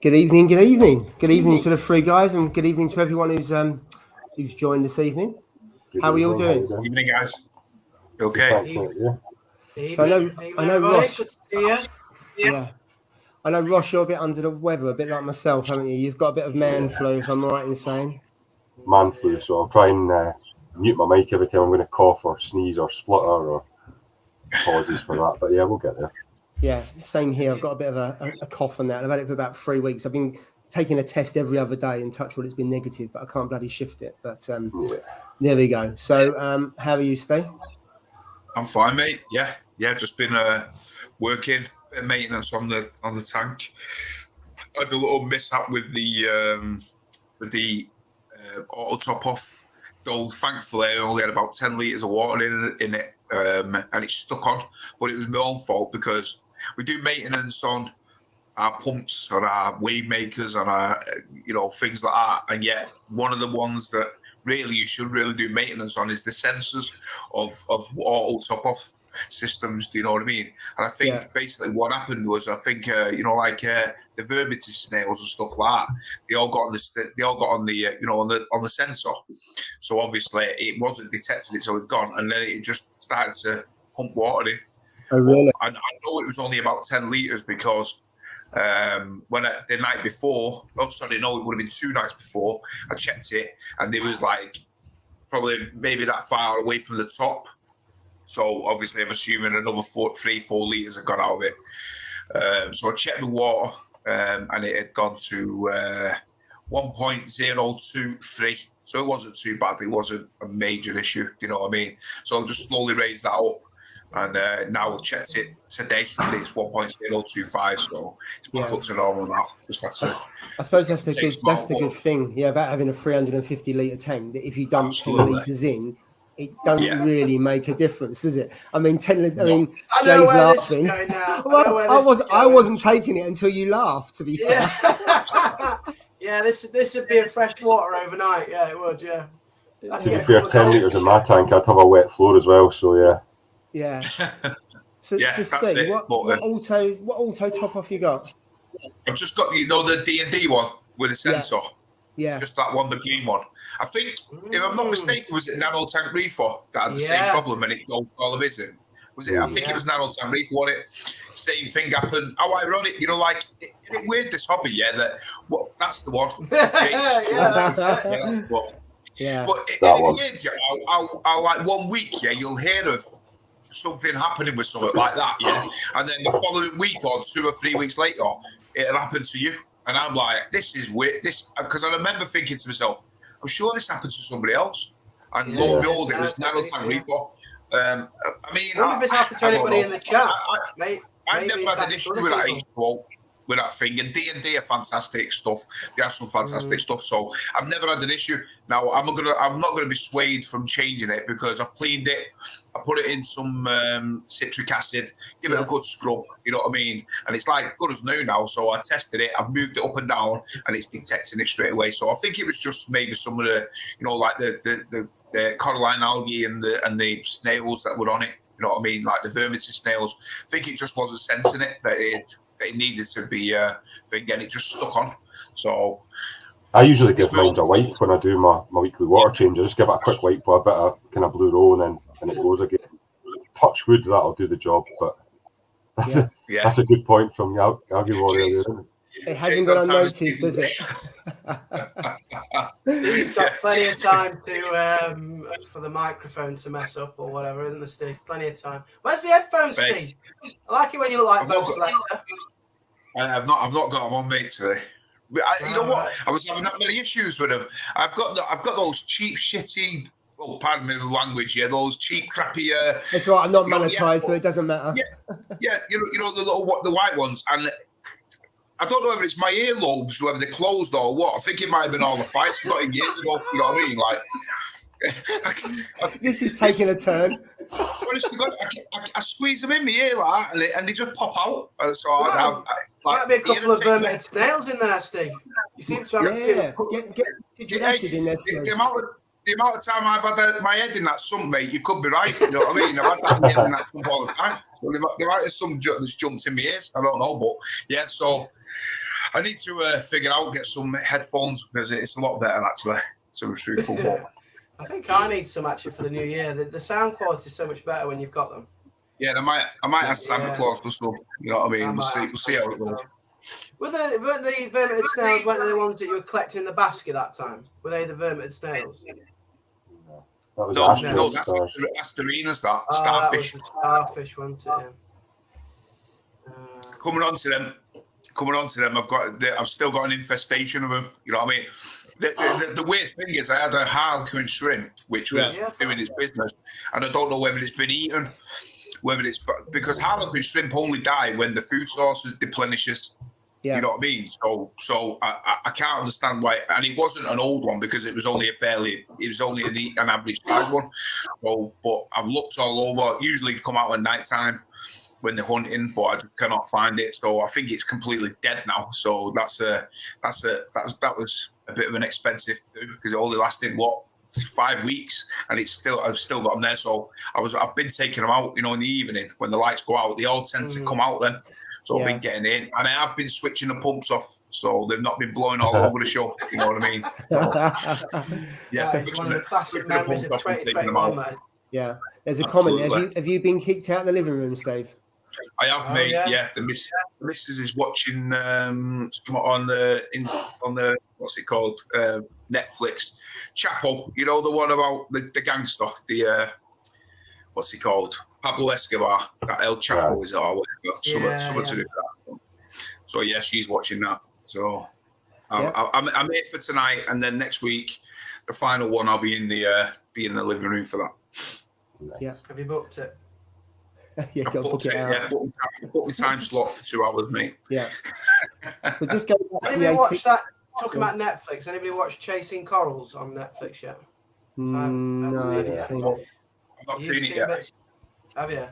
Good evening, good evening. Good evening to the three guys, and good evening to everyone who's joined this evening. How are we all doing? Evening, guys. Okay. Thanks, mate, yeah. So I know Ross. Good to see you. Yeah. I know Ross, you're a bit under the weather, a bit like myself, haven't you? You've got a bit of man flu, if I'm right in saying. Man flu, so I'll try and mute my mic every time I'm going to cough or sneeze or splutter, or apologies for that. But yeah, we'll get there. Yeah, same here. I've got a bit of a cough on that. I've had it for about 3 weeks. I've been taking a test every other day, and touch wood, it's been negative, but I can't bloody shift it. But there we go. So how are you, Steve? I'm fine, mate. Yeah, just been working, bit of maintenance on the tank. I had a little mishap with the auto top off. Though thankfully I only had about 10 litres of water in it, and it stuck on. But it was my own fault because we do maintenance on our pumps, on our wave makers, on our things like that. And yet one of the ones that really you should really do maintenance on is the sensors of auto top off systems. Do you know what I mean? And I think basically what happened was, I think the vermitis snails and stuff like that, they all got on the sensor. So obviously it wasn't detected it, so it's gone, and then it just started to pump water in. Oh really? And I know it was only about 10 litres because the night before, it would have been 2 nights before, I checked it, and it was like probably maybe that far away from the top. So obviously I'm assuming another 4 litres had gone out of it. So I checked the water, and it had gone to 1.023. So it wasn't too bad. It wasn't a major issue, you know what I mean? So I just slowly raised that up. And now I checked it today, and it's 1.025, so it's back up to normal now. I suppose that's the good thing, about having a 350 litre tank. That if you dump 10 litres in, it doesn't really make a difference, does it? I mean, Jay's laughing. I wasn't taking it until you laughed. To be fair. Yeah, this would be a fresh water overnight. Yeah, it would. Yeah. To be fair, 10 litres in my tank, I'd have a wet floor as well. So yeah. Yeah. So Steve, what auto top off you got? I've just got the D&D one with a sensor. Yeah. Just that one, the green one. I think, if I'm not mistaken, was it Nano Tank Reefer that had the same problem and it goes all of his in? Was it? I think it was Nano Tank Reefer, wasn't it? Same thing happened. How ironic, isn't it weird, this hobby, that's the one. That's the one. Yeah. But it's weird, how like 1 week, you'll hear of something happening with something like that, and then the following week or 2 or 3 weeks later, it'll happen to you. And I'm like, this is weird. Because I remember thinking to myself, I'm sure this happened to somebody else. And lo and behold, it was Nano Tank Reefer. I mean, I wonder if it's happened to anybody in the chat, mate. I've never had an issue with that with that thing. And D&D are fantastic stuff. They have some fantastic stuff. So I've never had an issue. Now I'm not gonna be swayed from changing it because I've cleaned it. I put it in some citric acid, give it a good scrub, you know what I mean? And it's like good as new now. So I tested it, I've moved it up and down, and it's detecting it straight away. So I think it was just maybe some of the, like the coralline algae and the snails that were on it. You know what I mean? Like the vermitis snails. I think it just wasn't sensing it that it needed to be thing, and it just stuck on. So I usually give mine a wipe when I do my weekly water change. I just give it a quick wipe with a bit of kind of blue roll, and it goes again. Touch wood, that'll do the job. But that's a good point from the algae warrior. It hasn't gone unnoticed, does it? Steve's got plenty of time for the microphone to mess up or whatever, isn't there, Steve? Plenty of time. Where's the headphones, Steve? I like it when you look like Bo Selector. I've not got them on, mate, today. You know what? I was having that many issues with them. I've got those cheap, shitty. Oh, pardon me the language. Yeah, those cheap, crappy. That's right. I'm not monetized, so it doesn't matter. Yeah. You know the white ones, and I don't know whether it's my earlobes, whether they're closed or what. I think it might have been all the fights I got in years ago. You know what I mean? Like, this is taking a turn. Honestly, God, I squeeze them in my ear like that, and they just pop out. And so might be a couple of vermitis snails in there, Steve. You seem to have a few. Get citric acid in there, Steve. The amount of time I've had my head in that sump, mate, you could be right. You know what I mean? I've had that head in that sump all the time. So there might be some that's jumped in my ears. I don't know, but so I need to figure out, get some headphones because it's a lot better actually. To be truthful, but I think I need some actually for the new year. The sound quality is so much better when you've got them. yeah, I might ask Santa Claus for some. You know what I mean? We'll see how it goes. Weren't the vermeted snails, weren't they the ones that you were collecting in the basket that time? Were they the vermeted snails? That was No, that's Asterinas, starfish. That was the starfish, wasn't it? Yeah. Coming on to them, I've still got an infestation of them. You know what I mean? The weird thing is, I had a harlequin shrimp which was doing its business, and I don't know whether it's been eaten, whether it's because harlequin shrimp only die when the food source deplenishes. Yeah. You know what I mean? So I can't understand why, and it wasn't an old one because it was only an average size one. So, but I've looked all over. Usually come out at night time when they're hunting, but I just cannot find it. So I think it's completely dead now. So that was a bit of an expensive do because it only lasted 5 weeks, and I've still got them there. So I've been taking them out, in the evening when the lights go out. They all tend to come out then. So I've been getting in, and I have been switching the pumps off, so they've not been blowing all over the show. You know what I mean? It's one of the classic memories of 2021, mate. Yeah, there's a comment. Have you been kicked out of the living room, Steve? I have, mate. Yeah, the missus is watching on the what's it called, Netflix, Chapo. You know, the one about the gangster, the what's he called, Pablo Escobar, that El Chapo is it, or whatever. Something to do with that. So yeah, she's watching that. So I'm here for tonight, and then next week, the final one, I'll be in the living room for that. Yeah. Have you booked it? Yeah, go book it out. Yeah, book the time slot for 2 hours, mate. Yeah. But just go back. Anybody watch that? Talking about Netflix. Anybody watch Chasing Corals on Netflix yet? No, I haven't seen it. I've not seen it yet. Have you?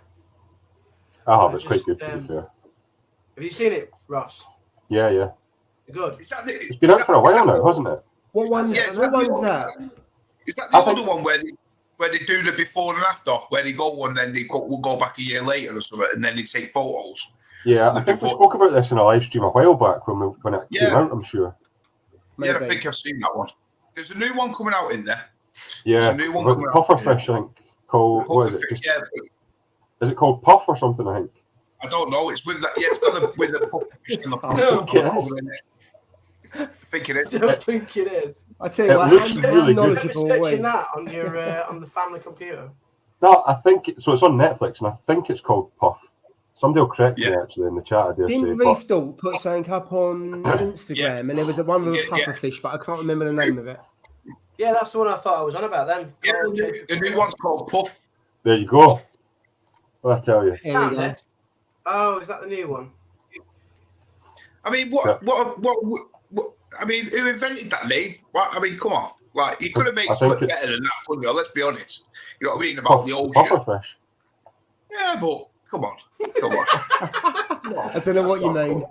I have. It's quite good, to be fair. Have you seen it, Ross? Yeah. Good. It's been out for a while now, hasn't it? What one's that? Is that the other one where they do the before and after, where they go and then will go back a year later or something, and then they take photos? Yeah, I think we spoke about this in a live stream a while back when it came out, I'm sure. Maybe. Yeah, I think I've seen that one. There's a new one coming out in there. Yeah, there's a new one coming pufferfish, I think. Called, what is it? Is it called Puff or something, I think? I don't know. It's with that. Yeah, it's got with the pufferfish in the I think it is. I don't think it is. I tell you what, I'm really knowledgeable. Searching that on your on the family computer. No, I think so. It's on Netflix, and I think it's called Puff. Somebody will correct me actually in the chat. I dare Didn't Reef Dog put something up on Instagram, and there was one with a pufferfish, but I can't remember the name of it. Yeah, that's the one I thought I was on about then. Yeah, the new one's called Puff. There you go. Puff. Well, I tell you. Oh, is that the new one? I mean, what I mean, who invented that name? I mean, come on. Like, you could have made something better than that, couldn't you? Let's be honest. You know what I mean? About the ocean. Pufferfish. Yeah, but come on. I don't know what you mean.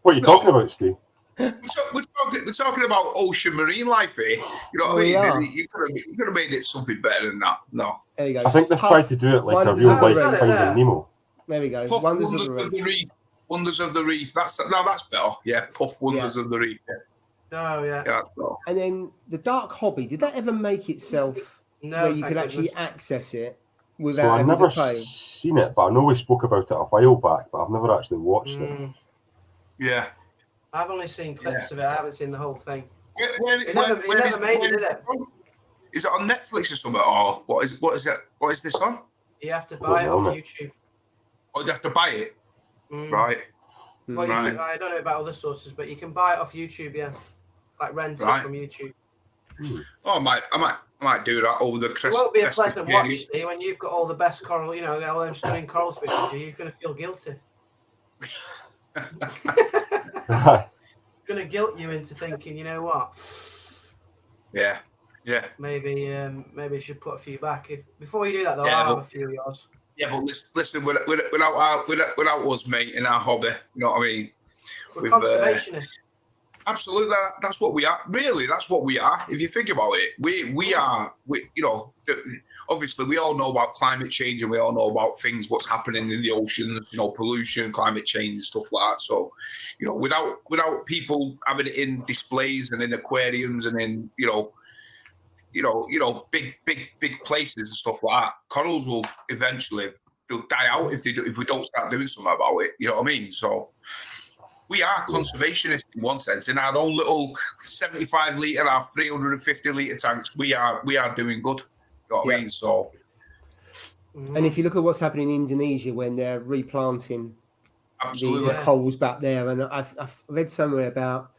What are you talking about, Steve? We're talking about ocean marine life here. You know what I mean? You could have made it something better than that. No. There you go. I think they've tried to do it like a real life Finding Nemo. There we go. Puff, Wonders of the Reef. Wonders of the Reef. That's better. Yeah, Puff Wonders of the Reef. Yeah. Oh yeah. And then the Dark Hobby. Did that ever make itself where you could actually access it without having to pay? I've never seen it, but I know we spoke about it a while back, but I've never actually watched it. Yeah. I've only seen clips of it. I haven't seen the whole thing. It never made it, did it? Is it on Netflix or something? Or what is it? What is this on? You have to buy it off YouTube. Oh, you have to buy it? Right. Well, I don't know about other sources, but you can buy it off YouTube, yeah. Like rent it from YouTube. Oh, I might do that over the Christmas. It won't be a pleasant watch, Steve, when you've got all the best coral, all them stunning coral species. You're going to feel guilty. Going to guilt you into thinking, you know what? Yeah. Maybe you should put a few back. Before you do that, though, I'll have a few of yours. Yeah, but listen, without us, mate, in our hobby, you know what I mean? We're conservationists. Absolutely, that's what we are. Really, that's what we are. If you think about it, we are. Obviously, we all know about climate change, and we all know about things, what's happening in the oceans, pollution, climate change, and stuff like that. So, without people having it in displays and in aquariums and in big places and stuff like that, corals will eventually they'll die out if we don't start doing something about it. You know what I mean? So. We are conservationists in one sense. In our own little 75 litre, our 350 litre tanks, we are doing good. You know what I mean? So, and if you look at what's happening in Indonesia when they're replanting the corals back there, and I've read somewhere about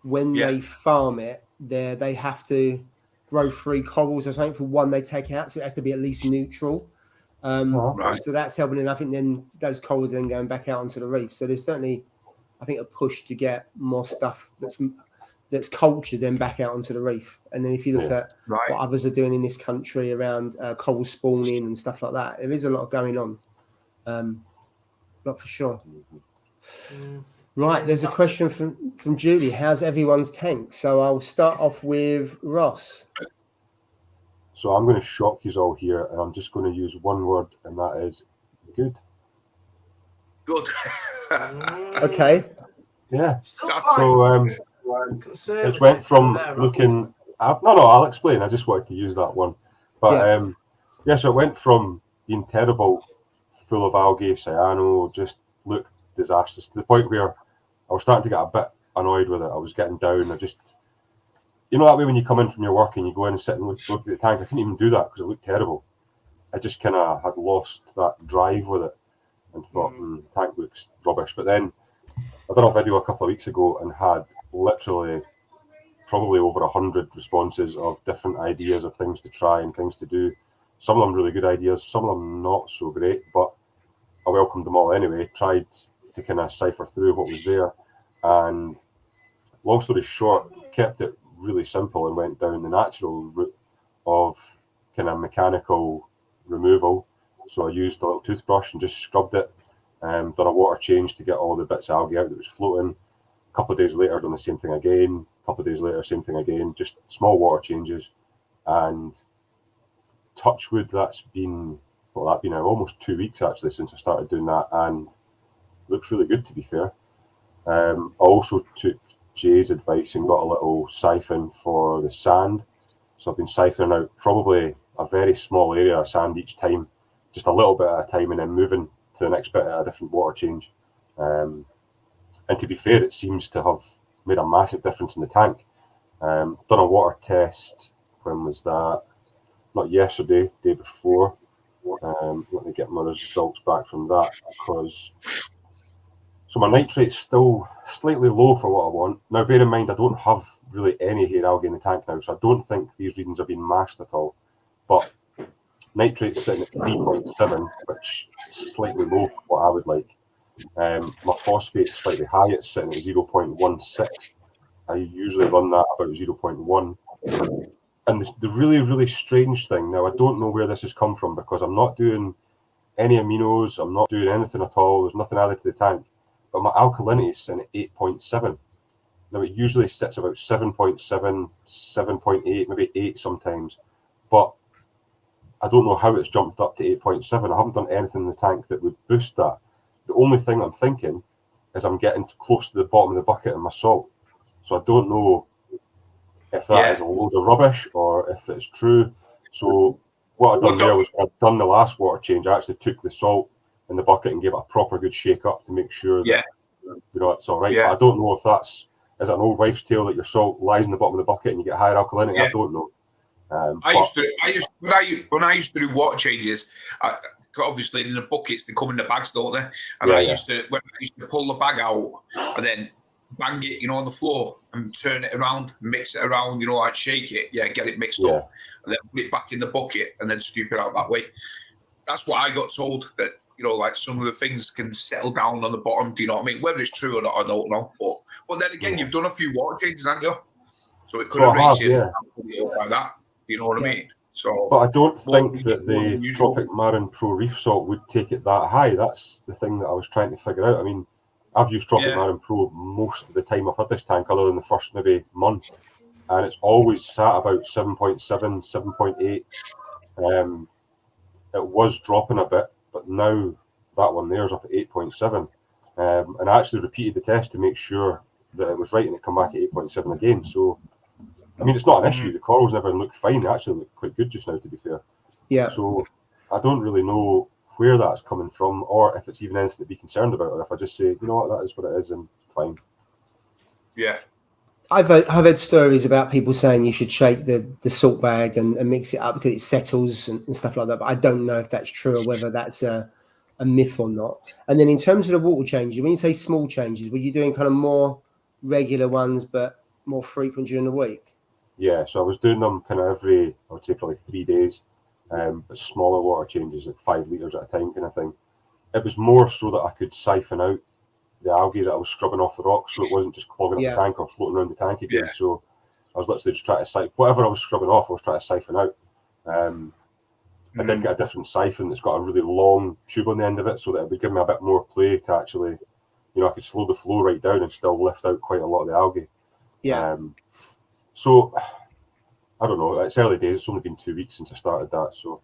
when they farm it, they have to grow 3 corals or something for one they take out, so it has to be at least neutral. So that's helping, and I think then those corals are then going back out onto the reef. So there's certainly, I think, a push to get more stuff that's cultured then back out onto the reef. And then if you look at what others are doing in this country around coral spawning and stuff like that, there is a lot going on. Not for sure. Right, there's a question from Julie. How's everyone's tank? So I'll start off with Ross. So I'm going to shock you all here, and I'm just going to use one word, and that is good. Good. Okay. Yeah. So it went from looking. I'll explain. I just wanted to use that one. But so it went from being terrible, full of algae, cyano, just looked disastrous, to the point where I was starting to get a bit annoyed with it. I was getting down. I just, that way when you come in from your work and you go in and sit and look at the tank, I couldn't even do that because it looked terrible. I just kind of had lost that drive with it. And thought, tank looks rubbish. But then I did a video a couple of weeks ago and had literally probably over 100 responses of different ideas of things to try and things to do. Some of them really good ideas, some of them not so great, but I welcomed them all anyway. Tried to kind of cipher through what was there. And long story short, kept it really simple and went down the natural route of kind of mechanical removal. So I used a little toothbrush and just scrubbed it, done a water change to get all the bits of algae out that was floating. A couple of days later, done the same thing again. A couple of days later, same thing again. Just small water changes. And touch wood, that's been almost 2 weeks actually since I started doing that, and looks really good, to be fair. I also took Jay's advice and got a little siphon for the sand. So I've been siphoning out probably a very small area of sand each time, just a little bit at a time, and then moving to the next bit at a different water change. And to be fair, it seems to have made a massive difference in the tank. Done a water test. When was that? Not yesterday, day before. Let me get my results back from that, because so my nitrate's still slightly low for what I want. Now, bear in mind, I don't have really any hair algae in the tank now, so I don't think these readings are being masked at all. But nitrate's sitting at 3.7, which is slightly low for what I would like. My phosphate's slightly high, it's sitting at 0.16. I usually run that about 0.1. And the really, really strange thing, now I don't know where this has come from, because I'm not doing any aminos, I'm not doing anything at all, there's nothing added to the tank, but my alkalinity is sitting at 8.7. Now it usually sits about 7.7, 7.8, maybe 8 sometimes, but I don't know how it's jumped up to 8.7. I haven't done anything in the tank that would boost that. The only thing I'm thinking is I'm getting close to the bottom of the bucket in my salt. So I don't know if that is a load of rubbish or if it's true. So what I've done there was, when I've done the last water change, I actually took the salt in the bucket and gave it a proper good shake up to make sure that it's all right. But I don't know if is it an old wives' tale that your salt lies in the bottom of the bucket and you get higher alkalinity? I don't know. When I used to do water changes, obviously in the buckets they come in the bags, don't they? And I used to pull the bag out and then bang it, on the floor and turn it around, mix it around, like shake it, get it mixed up, and then put it back in the bucket and then scoop it out that way. That's what I got told, that like some of the things can settle down on the bottom. Do you know what I mean? Whether it's true or not, I don't know. But then again, you've done a few water changes, haven't you? So it could have reached you like that. You know what I mean? So, but I don't think that the Tropic Marin Pro Reef salt would take it that high. That's the thing that I was trying to figure out. I mean, I've used Tropic Marin Pro most of the time I've had this tank, other than the first maybe month, and it's always sat about 7.7, 7.8. It was dropping a bit, but now that one there is up at 8.7. And I actually repeated the test to make sure that it was right, and it come back at 8.7 again. So, I mean, it's not an issue. The corals never look fine. They actually look quite good just now, to be fair. Yeah. So I don't really know where that's coming from, or if it's even anything to be concerned about, or if I just say, you know what, that is what it is, and fine. Yeah. I've heard stories about people saying you should shake the salt bag and mix it up because it settles and stuff like that. But I don't know if that's true or whether that's a myth or not. And then in terms of the water changes, when you say small changes, were you doing kind of more regular ones but more frequent during the week? Yeah, so I was doing them kind of every, I would say probably 3 days, but smaller water changes, like 5 litres at a time kind of thing. It was more so that I could siphon out the algae that I was scrubbing off the rocks, so it wasn't just clogging up the tank or floating around the tank again. Yeah. So I was literally just trying to siphon whatever I was scrubbing off. I was trying to siphon out. I did get a different siphon that's got a really long tube on the end of it, so that it would give me a bit more play to actually, you know, I could slow the flow right down and still lift out quite a lot of the algae. Yeah. So I don't know. It's early days. It's only been 2 weeks since I started that. So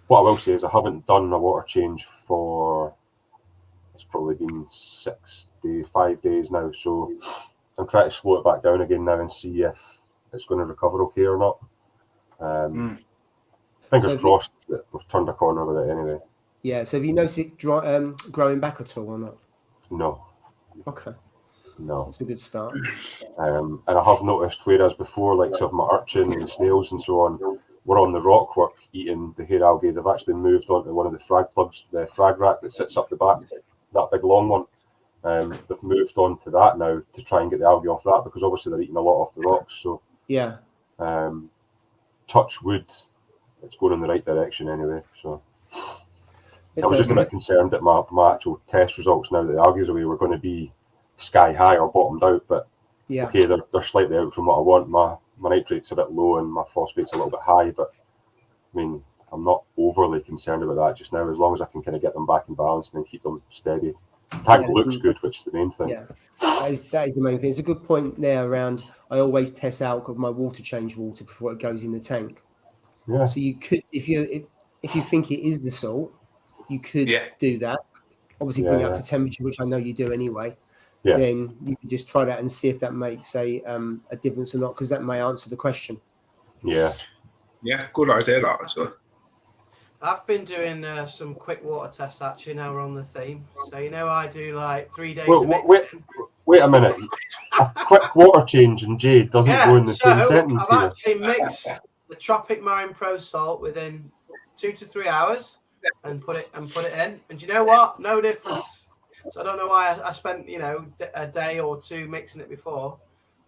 what I will say is I haven't done a water change for, it's probably been 5 days now. So I'm trying to slow it back down again now and see if it's going to recover okay or not. Fingers crossed that we've turned a corner with it anyway. Yeah. So have you noticed it growing back at all or not? No. Okay. No. It's a good start. And I have noticed, whereas before, like some of my urchin and snails and so on were on the rock work eating the hair algae, they've actually moved on to one of the frag plugs, the frag rack that sits up the back, that big long one. They've moved on to that now to try and get the algae off that, because obviously they're eating a lot off the rocks. So yeah, touch wood, it's going in the right direction anyway. So I was just a bit concerned that my actual test results, now that the algae's away, were going to be sky high or bottomed out, but okay, they're slightly out from what I want. My nitrate's a bit low and my phosphate's a little bit high, but I mean, I'm not overly concerned about that just now, as long as I can kind of get them back in balance and then keep them steady. The tank looks good, which is the main thing. Yeah, that is the main thing. It's a good point there around, I always test out of my water change water before it goes in the tank. Yeah. So you could, if you think it is the salt, you could do that. Obviously bring it up to temperature, which I know you do anyway. Yeah. Then you can just try that and see if that makes a difference or not, because that may answer the question. Yeah. Yeah, good idea, that actually. I've been doing some quick water tests actually. Now we're on the theme, so you know I do like 3 days of mixing. Wait a minute. A quick water change and jade doesn't go in the same sentence. I've actually mixed the Tropic Marin Pro Salt within 2 to 3 hours and put it in. And you know what? No difference. So I don't know why I spent, a day or two mixing it before.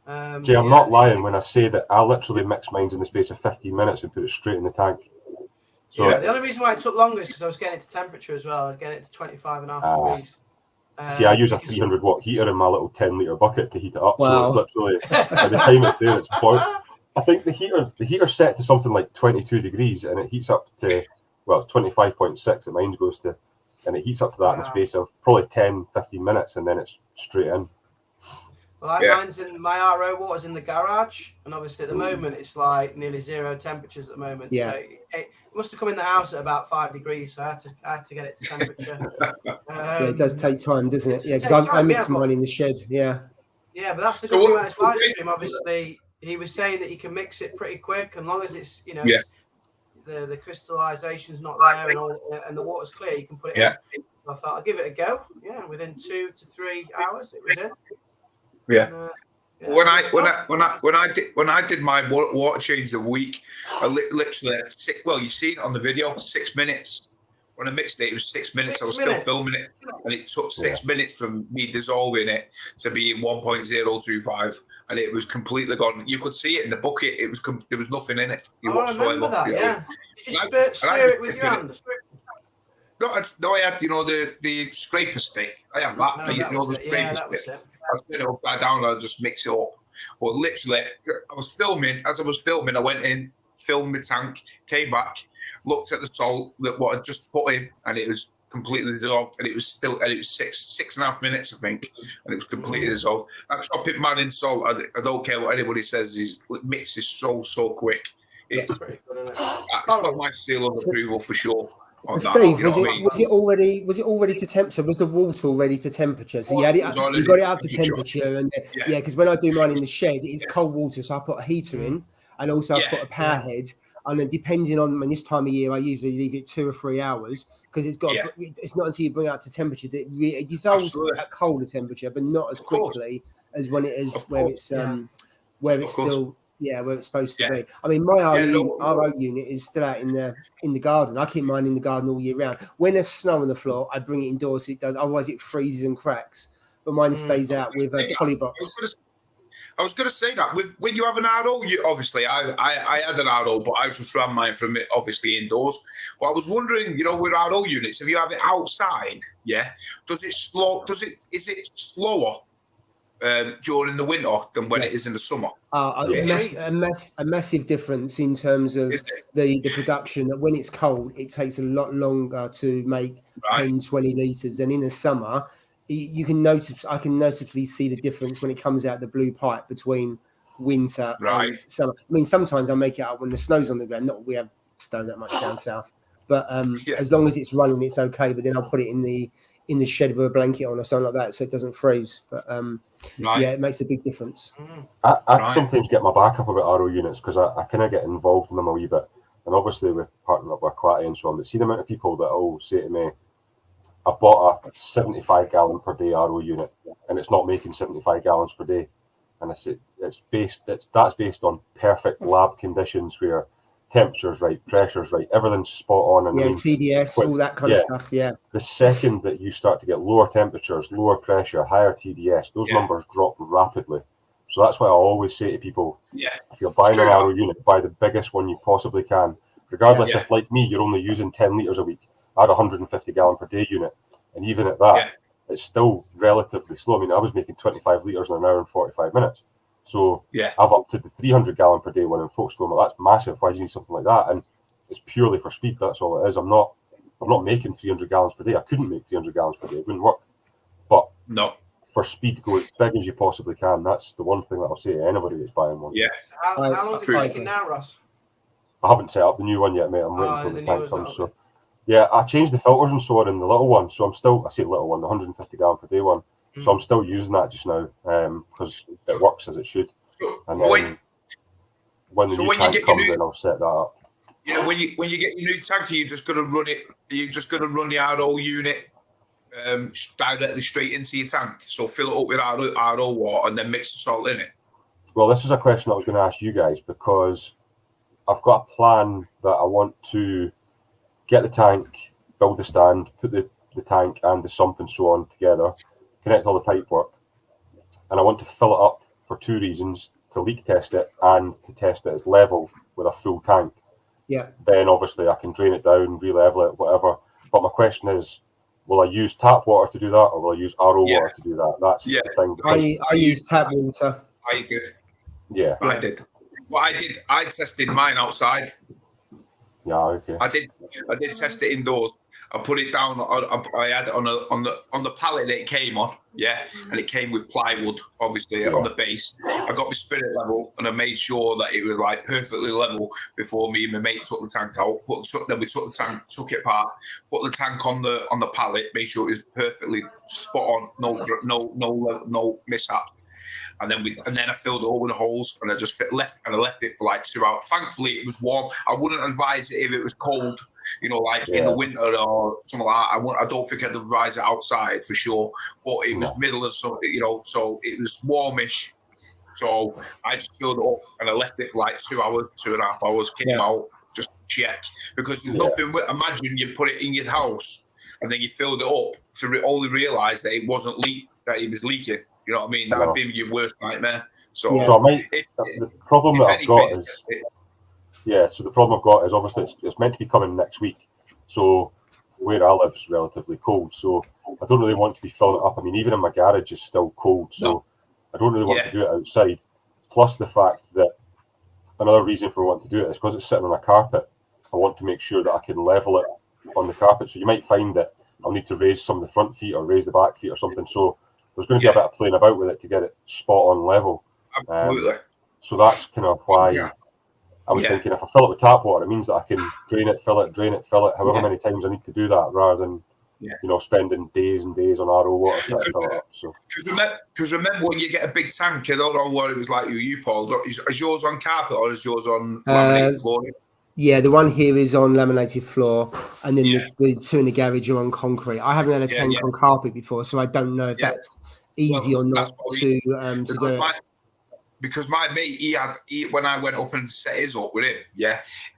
Jay, I'm not lying when I say that I literally mixed mine in the space of 15 minutes and put it straight in the tank. So the only reason why it took longer is because I was getting it to temperature as well. I was getting it to 25.5 degrees. See, I use a 300 watt heater in my little 10-litre bucket to heat it up. Wow. So it's literally, by the time it's there, it's boiled. I think the heater's set to something like 22 degrees and it heats up to, well, it's 25.6 that mine goes to. And it heats up to that in the space of probably 10, 15 minutes, and then it's straight in. Well, mine's in my RO water's in the garage, and obviously at the moment it's like nearly 0 temperatures at the moment. Yeah. So it must have come in the house at about 5 degrees, so I had to get it to temperature. It does take time, doesn't it? Yeah, because I mix mine in the shed. Yeah. Yeah, but that's the good thing about this live stream. Obviously, he was saying that you can mix it pretty quick, and long as it's the crystallization's not there and the water's clear, you can put it in. I thought I'll give it a go. Yeah, within 2 to 3 hours, it was in. Yeah. And, when I did my water change of the week, I literally you see it on the video, 6 minutes. When I mixed it, it was 6 minutes. I was still filming it, and it took 6 minutes from me dissolving it to being 1.025, and it was completely gone. You could see it in the bucket. It was there was nothing in it. I remember that. Yeah. Did you smear it with your hand? No, I had the scraper stick. I have that. The scraper stick. I spin it upside down and I just mix it up. But literally, I was filming. As I was filming, I went in, filmed the tank, came back, looked at the salt that what I just put in, and it was completely dissolved, and it was 6.5 minutes, I think, and it was completely dissolved. That chopping man in salt, I don't care what anybody says, his mix is so quick. It's got my seal of approval for sure. Steve, was it already to temp? So was the water already to temperature? So you got it up to temperature, and because when I do mine in the shed, it's cold water, so I put a heater in, and also I put a power head. And then depending on this time of year, I usually leave it 2 or 3 hours because it's got. It's not until you bring it up to temperature that it dissolves at colder temperature, but not as quickly as when it is where it's still where it's supposed to be. I mean, my RO unit is still out in the garden. I keep mine in the garden all year round. When there's snow on the floor, I bring it indoors. So it does. Otherwise, it freezes and cracks. But mine stays out with a polybox. I was going to say that when you have an RO, obviously I had an RO, but I just ran mine from it obviously indoors. But I was wondering, with RO units, if you have it outside, is it slower during the winter than when it is in the summer? A massive difference in terms of the production. That when it's cold, it takes a lot longer to make 10, 20 litres than in the summer. You can notice. I can noticeably see the difference when it comes out the blue pipe between winter and summer. I mean, sometimes I make it up when the snow's on the ground. Not we have snow that much down south, but as long as it's running, it's okay. But then I'll put it in the shed with a blanket on or something like that, so it doesn't freeze. But it makes a big difference. I sometimes get my back up about RO units because I kind of get involved in them a wee bit, and obviously we're partnering up with Aquarium and so on. But see the amount of people that will say to me, I've bought a 75 gallon per day RO unit and it's not making 75 gallons per day. And I say that's based on perfect lab conditions where temperature's right, pressure's right, everything's spot on. And TDS, all that kind of stuff. The second that you start to get lower temperatures, lower pressure, higher TDS, those numbers drop rapidly. So that's why I always say to people, if you're buying an RO unit, buy the biggest one you possibly can. Regardless if, like me, you're only using 10 litres a week. I had a 150 gallon per day unit, and even at that, it's still relatively slow. I mean, I was making 25 litres in an hour and 45 minutes. So I've up to the 300 gallon per day one, and folks go, that's massive. Why do you need something like that? And it's purely for speed. That's all it is. I'm not making 300 gallons per day. I couldn't make 300 gallons per day. It wouldn't work. But for speed, go as big as you possibly can. That's the one thing that I'll say to anybody that's buying one. How long is it taking now, Ross? I haven't set up the new one yet, mate. I'm waiting until the tank comes. So. Yeah, I changed the filters and so on in the little one, so I'm still, I say little one, the 150 gallon per day one. So I'm still using that just now because it works as it should. And then when the new tank comes in, I'll set that up. Yeah, when you get your new tank, are you just going to run it? Are you just going to run the RO unit directly straight into your tank? So fill it up with RO water and then mix the salt in it. Well, this is a question I was going to ask you guys because I've got a plan that I want to get the tank, build the stand, put the tank and the sump and so on together, connect all the pipe work, and I want to fill it up for 2 reasons: to leak test it and to test it as level with a full tank. Then obviously I can drain it down, re-level it, whatever. But my question is, will I use tap water to do that, or will I use RO water to do that? That's the thing. I use tap water. I did. Yeah. I did. Well, I tested mine outside. Yeah, okay. I did test it indoors. I put it down. I had it on the pallet that it came on, and it came with plywood, obviously on the base. I got my spirit level, and I made sure that it was like perfectly level before me and my mate took the tank out. Then we took the tank, took it apart, put the tank on the pallet, made sure it was perfectly spot on, no mishap. And then I filled it all with the holes, and I just left it for like 2 hours. Thankfully, it was warm. I wouldn't advise it if it was cold, in the winter or something like that. I don't think I'd advise it outside for sure. But it was middle of summer, so it was warmish. So I just filled it up and I left it for like 2 hours, 2.5 hours. Came out, just check, because there's nothing. Imagine you put it in your house and then you filled it up to only realise that it wasn't that it was leaking. You know what I mean? That would be your worst nightmare. So the problem that I've got is so the problem I've got is obviously it's meant to be coming next week. So where I live is relatively cold. So I don't really want to be filling it up. I mean, even in my garage is still cold. So I don't really want to do it outside. Plus the fact that another reason for wanting to do it is because it's sitting on a carpet. I want to make sure that I can level it on the carpet. So you might find that I'll need to raise some of the front feet or raise the back feet or something. So there's going to be a bit of playing about with it to get it spot on level. Absolutely. So that's kind of why I was thinking, if I fill it with tap water, it means that I can drain it, fill it, however many times I need to do that, rather than spending days and days on RO water trying to fill it up. So because remember when you get a big tank, I don't know what it was like you Paul. Is yours on carpet or is yours on laminated flooring? Yeah, the one here is on laminated floor, and then the two in the garage are on concrete. I haven't had a tank on carpet before, so I don't know if that's easy or not to do it. Because my mate, he when I went up and set his up with him,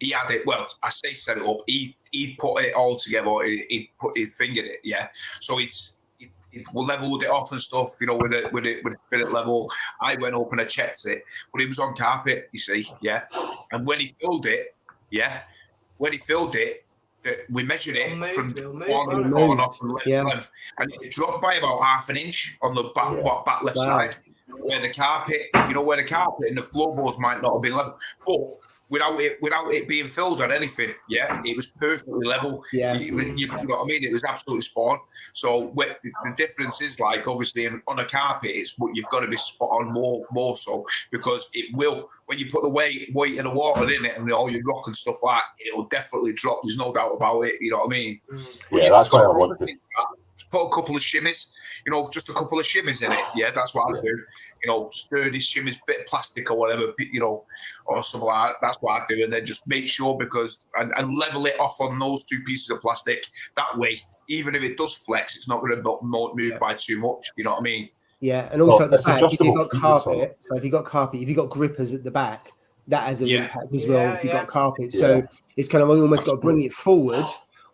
he had it. Well, I say set it up. He put it all together. He put his fingered it. So he leveled it off and stuff. You know, with a bit level. I went up and I checked it, but it was on carpet. You see, And when he filled it, we measured it from one corner to length, and it dropped by about half an inch on the back left side. Where the carpet and the floorboards might not have been level, but without it being filled or anything, it was perfectly level. You know what I mean? It was absolutely spot on. So the difference is, like, obviously on a carpet, it's what you've got to be spot on more so, because it will, when you put the weight of the water in it and all your rock and stuff like that, it'll definitely drop. There's no doubt about it. You know what I mean? Yeah, that's why I wanted to. Just put a couple of shimmies, just a couple of shimmies in it. Yeah, that's what I do. Sturdy shimmies, bit of plastic or whatever, or something like that. That's what I do. And then just make sure, and level it off on those two pieces of plastic. That way, even if it does flex, it's not going to move by too much. You know what I mean? Yeah, and also at the back, if you've got carpet, if you've got grippers at the back, that has an impact as well if you've got carpet. So it's kind of almost got to bring it forward,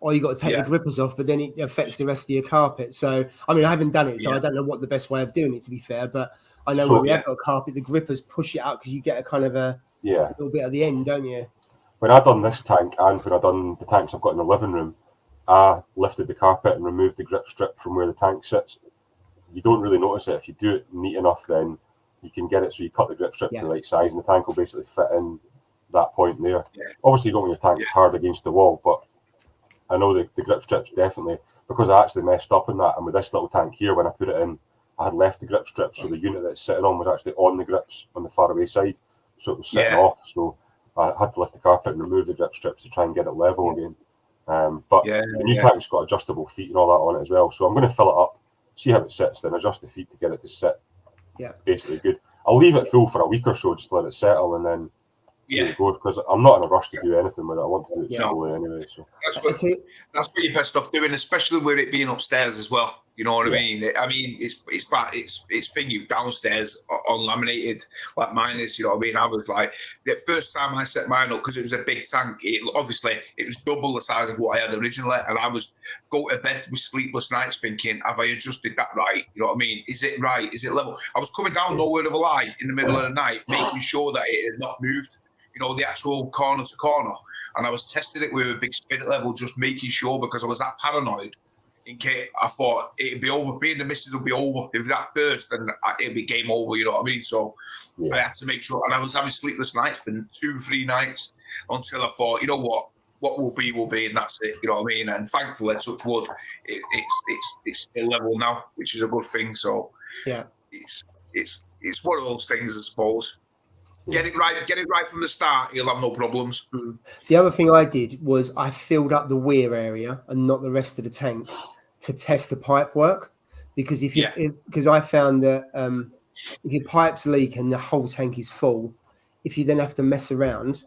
or you got to take the grippers off, but then it affects the rest of your carpet. So, I mean, I haven't done it, so I don't know what the best way of doing it, to be fair, but I know when we have got carpet, the grippers push it out because you get a kind of a little bit at the end, don't you? When I done this tank and when I done the tanks I've got in the living room, I lifted the carpet and removed the grip strip from where the tank sits. You don't really notice it. If you do it neat enough, then you can get it so you cut the grip strip to the right size and the tank will basically fit in that point there. Obviously, you don't want your tank hard against the wall, but I know the grip strips definitely, because I actually messed up in that. And with this little tank here, when I put it in, I had left the grip strips, so the unit that it's sitting on was actually on the grips on the far away side, so it was sitting off. So I had to lift the carpet and remove the grip strips to try and get it level again. But the new tank's got adjustable feet and all that on it as well. So I'm going to fill it up, see how it sits, then adjust the feet to get it to sit basically good. I'll leave it full for a week or so, just to let it settle, and then it goes, because I'm not in a rush to do anything with it. I want to do it slowly anyway. So that's what you're best off doing, especially with it being upstairs as well. You know what I mean? I mean, it's thing you downstairs on laminated like mine is. You know what I mean? I was like, the first time I set mine up, because it was a big tank. It was double the size of what I had originally, and I was go to bed with sleepless nights thinking, have I adjusted that right? You know what I mean? Is it right? Is it level? I was coming down, no word of a lie, in the middle of the night, making sure that it had not moved. The actual corner to corner. And I was testing it with a big spirit level, just making sure, because I was that paranoid. In case I thought it'd be over, me and the missus would be over. If that burst, then it'd be game over, you know what I mean? So I had to make sure. And I was having sleepless nights for 2-3 nights until I thought, you know what will be, and that's it, you know what I mean? And thankfully, touch wood, it's still level now, which is a good thing. So it's one of those things, I suppose. Get it right from the start, you'll have no problems. The other thing I did was I filled up the weir area and not the rest of the tank to test the pipe work, because because I found that if your pipes leak and the whole tank is full, if you then have to mess around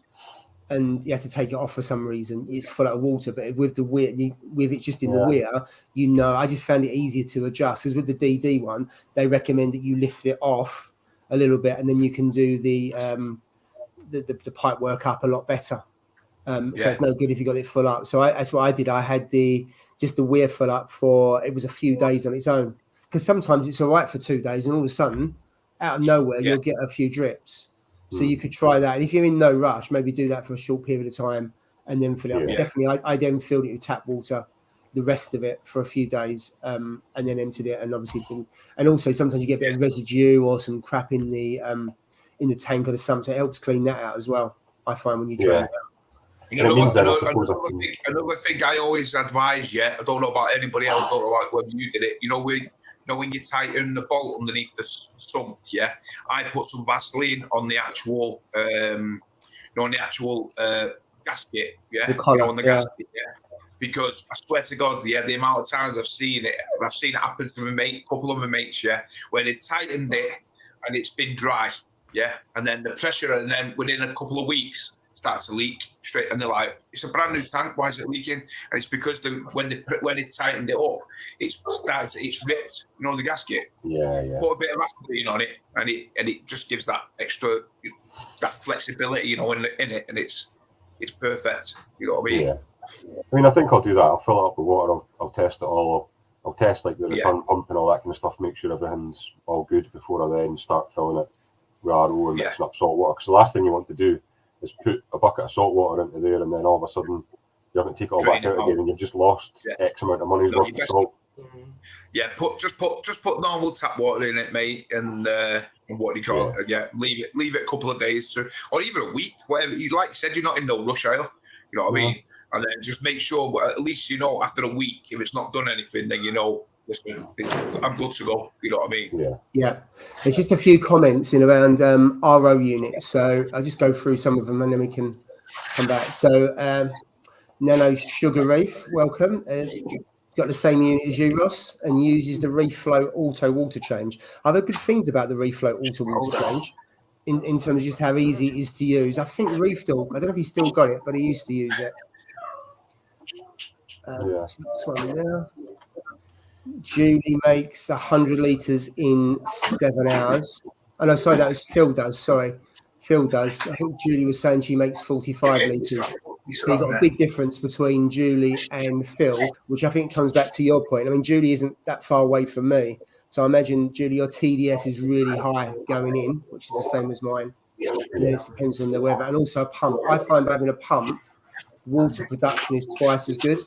and you have to take it off for some reason, it's full of water. But with the weir, with it just in the weir, I just found it easier to adjust. Because with the DD one, they recommend that you lift it off a little bit, and then you can do the pipe work up a lot better. So it's no good if you got it full up. So that's what I did. I had just the weir full up it was a few days on its own, because sometimes it's all right for 2 days, and all of a sudden, out of nowhere, you'll get a few drips. So you could try that. And if you're in no rush, maybe do that for a short period of time and then fill it up. Definitely, I then filled it with tap water, the rest of it, for a few days, and then emptied it. And obviously, and also sometimes you get a bit of residue or some crap in the tank or the sump, so it helps clean that out as well, I find, when you drain it out. Another thing I always advise, I don't know about anybody else, don't know about whether you did it. When you tighten the bolt underneath the sump, I put some Vaseline on the actual, gasket, the collar, on the gasket, Because I swear to God, the amount of times I've seen it happen to a couple of my mates, where they've tightened it and it's been dry, and then the pressure, and then within a couple of weeks, starts to leak straight, and they're like, "It's a brand new tank. Why is it leaking?" And it's because when they tightened it up, it's ripped. The gasket. Yeah. Put a bit of Vaseline on it, and it just gives that extra that flexibility, in it, and it's perfect. You know what I mean? Yeah. I mean, I think I'll do that. I'll fill it up with water. I'll test it all. I'll test like the return pump and all that kind of stuff. Make sure everything's all good before I then start filling it with RO and mixing up salt water. Because the last thing you want to do is put a bucket of salt water into there, and then all of a sudden you have to take it all back out again, and you've just lost X amount of money's worth of salt. Yeah, just put normal tap water in it, mate, and what do you call it? Yeah, leave it a couple of days or even a week, whatever. Like you said, you're not in no rush, are you? You know what I mean? And then just make sure, at least after a week, if it's not done anything, then listen, I'm good to go. You know what I mean? Yeah. There's just a few comments in around RO units, so I'll just go through some of them and then we can come back. So Nano Sugar Reef, welcome. Got the same unit as you, Ross, and uses the Reflow Auto Water Change. I've heard good things about the Reflow Auto Water Change in terms of just how easy it is to use. I think Reef Dog, I don't know if he's still got it, but he used to use it. So this one there. Julie makes 100 litres in 7 hours. Oh, no, sorry, that was Phil does. Sorry. Phil does. I think Julie was saying she makes 45 litres. So you've got a big difference between Julie and Phil, which I think comes back to your point. I mean, Julie isn't that far away from me. So I imagine, Julie, your TDS is really high going in, which is the same as mine. And then it depends on the weather. And also a pump. I find having a pump, water production is twice as good.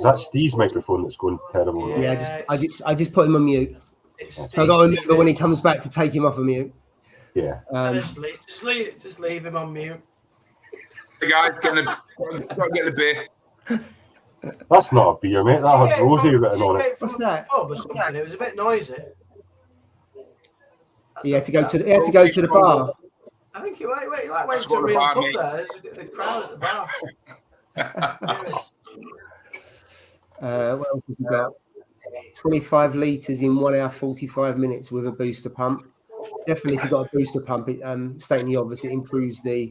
That's Steve's microphone that's going terrible. Yeah, I just put him on mute. So I got to remember when he comes back to take him off of mute. Yeah. Just leave him on mute. The guy gotta get the beer. That's not a beer, mate. That has Rosie written on it. What's that? It was a bit noisy. He had to go to the bar. I think he went to a real pub there. There's the crowd at the bar. What else have we got? 25 litres in 1 hour 45 minutes with a booster pump. Definitely, if you've got a booster pump, stating the obvious, it improves the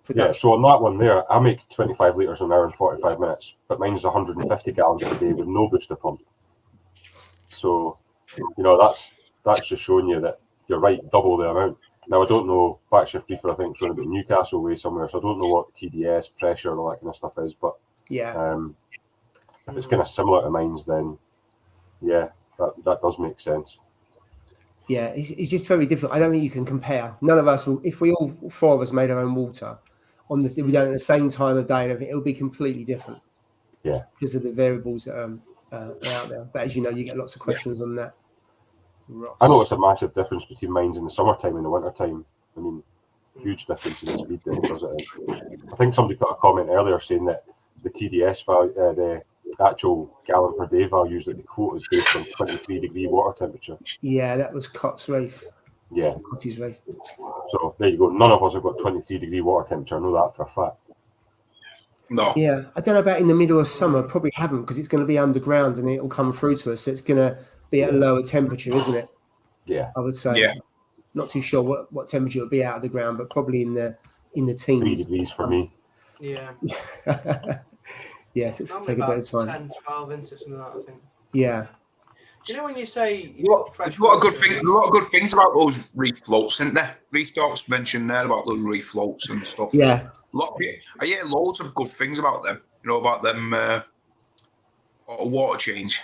production. Yeah, so on that one there, I make 25 litres an hour in 45 minutes, but mine's 150 gallons per day with no booster pump. So, that's just showing you that you're right, double the amount. Now, I don't know, Backshift Reefer, I think, is running about Newcastle way somewhere, so I don't know what TDS, pressure, and all that kind of stuff is, but if it's kind of similar to mine's, then, that does make sense. Yeah, it's just very different. I don't think you can compare. None of us will, if we all four of us made our own water, we done it at the same time of day and everything, it would be completely different. Yeah. Because of the variables that are out there. But as you know, you get lots of questions on that. Ross. I notice a massive difference between mines in the summertime and the wintertime. I mean, huge difference in the speed that it does it in. I think somebody put a comment earlier saying that the TDS value, the actual gallon per day values that the quote is based on 23-degree water temperature. Yeah, that was Cott's Reef. Yeah. Cotty's Reef. So there you go. None of us have got 23-degree water temperature. I know that for a fact. No. Yeah, I don't know about in the middle of summer. Probably haven't, because it's going to be underground and it'll come through to us. So it's going to be at a lower temperature, isn't it? Yeah. I would say. Yeah. Not too sure what temperature it'll be out of the ground, but probably in the teens. 3 degrees for me. Yeah. Yes, it's take a bit of time. 10, 12 into something like that, I think. Yeah. You know when you say a lot of good things about those reef floats, isn't there? Reef Dogs mentioned there about the reef floats and stuff. Yeah. I hear loads of good things about them. About them water change.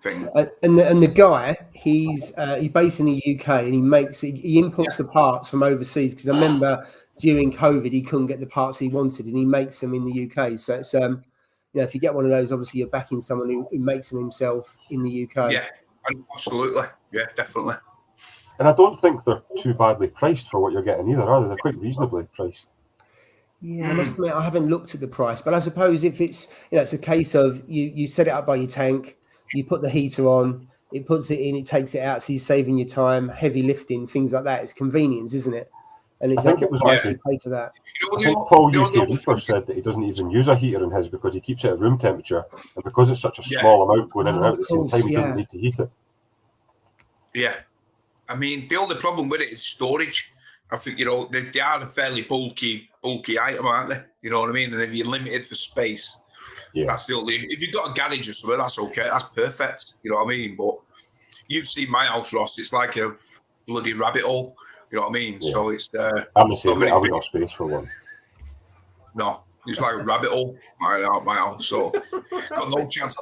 Thing. And the guy, he's based in the UK and he imports the parts from overseas, because I remember during COVID he couldn't get the parts he wanted and he makes them in the UK. So it's if you get one of those, obviously you're backing someone who makes them himself in the UK. Yeah, absolutely. Yeah, definitely. And I don't think they're too badly priced for what you're getting either, are they? They're quite reasonably priced. Yeah, I must admit I haven't looked at the price, but I suppose if it's it's a case of you set it up by your tank, you put the heater on, it puts it in, it takes it out, so you're saving your time, heavy lifting, things like that. It's convenience, isn't it? And it's think it was price you pay for that. I think Paul UK Reefer said that he doesn't even use a heater in his because he keeps it at room temperature, and because it's such a small amount going in and out at the same time, he doesn't need to heat it. Yeah, I mean the only problem with it is storage. I think they are a fairly bulky item, aren't they? You know what I mean? And if you're limited for space, that's the only. If you've got a garage or something, that's okay. That's perfect. You know what I mean? But you've seen my house, Ross. It's like a bloody rabbit hole. You know what I mean? Yeah. So it's. I'm the same. I haven't got space for one. No, it's like a rabbit hole. My house. So got no chance.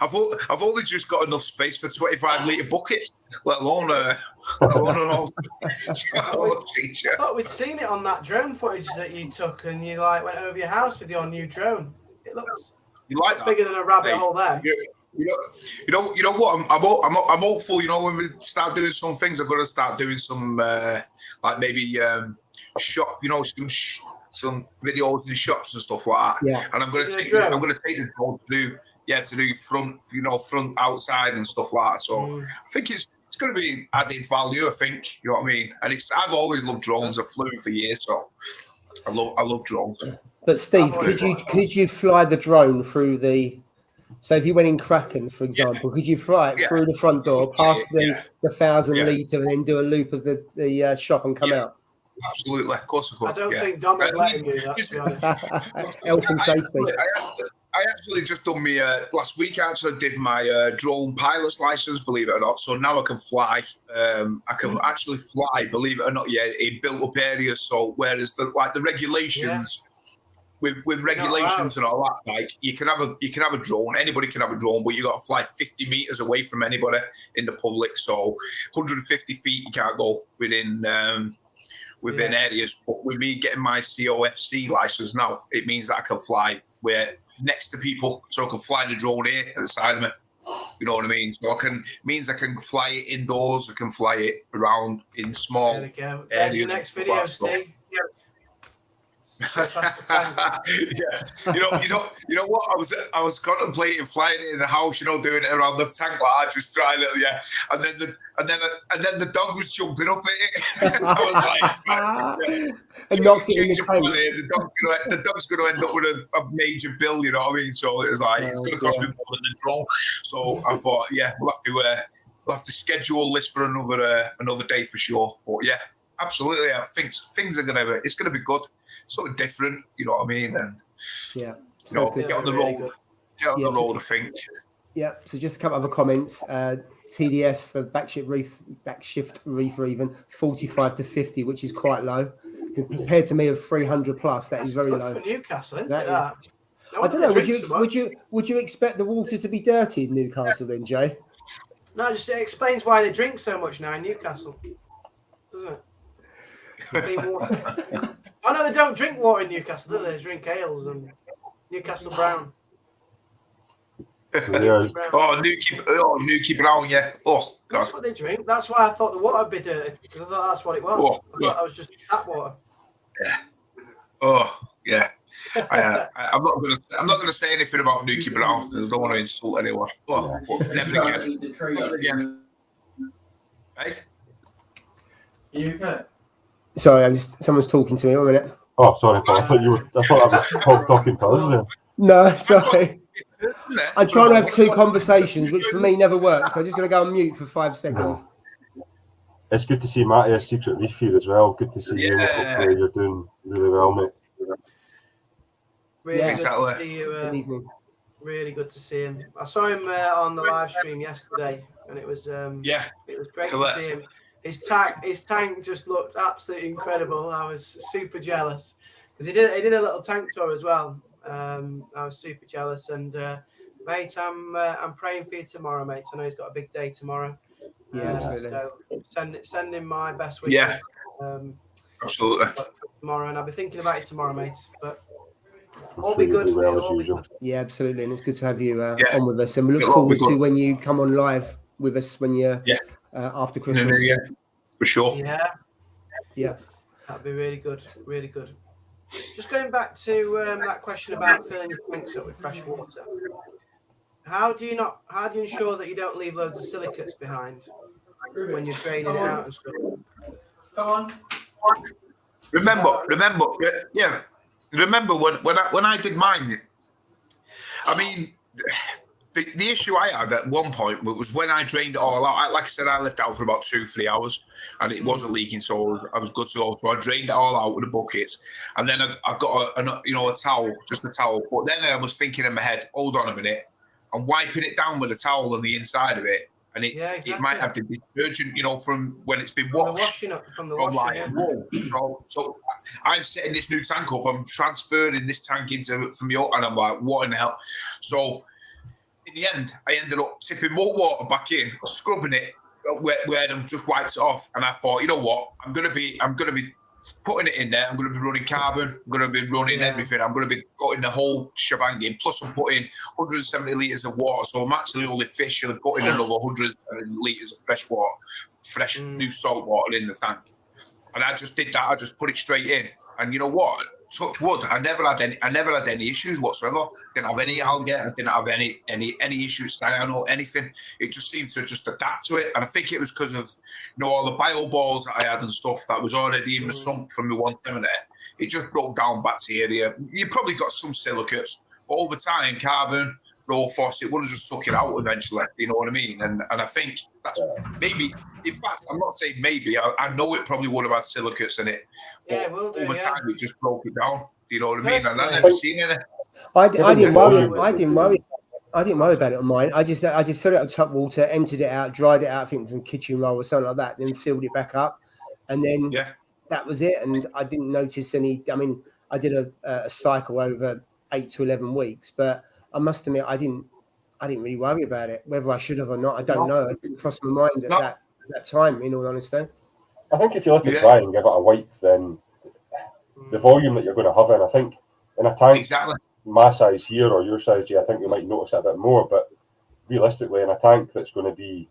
I've only just got enough space for 25-litre buckets, let alone an all. I thought we'd seen it on that drone footage that you took, and you went over your house with your new drone. It looks bigger than a rabbit hole there. You know what? I'm hopeful. When we start doing some things, I'm going to start doing some maybe shop. Some videos in shops and stuff like that. Yeah. And I'm going to take the drone to do front, outside and stuff like that. So I think it's going to be added value. I think you know what I mean. And I've always loved drones. I've flown for years, so I love drones. But Steve, could you fly the drone through the? So if you went in Kraken, for example, could you fly it through the front door, past the 1,000-litre, and then do a loop of the shop and come out? Absolutely, of course I could. I don't think Dom would let him do that, to be honest. Health and safety. I actually just done me last week. I actually did my drone pilot's license, believe it or not. So now I can fly. I can actually fly, believe it or not. Yeah, in built-up areas. So whereas the regulations. With regulations and all that, you can have a drone. Anybody can have a drone, but you got to fly 50 meters away from anybody in the public. So 150 feet you can't go within areas. But with me getting my COFC license now, it means that I can fly next to people, so I can fly the drone here at the side of me. You know what I mean? So I can fly it indoors. I can fly it around in small areas. There's your next video, Steve. Yeah, you know what? I was contemplating flying it in the house, doing it around the tank, just trying it, and then the dog was jumping up at it. I was like, and knocks it in the tank. The dog's going to end up with a major bill, you know what I mean? So it was like it's going to cost me more than the drone. So I thought, we'll have to schedule this for another day for sure. But yeah, absolutely, I think things are it's going to be good. Sort of different, you know what I mean? And get on the road. Get on the road, I think. Yeah. So just a couple other comments. TDS for backshift reefer even 45 to 50, which is quite low compared to me of 300 plus. That is very low. For Newcastle, isn't that? No, I don't know. Would you expect the water to be dirty in Newcastle then, Jay? No, just it explains why they drink so much now in Newcastle, doesn't it? Clean water. Oh no, they don't drink water in Newcastle, do they? They drink ales and Newcastle Brown. Newcastle Brown, yeah. Oh, God. That's what they drink. That's why I thought the water would be dirty, because I thought that's what it was. I thought that was just tap water. Yeah. Oh, yeah. I'm not going to say anything about Newcastle Brown. I don't want to insult anyone. Oh, never again. Hey? You okay? Sorry, someone's talking to me. 1 minute. Oh, sorry, Paul. I thought that was Paul talking to us, isn't it? No, sorry. I'm trying to have two conversations, which for me never works. So I'm just going to go on mute for 5 seconds. It's good to see Matty at Secret Reef here as well. Good to see you. Hopefully you're doing really well, mate. Really good to see you. Good evening. Really good to see him. I saw him on the live stream yesterday, and it was it was great to see him. His tank just looked absolutely incredible. I was super jealous because he did a little tank tour as well. I was super jealous, and mate, I'm praying for you tomorrow, mate. I know he's got a big day tomorrow. Yeah, absolutely. So send him my best wishes. Yeah, absolutely. For tomorrow, and I'll be thinking about you tomorrow, mate. But all be good. Yeah, absolutely, and it's good to have you on with us. And we look forward to when you come on live with us when you're after Christmas. Yeah, for sure. Yeah. That'd be really good. Really good. Just going back to that question about filling your tanks up with fresh water. How do you ensure that you don't leave loads of silicates behind when you're draining it out and stuff? Come on. Remember when I did mine. I mean, the issue I had at one point was when I drained it all out. Like I said, I left out for about 2-3 hours, and it wasn't leaking, so I was good to go. So I drained it all out with the buckets, and then I got a towel, just a towel. But then I was thinking in my head, hold on a minute, I'm wiping it down with a towel on the inside of it, and it might have the detergent, from when it's been washed. From the washing. So I'm setting this new tank up. I'm transferring this tank into from your, and I'm like, what in the hell? So in the end, I ended up tipping more water back in, scrubbing it where I've just wiped it off. And I thought, you know what? I'm gonna be putting it in there. I'm gonna be running carbon. I'm gonna be running everything. I'm gonna be putting the whole shebang in. Plus, I'm putting 170 litres of water. So I'm actually only putting another 100 litres of fresh water, new salt water in the tank. And I just did that. I just put it straight in. And you know what? Touch wood. I never had any issues whatsoever. Didn't have any algae. I didn't have any issues. Cyano, anything. It just seemed to just adapt to it. And I think it was because of all the bio balls that I had and stuff that was already in the sump from the 170. It just broke down bacteria. You probably got some silicates, but over time, carbon, raw phos, it would have just took it out eventually. You know what I mean? And I think that's maybe. In fact, I'm not saying maybe. I know it probably would have had silicates in it. Yeah, it will do. Over time, it just broke it down. You know what I mean? And I never seen any. I didn't worry about it on mine. I just filled it up with tap water, emptied it out, dried it out, I think from kitchen roll or something like that, then filled it back up, and then that was it. And I didn't notice any. I mean, I did a cycle over 8 to 11 weeks, but I must admit I didn't really worry about it. Whether I should have or not, I don't know. It didn't cross my mind at that time, in all honesty. I think if you let it dry and give it a wipe, then the volume that you're going to have in, I think, in a tank my size here or your size, I think you might notice it a bit more. But realistically, in a tank that's going to be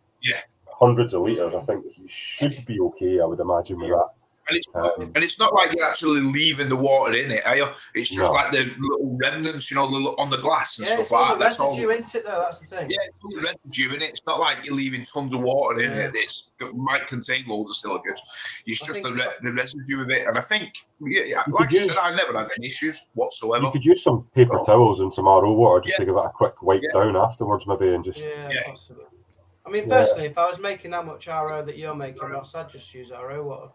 hundreds of litres, I think you should be okay, I would imagine, with that. And it's not like you're actually leaving the water in it, are you? It's just like the little remnants, on the glass and stuff like that. That's residue in it, though. That's the thing. Yeah, it's all the residue in it. It's not like you're leaving tons of water in it. It might contain loads of silicates. It's just the residue of it. And I think, like I said, I never had any issues whatsoever. You could use some paper towels and some RO water just to give it a quick wipe down afterwards, maybe, and just. Possibly. I mean, personally, if I was making that much RO that you're making, Ross, I'd just use RO water.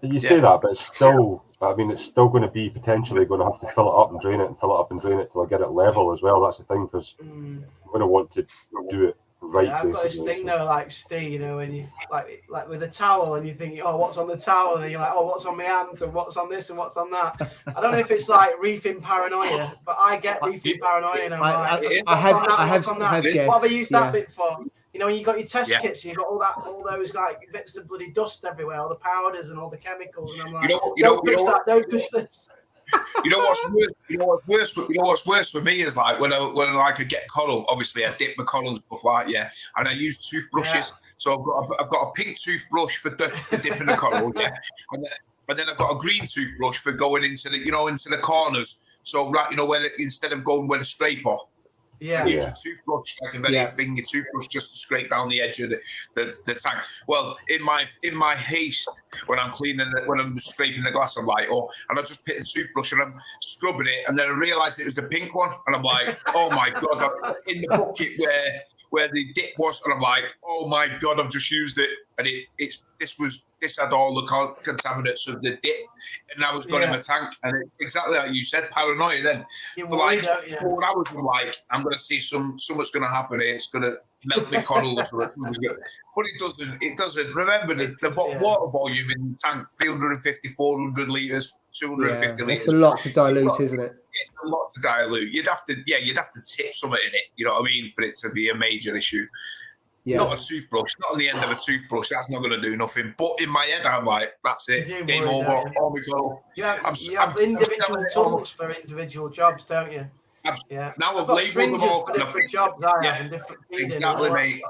But you say that, but it's still. I mean, it's still going to be potentially going to have to fill it up and drain it, and fill it up and drain it till I get it level as well. That's the thing, because I'm going to want to do it right. I've got this thing though, like Steve, when you like with a towel, and you think, oh, what's on the towel, and then you're like, oh, what's on my hands, and what's on this, and what's on that. I don't know if it's like reefing paranoia, but I get reefing paranoia, and I have what have I used that bit for? When you got your test kits, and you got all those like bits of bloody dust everywhere, all the powders and all the chemicals, and I'm like, don't touch this. You know what's worse for me is like when I could get coral. Obviously, I dip my coral and stuff like and I use toothbrushes. So I've got a pink toothbrush for dipping the coral, and then I've got a green toothbrush for going into the corners. So where instead of going with a scraper. I use a toothbrush, like a very finger toothbrush, just to scrape down the edge of the tank. Well, in my haste, when I'm cleaning it, when I'm scraping the glass, I'm like, and I just pick a toothbrush and I'm scrubbing it, and then I realised it was the pink one, and I'm like, oh my god, I'm in the bucket where the dip was, and I'm like, oh my god, I've just used it, and this had all the contaminants of the dip, and I was going in my tank, and exactly like you said, paranoia. Then for like 4 hours, I'm like, I'm going to see something's going to happen here. It's going to melt my coral or something. But it doesn't. It doesn't. Remember the water volume in the tank: 350, 400 litres, 250 litres. It's a lot to dilute, isn't it? It's a lot to dilute. You'd have to tip something in it. You know what I mean, for it to be a major issue. Yeah. Not a toothbrush, not on the end of a toothbrush. That's not going to do nothing. But in my head, I'm like, that's it. Game over. Oh my god. You have individual tools for individual jobs, don't you? Yeah. Now I've labelled them all for different jobs. I have and different feeding. Exactly, mate.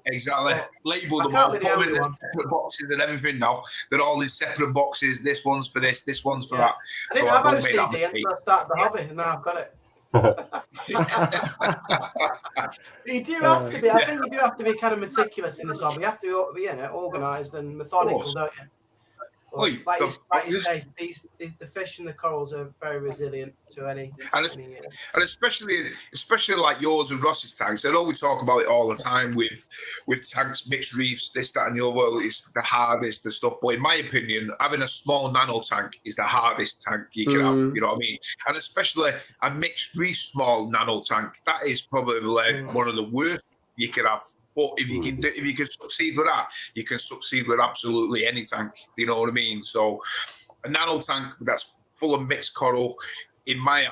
Exactly. Well, Label I them can't all, be put the them in only their one. separate boxes and everything now. They're all in separate boxes. This one's for this one's for that. I didn't So have don't make that OCD mistake. until I started the hobby, and now I've got it. You do have to be. I think you do have to be kind of meticulous in this hobby. You have to be, organised and methodical, don't you? Well, like you say, the fish and the corals are very resilient to any. And especially like yours and Ross's tanks. I know we talk about it all the time with tanks, mixed reefs, this, that, and the other. It's the hardest, the stuff. But in my opinion, having a small nano tank is the hardest tank you can have. You know what I mean? And especially a mixed reef small nano tank, that is probably one of the worst you can have. But if you can succeed with that, you can succeed with absolutely any tank. Do you know what I mean? So a nano tank that's full of mixed coral, in my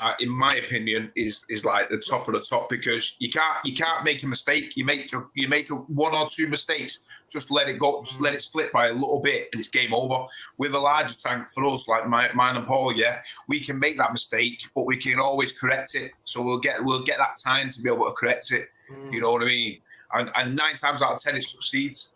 opinion, is like the top of the top, because you can't make a mistake. You make one or two mistakes, just let it go, just let it slip by a little bit, and it's game over. With a larger tank, for us, like mine and Paul, we can make that mistake, but we can always correct it. So we'll get that time to be able to correct it. You know what I mean? And 9 times out of 10 it succeeds.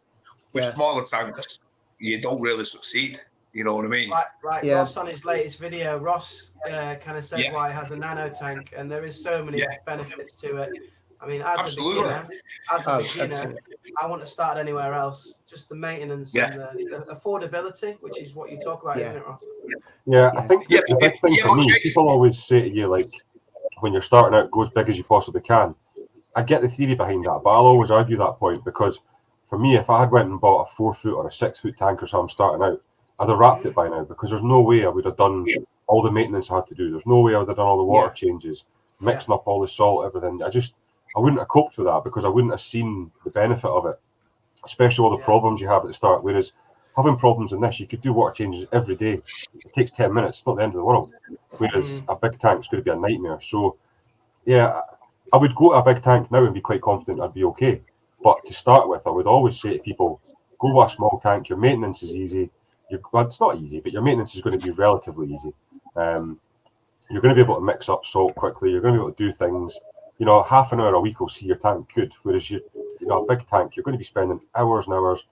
With smaller tanks, you don't really succeed. You know what I mean? Like Ross on his latest video, Ross kind of says why he has a nano tank, and there is so many benefits to it. I mean, as a beginner, I wouldn't have started anywhere else. Just the maintenance and the affordability, which is what you talk about, isn't it, Ross? Yeah, I think the big thing for me, people always say to you, like, when you're starting out, go as big as you possibly can. I get the theory behind that, but I'll always argue that point, because for me, if I had went and bought a 4-foot or a 6-foot tank or something starting out, I'd have wrapped it by now, because there's no way I would have done all the maintenance I had to do. There's no way I would have done all the water changes, mixing up all the salt, everything. I wouldn't have coped with that, because I wouldn't have seen the benefit of it, especially all the problems you have at the start. Whereas having problems in this, you could do water changes every day. It takes 10 minutes. It's not the end of the world. Whereas a big tank's going to be a nightmare. So, yeah, I would go to a big tank now and be quite confident I'd be okay. But to start with, I would always say to people, go with a small tank. Your maintenance is easy. Well, it's not easy, but your maintenance is going to be relatively easy. You're going to be able to mix up salt quickly. You're going to be able to do things. You know, half an hour a week will see your tank good. Whereas a big tank, you're going to be spending hours and hours.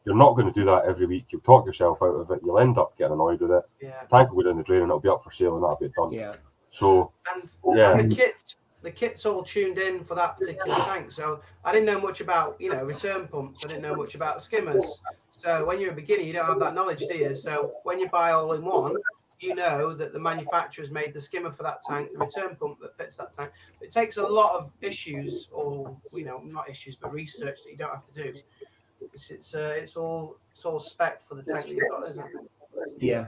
You're not going to do that every week. You'll talk yourself out of it. You'll end up getting annoyed with it. The tank will go down the drain and it'll be up for sale and that'll be done. Yeah. So, and the kit's all tuned in for that particular tank. So I didn't know much about, return pumps. I didn't know much about skimmers. So when you're a beginner, you don't have that knowledge, do you? So when you buy all in one, you know that the manufacturer's made the skimmer for that tank, the return pump that fits that tank. It takes a lot of issues, or not issues, but research that you don't have to do. It's all spec for the tank that you've got, isn't it? Yeah.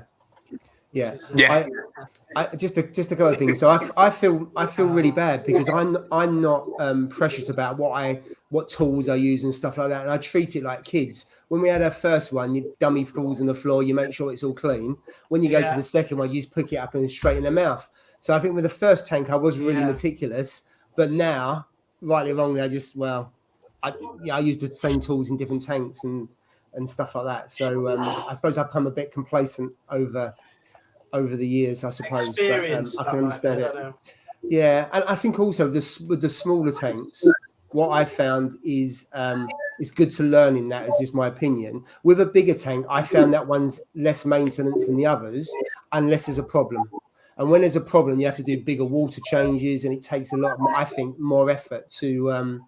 I just a couple of things. So I feel really bad, because I'm not precious about what tools I use and stuff like that, and I treat it like kids. When we had our first one, you dummy falls on the floor, you make sure it's all clean. When you go to the second one, you just pick it up and straighten the mouth. So I think with the first tank, I was really meticulous, but now, rightly or wrongly, I use the same tools in different tanks and stuff like that. So I suppose I've become a bit complacent over the years, I suppose. Experience, but I can understand it. Yeah, and I think also with the smaller tanks, what I found is it's good to learn in that. Is just my opinion. With a bigger tank, I found that one's less maintenance than the others, unless there's a problem. And when there's a problem, you have to do bigger water changes, and it takes a lot, I think, more effort to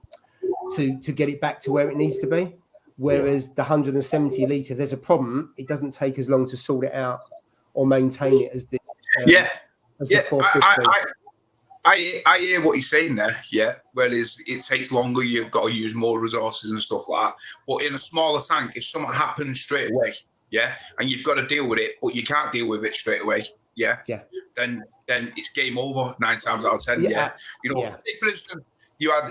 get it back to where it needs to be. Whereas the 170 litre, if there's a problem, it doesn't take as long to sort it out or maintain it as the 450. I hear what you're saying there, whereas it takes longer, you've got to use more resources and stuff like that. But in a smaller tank, if something happens straight away, and you've got to deal with it, but you can't deal with it straight away, then it's game over 9 times out of 10.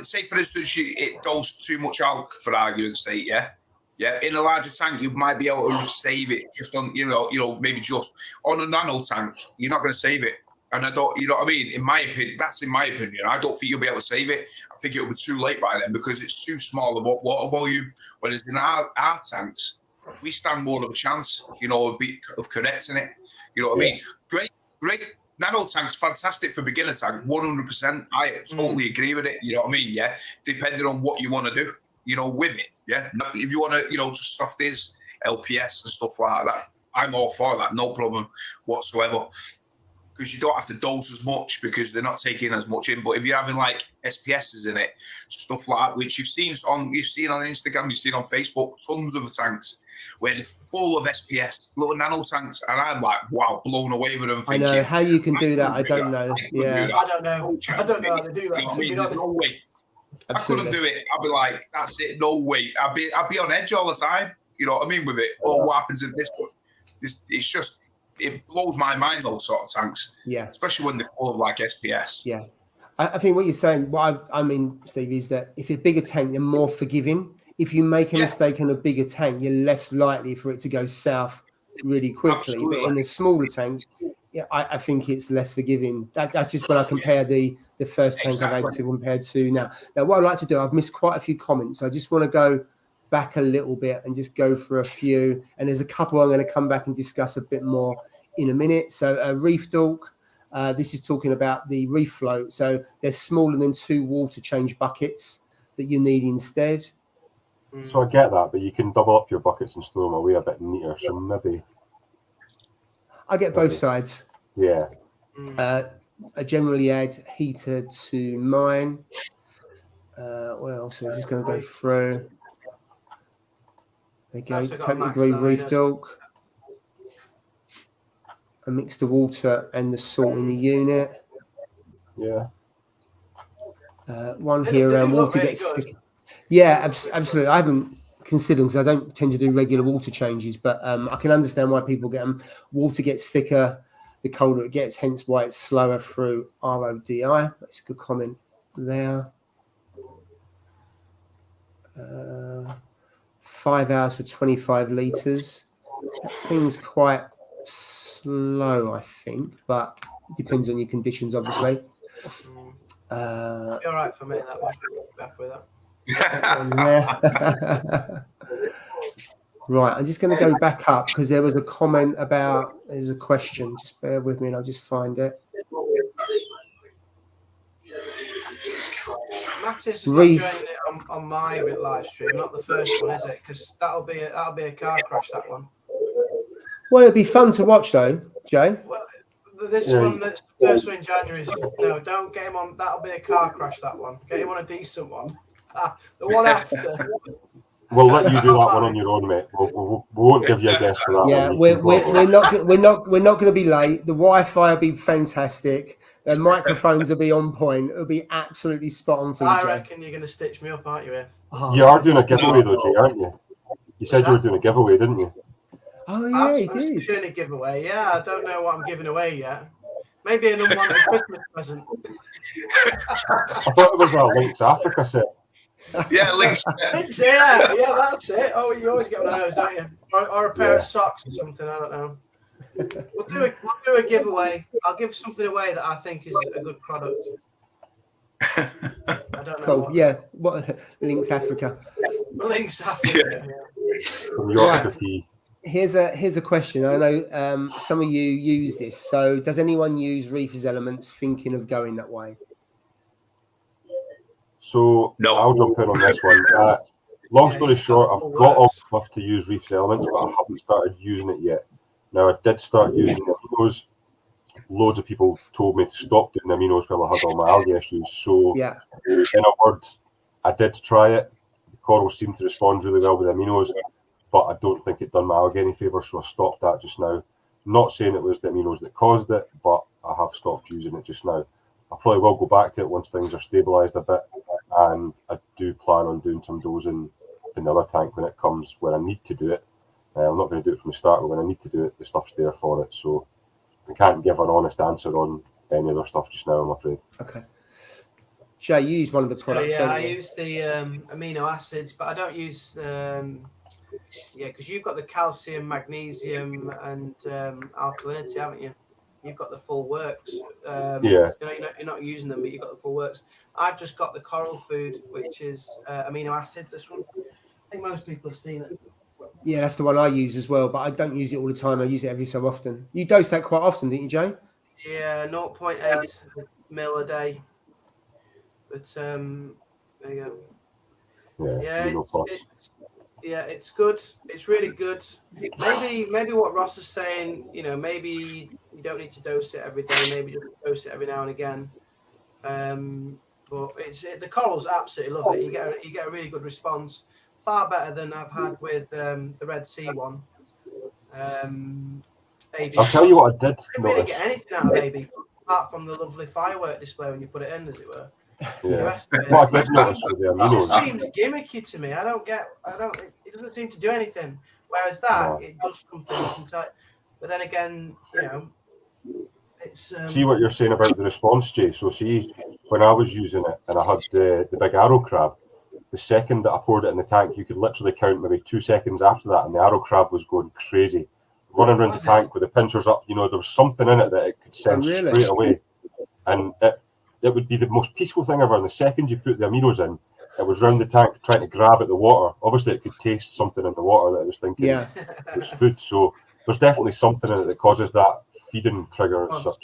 Say for instance, it goes too much algae, for argument's sake, in a larger tank, you might be able to save it just on, maybe just on a nano tank. You're not going to save it, and I don't, you know what I mean. In my opinion, I don't think you'll be able to save it. I think it'll be too late by then, because it's too small of water volume. Whereas in our tanks, we stand more of a chance, of correcting it. You know what I mean? Great. Nano tanks, fantastic for beginner tanks, 100%. I totally agree with it. You know what I mean? Yeah, depending on what you want to do. with it. Yeah. If you want to, just soft is LPS and stuff like that, I'm all for that. No problem whatsoever. Because you don't have to dose as much because they're not taking as much in. But if you're having like SPSs in it, stuff like that, which you've seen on Instagram, you've seen on Facebook, tons of tanks where they're full of SPS, little nano tanks, and I'm like, wow, blown away with them. Thinking, I know how you can do that. I don't know. Yeah, I don't know. I don't know how to do that. I mean, there's no way. Absolutely. I couldn't do it. I'd be like, that's it, no way. I'd be on edge all the time. You know what I mean with it? Oh, what happens in this? But it's just. It blows my mind, those sort of tanks. Yeah. Especially when they're full of like SPS. Yeah. I think what you're saying, I mean, Steve, is that if you're a bigger tank, you're more forgiving. If you make a mistake in a bigger tank, you're less likely for it to go south really quickly. Absolutely. But in a smaller tank, I think it's less forgiving. That's just when I compare the first tank I've had to compared to now. Now, what I'd like to do, I've missed quite a few comments. I just want to go back a little bit and just go for a few, and there's a couple I'm going to come back and discuss a bit more in a minute. So Reef Dork, this is talking about the reef float. So they're smaller than 2 water change buckets that you need instead. So I get that, but you can double up your buckets and store them away a bit neater. So maybe I get both sides. Yeah. I generally add heater to mine. Well, so we're just going to go through. Okay, totally agree, Reef Dork. I mix the water and the salt in the unit. Yeah. One here around water gets thicker. Yeah, absolutely. I haven't considered because I don't tend to do regular water changes, but I can understand why people get them. Water gets thicker the colder it gets, hence why it's slower through RODI. That's a good comment there. 5 hours for 25 litres. That seems quite slow, I think, but it depends on your conditions, obviously. You're right for me, that one. Back with that. Right, I'm just going to go back up because there was a comment about, there's a question. Just bear with me and I'll just find it. Mattis is not doing it on my live stream, not the first one, is it? Because that'll be a car crash, that one. Well, it'd be fun to watch though, Jay. Well, this one, that's the first one in January, no, don't get him on. That'll be a car crash, that one. Get him on a decent one. The one after. We'll let you do that one on your own, mate. We won't give you a guess for that. Yeah, one. we're not going to be late. The Wi-Fi will be fantastic. The microphones will be on point. It'll be absolutely spot on for you, I Jay. reckon you're going to stitch me up, aren't you? You are doing a giveaway though, Jay, aren't you? You said you were doing a giveaway, didn't you? Oh yeah, he did. Doing a giveaway. Yeah, I don't know what I'm giving away yet. Maybe an unwanted Christmas present. I thought it was a Links Africa set. Yeah, Links. Yeah, that's it. Oh, you always get one of those, don't you? Or a pair of socks or something. I don't know. We'll do a giveaway. I'll give something away that I think is a good product. I don't know. Cool. What Links Africa? Links Africa. From York to Here's a question. I know some of you use this. So, does anyone use Reefers Elements thinking of going that way? So no. I'll jump in on this one. Long story short, I've got all stuff to use Reef's Elements, but I haven't started using it yet. Now, I did start using the aminos. Loads of people told me to stop doing the aminos while I had all my algae issues. So, in a word, I did try it. The corals seemed to respond really well with the aminos, but I don't think it done my algae any favour, so I stopped that just now. Not saying it was the aminos that caused it, but I have stopped using it just now. I probably will go back to it once things are stabilised a bit, and I do plan on doing some dosing in the other tank when it comes where I need to do it. I'm not going to do it from the start, but when I need to do it, the stuff's there for it. So I can't give an honest answer on any other stuff just now, I'm afraid. Okay. Jay, you use one of the products. I use the amino acids, but I don't use because you've got the calcium, magnesium, and alkalinity, haven't you? You've got the full works. You're not using them, but you've got the full works. I've just got the coral food, which is amino acids. This one, I think most people have seen it. Yeah, that's the one I use as well, but I don't use it all the time. I use it every so often. You dose that quite often, didn't you, Jay? Yeah, 0.8 mil a day. But there you go. It's good. It's really good. Maybe what Ross is saying, maybe you don't need to dose it every day. Maybe just dose it every now and again. But the corals absolutely love it. You get a really good response, far better than I've had with the Red Sea one. I'll tell you what I did. I didn't really get anything out of AB apart from the lovely firework display when you put it in, as it were. Yeah. What I did notice with the it just aminos. seems gimmicky to me. It doesn't seem to do anything. Whereas that, it does something. But then again, it's. See what you're saying about the response, Jay. So see, when I was using it and I had the big arrow crab, the second that I poured it in the tank, you could literally count maybe 2 seconds after that, and the arrow crab was going crazy, running around the tank with the pincers up. There was something in it that it could sense straight away, and it would be the most peaceful thing ever. And the second you put the aminos in, it was round the tank trying to grab at the water. Obviously, it could taste something in the water that it was thinking it was food. So there's definitely something in it that causes that feeding trigger as such.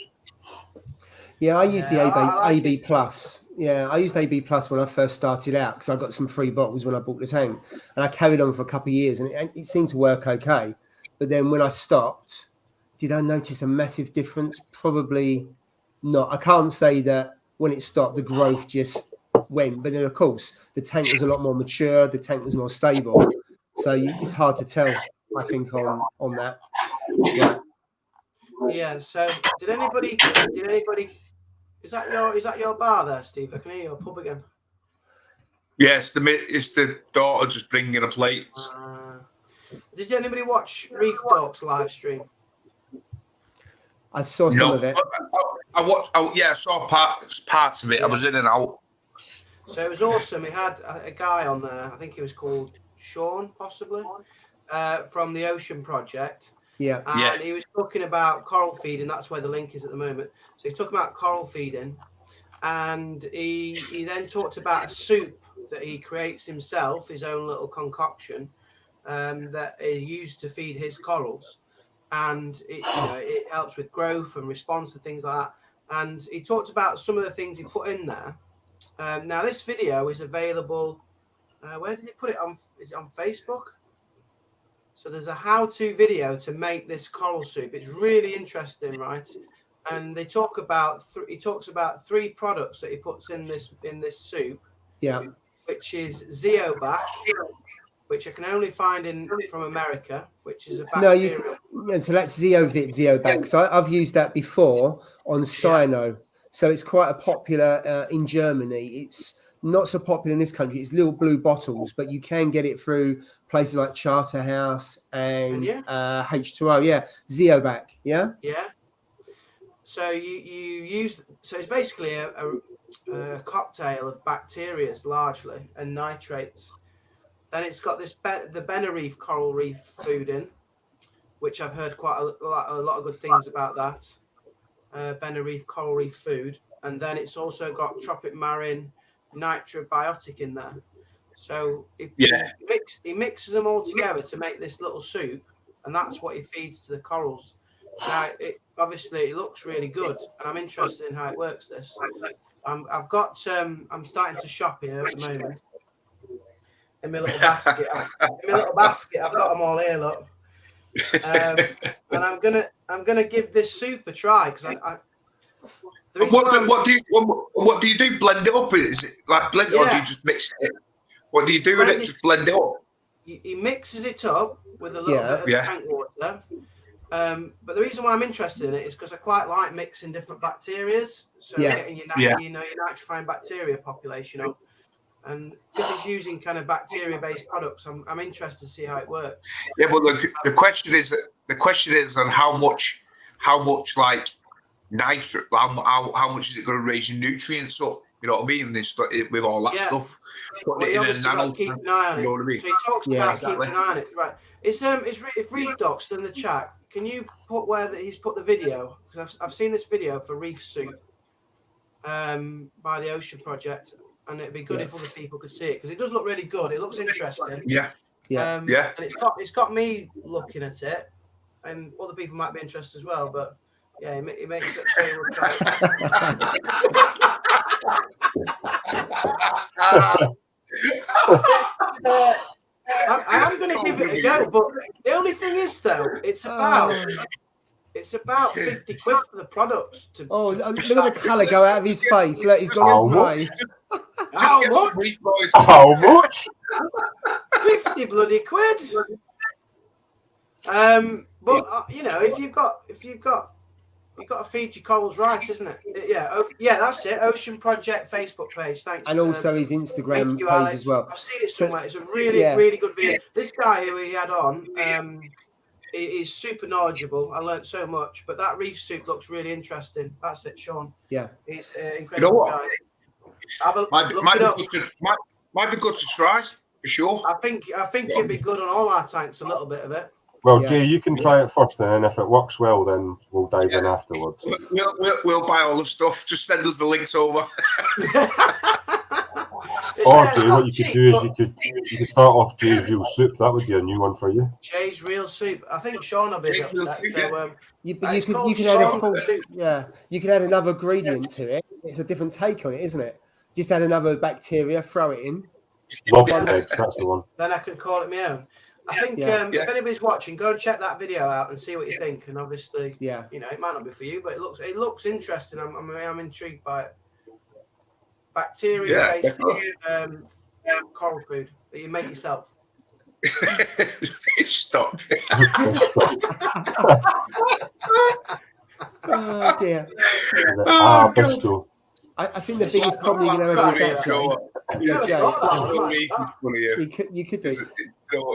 Yeah, I used the AB Plus. Yeah, I used AB Plus when I first started out because I got some free bottles when I bought the tank, and I carried on for a couple of years, and it seemed to work okay. But then when I stopped, did I notice a massive difference? Probably not. I can't say that when it stopped, the growth just went. But then, of course, the tank was a lot more mature. The tank was more stable. So it's hard to tell, I think, on that. Yeah. Yeah. So did anybody? Is that your bar there, Steve? I can hear your pub again. Yes, it's the daughter just bringing a plate. Did anybody watch Reef Talks live stream? I saw some of it. I watched. I saw parts of it. I was in and out. So it was awesome. It had a guy on there. I think he was called Sean, possibly, from the Ocean Project. Yeah. And he was talking about coral feeding. That's where the link is at the moment. So he's talking about coral feeding, and he then talked about a soup that he creates himself, his own little concoction, that he used to feed his corals. And it helps with growth and response and things like that. And he talked about some of the things he put in there. Now this video is available. Where did he put it on? Is it on Facebook? So there's a how-to video to make this coral soup. It's really interesting, right? And they talk about he talks about 3 products that he puts in this soup. Yeah. Which is Zeobac, which I can only find from America, which is a bacteria. So that's Zeobac. So I've used that before on cyano. So it's quite a popular in Germany. It's not so popular in this country. It's little blue bottles, but you can get it through places like Charterhouse and H2O. Yeah, Zeobac. Yeah. Yeah. So you use. So it's basically a cocktail of bacteria largely and nitrates. Then it's got the Bearded Reef coral reef food in, which I've heard quite a lot of good things about that. Bearded Reef coral reef food, and then it's also got tropic marine nitrobiotic in there. So he mixes them all together to make this little soup, and that's what he feeds to the corals. Now, it looks really good, and I'm interested in how it works. This, I'm starting to shop here at the moment. In my little basket, I've got them all here. Look, and I'm gonna give this soup a try because What do you do? Blend it up? Is it like blend it, or do you just mix it? What do you do with it? Just blend it up. He mixes it up with a little bit of tank water. But the reason why I'm interested in it is because I quite like mixing different bacterias. So getting your nitrifying bacteria population up. And because it's using kind of bacteria-based products, I'm interested to see how it works. Yeah, well, the question is on how much like nitrate, how much is it going to raise your nutrients up? You know what I mean? With all that stuff. Put it in a nano. Keep an eye on it. You know what I mean? So he talks about keeping an eye on it. Right. If Reef Doc's in the chat, can you put where he's put the video? Because I've seen this video for Reef Soup by the Ocean Project. And it'd be good if other people could see it because it does look really good. It looks interesting. And it's got me looking at it, and other people might be interested as well. But it makes it very I am going to give it a go, but the only thing is, though, it's about 50 quid for the products. Look at the colour go out of his face. Look, he's gone grey. How much? How much? 50 bloody quid. But you know, if you've got to feed your corals right, isn't it? Yeah, that's it. Ocean Project Facebook page. Thanks. And also his Instagram page Alex. as well. I've seen it somewhere. It's a really good video. This guy who he had on, he's super knowledgeable. I learned so much. But that reef soup looks really interesting. That's it, Sean. Yeah. He's incredible guy. Might be good to try for sure. I think it'd be good on all our tanks. A little bit of it. Well, Jay, you can try it first, and then if it works well, then we'll dive in afterwards. We'll buy all the stuff. Just send us the links over. Or Jay, what you could do is you could start off Jay's real soup. That would be a new one for you. Jay's real soup. I think Sean will be able to that. You can add a full, you can add another ingredient to it. It's a different take on it, isn't it? Just add another bacteria, throw it in. Lobster eggs, that's the one. Then I can call it my own. I think if anybody's watching, go and check that video out and see what you think. And obviously, you know, it might not be for you, but it looks interesting. I'm intrigued by it. Bacteria-based coral food that you make yourself. Fish stock. Oh dear. Bristol. I think the biggest problem you're going to have with that, you could do.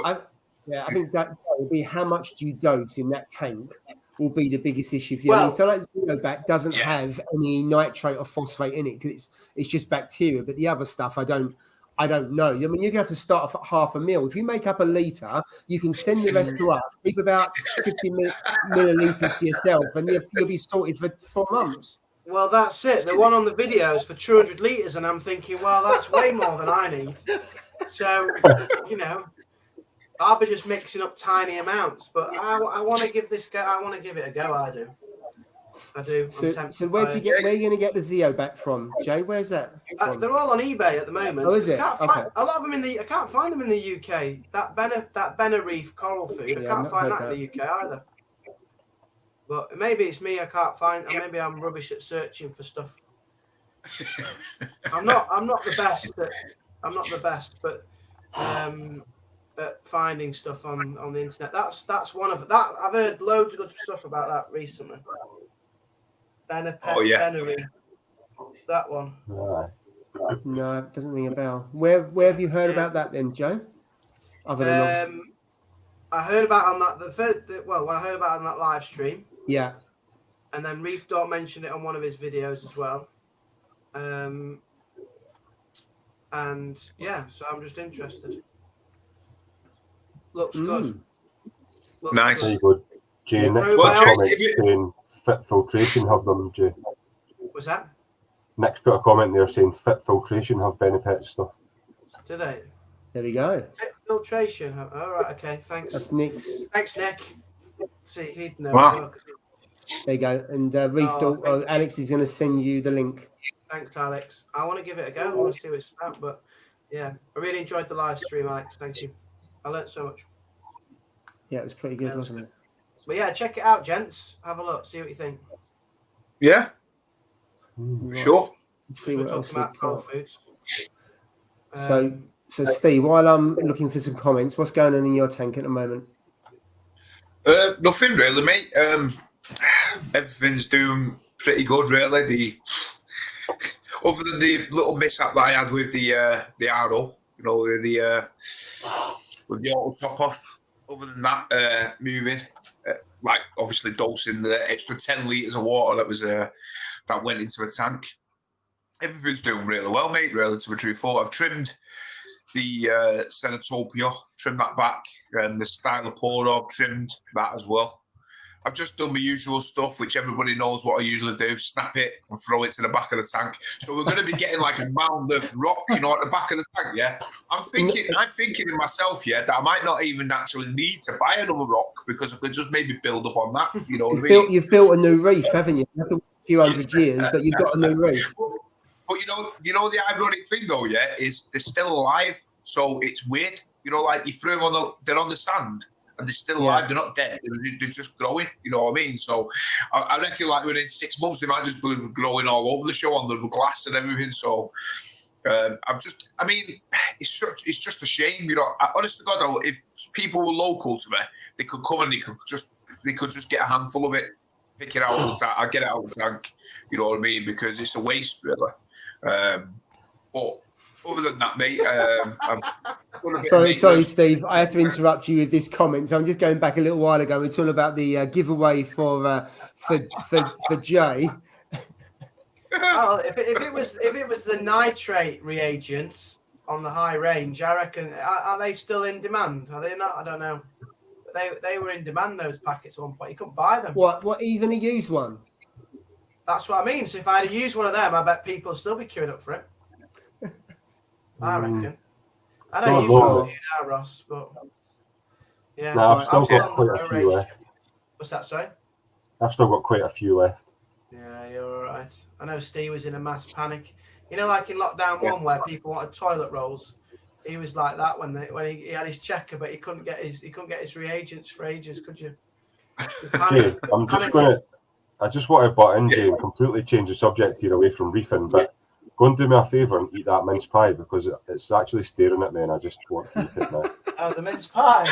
I think that will be how much do you dose in that tank will be the biggest issue for you. I mean, so like Zeroback doesn't have any nitrate or phosphate in it because it's just bacteria. But the other stuff, I don't know. I mean, you're gonna have to start off at half a mil. If you make up a litre, you can send the rest to us. Keep about 50 millilitres for yourself, and you'll be sorted for 4 months. Well, that's it. The one on the video is for 200 litres, and I'm thinking, well, that's way more than I need. So, you know, I'll be just mixing up tiny amounts. But I want to give this go. I want to give it a go. I do. So where are you going to get the Zeroback from, Jay? Where's that from? They're all on eBay at the moment. Oh, is it? Okay. A lot of them I can't find them in the UK. That Bearded Reef coral food. I can't find that in the UK either. But maybe it's me. I can't find. Maybe I'm rubbish at searching for stuff. I'm not the best. I'm not the best, but at finding stuff on the internet. That's one of that. I've heard loads of good stuff about that recently. Bearded Reef. That one. No, it doesn't ring a bell. Where have you heard about that then, Joe? Other than I heard about on that when I heard about it on that live stream. Yeah. And then Reef Dot mentioned it on one of his videos as well. And so I'm just interested. Looks good. Nice. Very good. Jay, next comment saying Fit Filtration have them, Jay. What's that? Next bit of comment there saying Fit Filtration have Benepet stuff. Do they? There we go. Fit Filtration. All right. Okay. Thanks. That's Nick's. Thanks, Nick. See, he'd know. Wow. There you go. And Reef Alex is going to send you the link. Thanks, Alex. I want to give it a go. I want to see what it's about. But yeah, I really enjoyed the live stream, Alex. Thank you. I learned so much. Yeah, it was pretty good, wasn't it? But yeah, check it out, gents. Have a look. See what you think. Yeah. Right. Sure. Let's see what else we've got. Foods. So Steve, while I'm looking for some comments, what's going on in your tank at the moment? Nothing really, mate. Everything's doing pretty good, really. Other than the little mishap that I had with the RO, you know, with the auto top off. Other than that, moving, like obviously dosing the extra 10 litres of water that went into the tank. Everything's doing really well, mate. Relative to truth, I've trimmed the Cenotopia, trimmed that back, and the Stylopora, trimmed that as well. I've just done my usual stuff, which everybody knows what I usually do: snap it and throw it to the back of the tank. So we're going to be getting like a mound of rock, you know, at the back of the tank. Yeah, I'm thinking in myself, that I might not even actually need to buy another rock because I could just maybe build up on that. You know what I mean? You've built a new reef, haven't you? After a few hundred years, but you've got a new reef. But you know the ironic thing though, yeah, is they're still alive. So it's weird. You know, like you threw them they're on the sand and they're still alive. They're not dead. They're just growing. You know what I mean? So I reckon like within 6 months they might just be growing all over the show on the glass and everything. So I mean, it's just a shame. You know, honest to God, though, if people were local to me, they could come and they could just get a handful of it, pick it out of the tank. I get it out of the tank. You know what I mean? Because it's a waste, really. But other than that, mate, sorry, Steve. I had to interrupt you with this comment. So I'm just going back a little while ago. We're talking about the giveaway for Jay. Oh, if it was the nitrate reagents on the high range, I reckon are they still in demand? Are they not? I don't know. They were in demand, those packets at one point. You couldn't buy them. What even a used one? That's what I mean. So if I had used one of them, I bet people would still be queuing up for it. I reckon. I know you've got a few now, Ross, but yeah. No, I've still got quite a few left. What's that, sorry? I've still got quite a few left. Yeah, you're all right. I know Steve was in a mass panic. You know, like in lockdown 1 where people wanted toilet rolls. He was like that when he had his checker, but he couldn't get his reagents for ages. Could you? Jay, I just want to butt in, Jay, and completely change the subject here away from reefing, but go and do me a favour and eat that mince pie because it's actually staring at me and I just want to eat it now. Oh, the mince pie.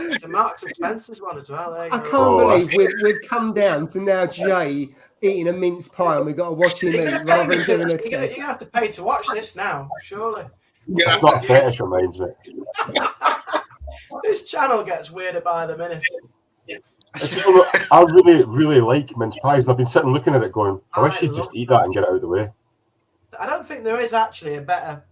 It's a Marks and Spencer's one as well. I can't believe we've come down to now Jay eating a mince pie and we've got to watch him eat rather than doing a test. You're going to have to pay to watch this now, surely. It's not a fetish of mine, is it? This channel gets weirder by the minute. I really, really like mince pies, and I've been sitting looking at it going, I wish you'd just eat that and get it out of the way. I don't think there is actually a better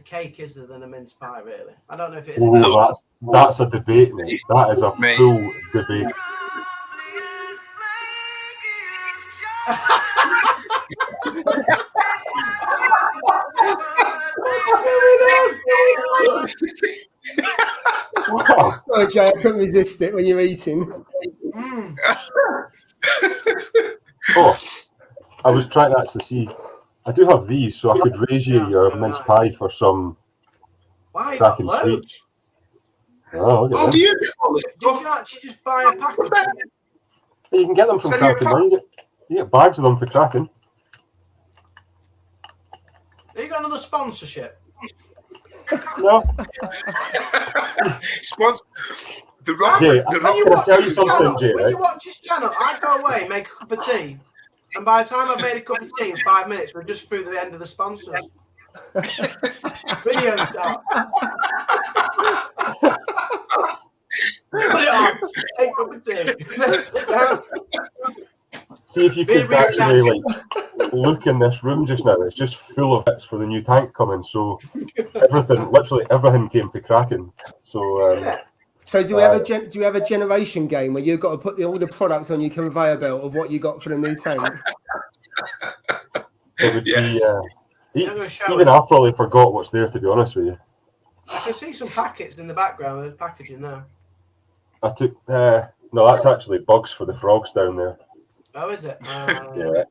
cake, is there, than a mince pie, really? I don't know if it is. Oh, that's a debate, mate. That is a full debate. Wow. Sorry, Jay, I couldn't resist it when you're eating. Oh, I was trying to actually see. I do have these, so I could raise you your mince pie for some cracking sweets. Oh, do you get all this Did stuff? you actually just buy a pack of them? You can get them from Kraken. You get bags of them for Kraken. Have you got another sponsorship? No. Sponsor. The Rock. Jay, can I tell you something, Jay? When you watch this channel, I go away, make a cup of tea, and by the time I've made a cup of tea in 5 minutes, we're just through the end of the sponsors. Video start. Put it on. Take a cup of tea. Sit down. See if you could actually look in this room just now. It's just full of bits for the new tank coming. So literally everything came for Kraken. So. So do we have a generation game where you've got to put all the products on your conveyor belt of what you got for the new tank? It would be. Even I probably forgot what's there. To be honest with you. I can see some packets in the background. There's packaging now. I took. No, that's actually bugs for the frogs down there. Oh, is it? Yeah.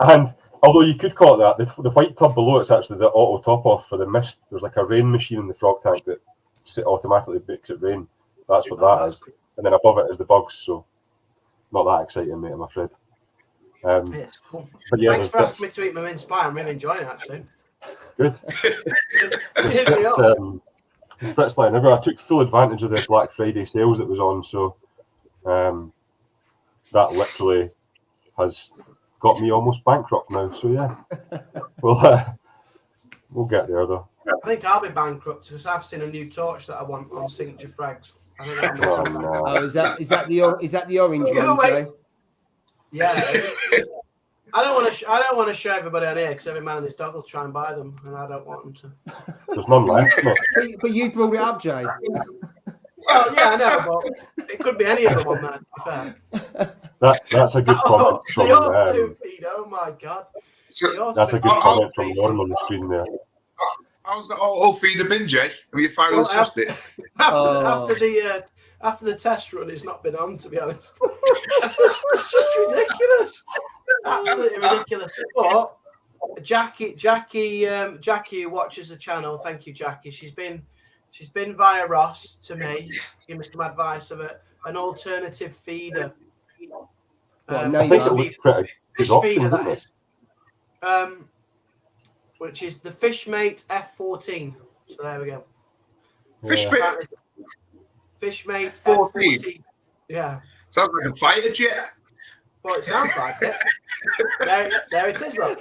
And although you could call it that, the white tub below it's actually the auto top off for the mist. There's like a rain machine in the frog tank that automatically makes it rain. That's what that is. And then above it is the bugs. So not that exciting, mate, I'm afraid. It's cool. But yeah, thanks for asking me to eat my mince pie. I'm really enjoying it, actually. Good. Bits like never. I took full advantage of the Black Friday sales that was on. So that literally has got me almost bankrupt now. So yeah, we'll get there though. I think I'll be bankrupt because I've seen a new torch that I want on Signature Frags. I don't know. Oh, is that the orange one, Jay? Yeah. I don't want to show everybody on here because every man and his dog will try and buy them, and I don't want them to. There's none left. But you brought it up, Jay. Well, yeah, I know, but it could be any of them on there, to be fair. That's a good comment from oh my god. That's a good comment from Norm on the screen there. How's the auto feed the bin, Jay? Have you finally sussed it? After after the test run, it's not been on, to be honest. It's just ridiculous. Absolutely ridiculous. But Jackie, who watches the channel, thank you, Jackie. She's been via Ross to me, give me some advice of an alternative feeder. I think it would be quite a good option, that is. Which is the Fishmate F14. So there we go. Fishmate F14. Yeah. Sounds like a fighter jet. Well, it sounds like it. There it is, Rob.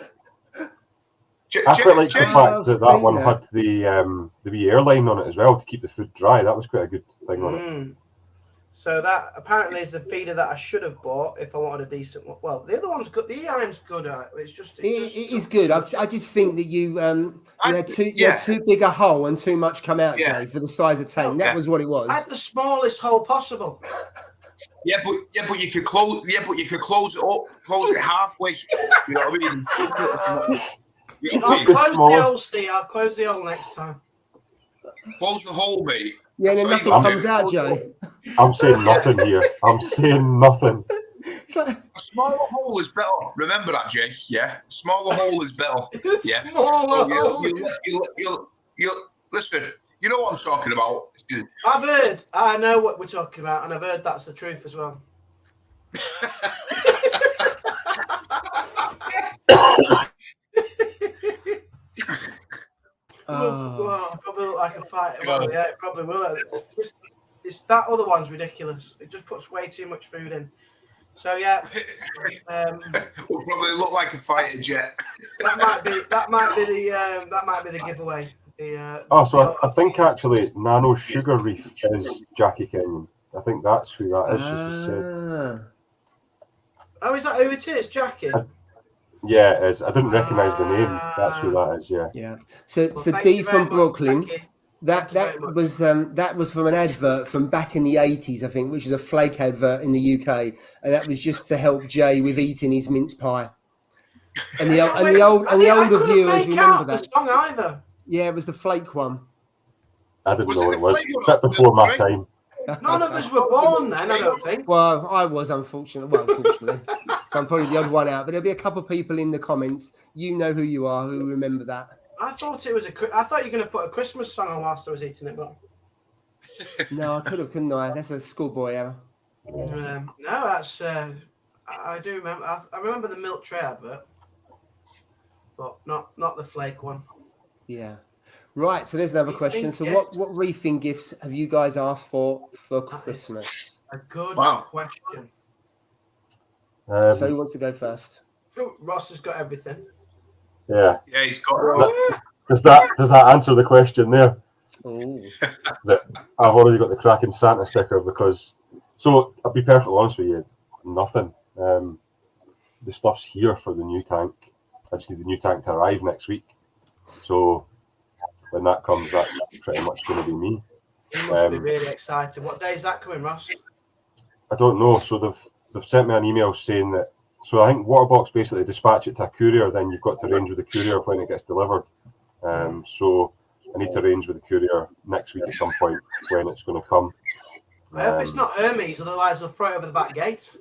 I quite like the fact that one had the wee airline on it as well to keep the food dry. That was quite a good thing on it. So that apparently is the feeder that I should have bought if I wanted a decent one. Well, the other one's good. The EIM's good. It is good. I just think that you had too big a hole and too much come out, Jay, for the size of tank. That was what it was. I had the smallest hole possible. But you could close. Yeah, but you could close it up, close it halfway. You know what I mean? I'll close the hole, Steve. I'll close the hole next time. Close the hole, mate. Yeah, then nothing comes out, Joe. I'm saying nothing here. I'm saying nothing. A smaller hole is better. Remember that, Jay. Yeah, a smaller hole is better. Yeah. You listen. You know what I'm talking about. I know what we're talking about, and I've heard that's the truth as well. Probably look like a fighter. Well, yeah, it probably will. It's that other one's ridiculous. It just puts way too much food in. So yeah, will probably look like a fighter jet. That might be the giveaway. So I think actually Nano Sugar Reef is Jackie Kenyon. I think that's who that is. She just said. Oh, is that who it is, Jackie? Yeah, it is. I didn't recognise the name. That's who that is. Yeah. Yeah. So D from Brooklyn. That was from an advert from back in the 80s, I think, which is a flake advert in the UK, and that was just to help Jay with eating his mince pie. And the older viewers remember that. The song either. Yeah, it was the flake one. I didn't know it was. A bit before my time. None of us were born then, I don't think. Well, I was, unfortunately. So I'm probably the odd one out. But there'll be a couple of people in the comments. You know who you are, who remember that. I thought it was I thought you were going to put a Christmas song on whilst I was eating it, but... No, I could have, couldn't I? That's a schoolboy error. No, that's... I do remember... I remember the milk tray advert. But not the flake one. Yeah. Right, so there's another question. So what reefing gifts have you guys asked for Christmas? A good question. So who wants to go first? Ross has got everything. Yeah. Yeah, he's got it. Does that answer the question there? Oh. That I've already got the cracking Santa sticker because... So, I'll be perfectly honest with you, nothing. The stuff's here for the new tank. I just need the new tank to arrive next week. So... when that comes, that's pretty much going to be me. You must be really excited. What day is that coming, Ross? I don't know. So they've sent me an email saying that. So I think Waterbox basically dispatch it to a courier. Then you've got to arrange with the courier when it gets delivered. So I need to arrange with the courier next week at some point when it's going to come. I hope it's not Hermes, otherwise they'll throw it over the back gate.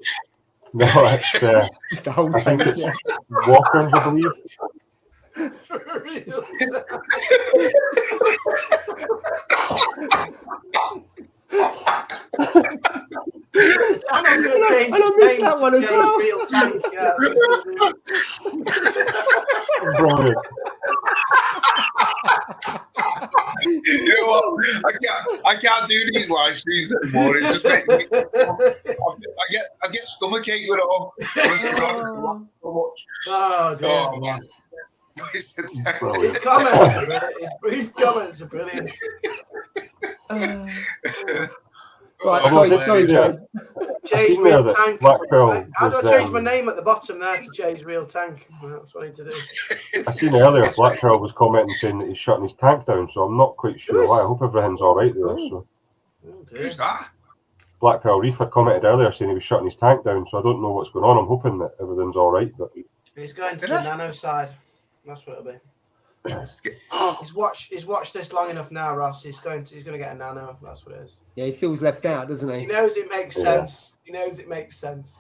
No, it's the whole I think it's Walkers, I believe. For real. I missed that one as well. Brilliant. You know what? I can't do these live streams anymore. It just makes me. I get stomachache with it all. Oh dear. Oh man. His comments are brilliant. Right, sorry, Jay. Jay's real tank. How do I change my was, name at the bottom there to Jay's real tank? That's what I need to do. I seen earlier Black Pearl was commenting saying that he's shutting his tank down, so I'm not quite sure why. I hope everything's all right there. So. Who's that? Black Pearl Reef had commented earlier saying he was shutting his tank down, so I don't know what's going on. I'm hoping that everything's all right. But he's going to the Nano side. That's what it'll be. He's watched this long enough now, Ross. He's going to get a Nano. That's what it is. Yeah, he feels left out, doesn't he? He knows it makes sense. He knows it makes sense.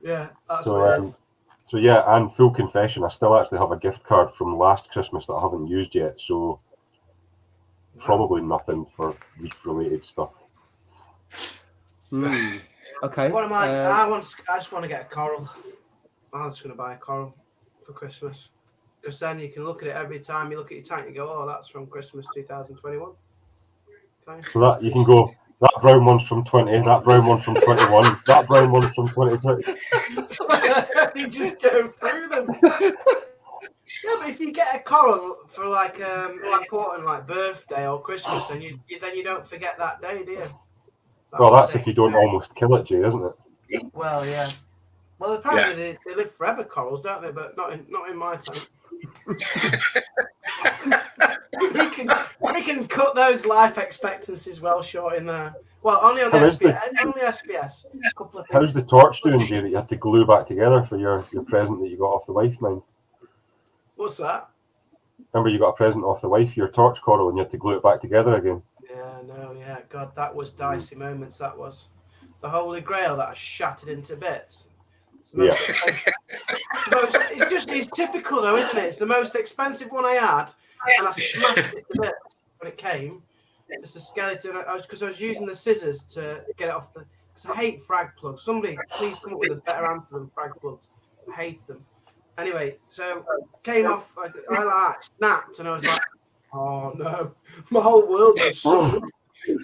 Yeah, that's what it is. So yeah, and full confession, I still actually have a gift card from last Christmas that I haven't used yet. So probably nothing for reef-related stuff. Okay. What am I just want to get a coral. I'm just going to buy a coral for Christmas. Because then you can look at it every time you look at your tank. You go, oh, that's from Christmas 2021. Okay. So that you can go. That brown one's from 20. That brown one's from 21. That brown one's from 2020. You just go through them. Yeah, but if you get a coral for like important like birthday or Christmas, then you don't forget that day, do you? That's if you don't almost kill it, Jay, isn't it? Well, yeah. Well, apparently they live forever, corals, don't they? But not in my tank. we can cut those life expectancies well short in there. Well, only on SPS. A couple of how's the torch doing, Jay, that you had to glue back together for your present that you got off the wife, mind? What's that? Remember you got a present off the wife, your torch coral, and you had to glue it back together again? Yeah. God, that was dicey moments, that was. The Holy Grail that I shattered into bits. It's typical though, isn't it? It's the most expensive one I had, and I smashed it to bits when it came. It's a skeleton. Because I was using the scissors to get it off the. Because I hate frag plugs. Somebody please come up with a better answer than frag plugs. I hate them. Anyway, so came off. I like snapped, and I was like, oh no, my whole world was sunk. You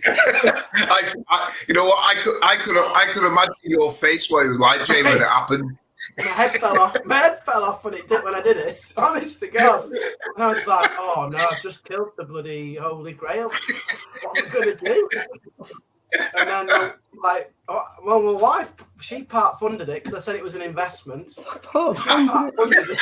know what? I could imagine your face while it was like, Jay, when it happened. My head fell off when I did it. Honest to God. And I was like, oh no, I've just killed the bloody Holy Grail. What am I gonna do? And then my wife, she part funded it because I said it was an investment. Part funded it.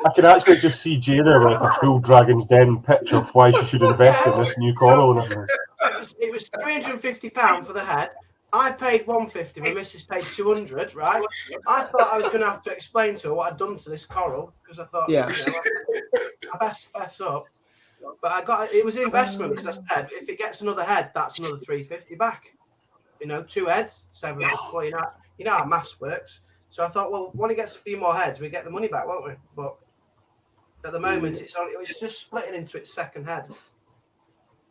I can actually just see Jay there with like a full Dragon's Den pitch of why she should invest in this new coral. It was £350 for the head. I paid £150, my missus paid £200, right? I thought I was going to have to explain to her what I'd done to this coral because I thought, I best fess up. But it was an investment because I said if it gets another head, that's another £350 back. 2 heads, 7. Well, you know how maths works. So I thought, well, when it gets a few more heads, we get the money back, won't we? But at the moment, it's just splitting into its second head.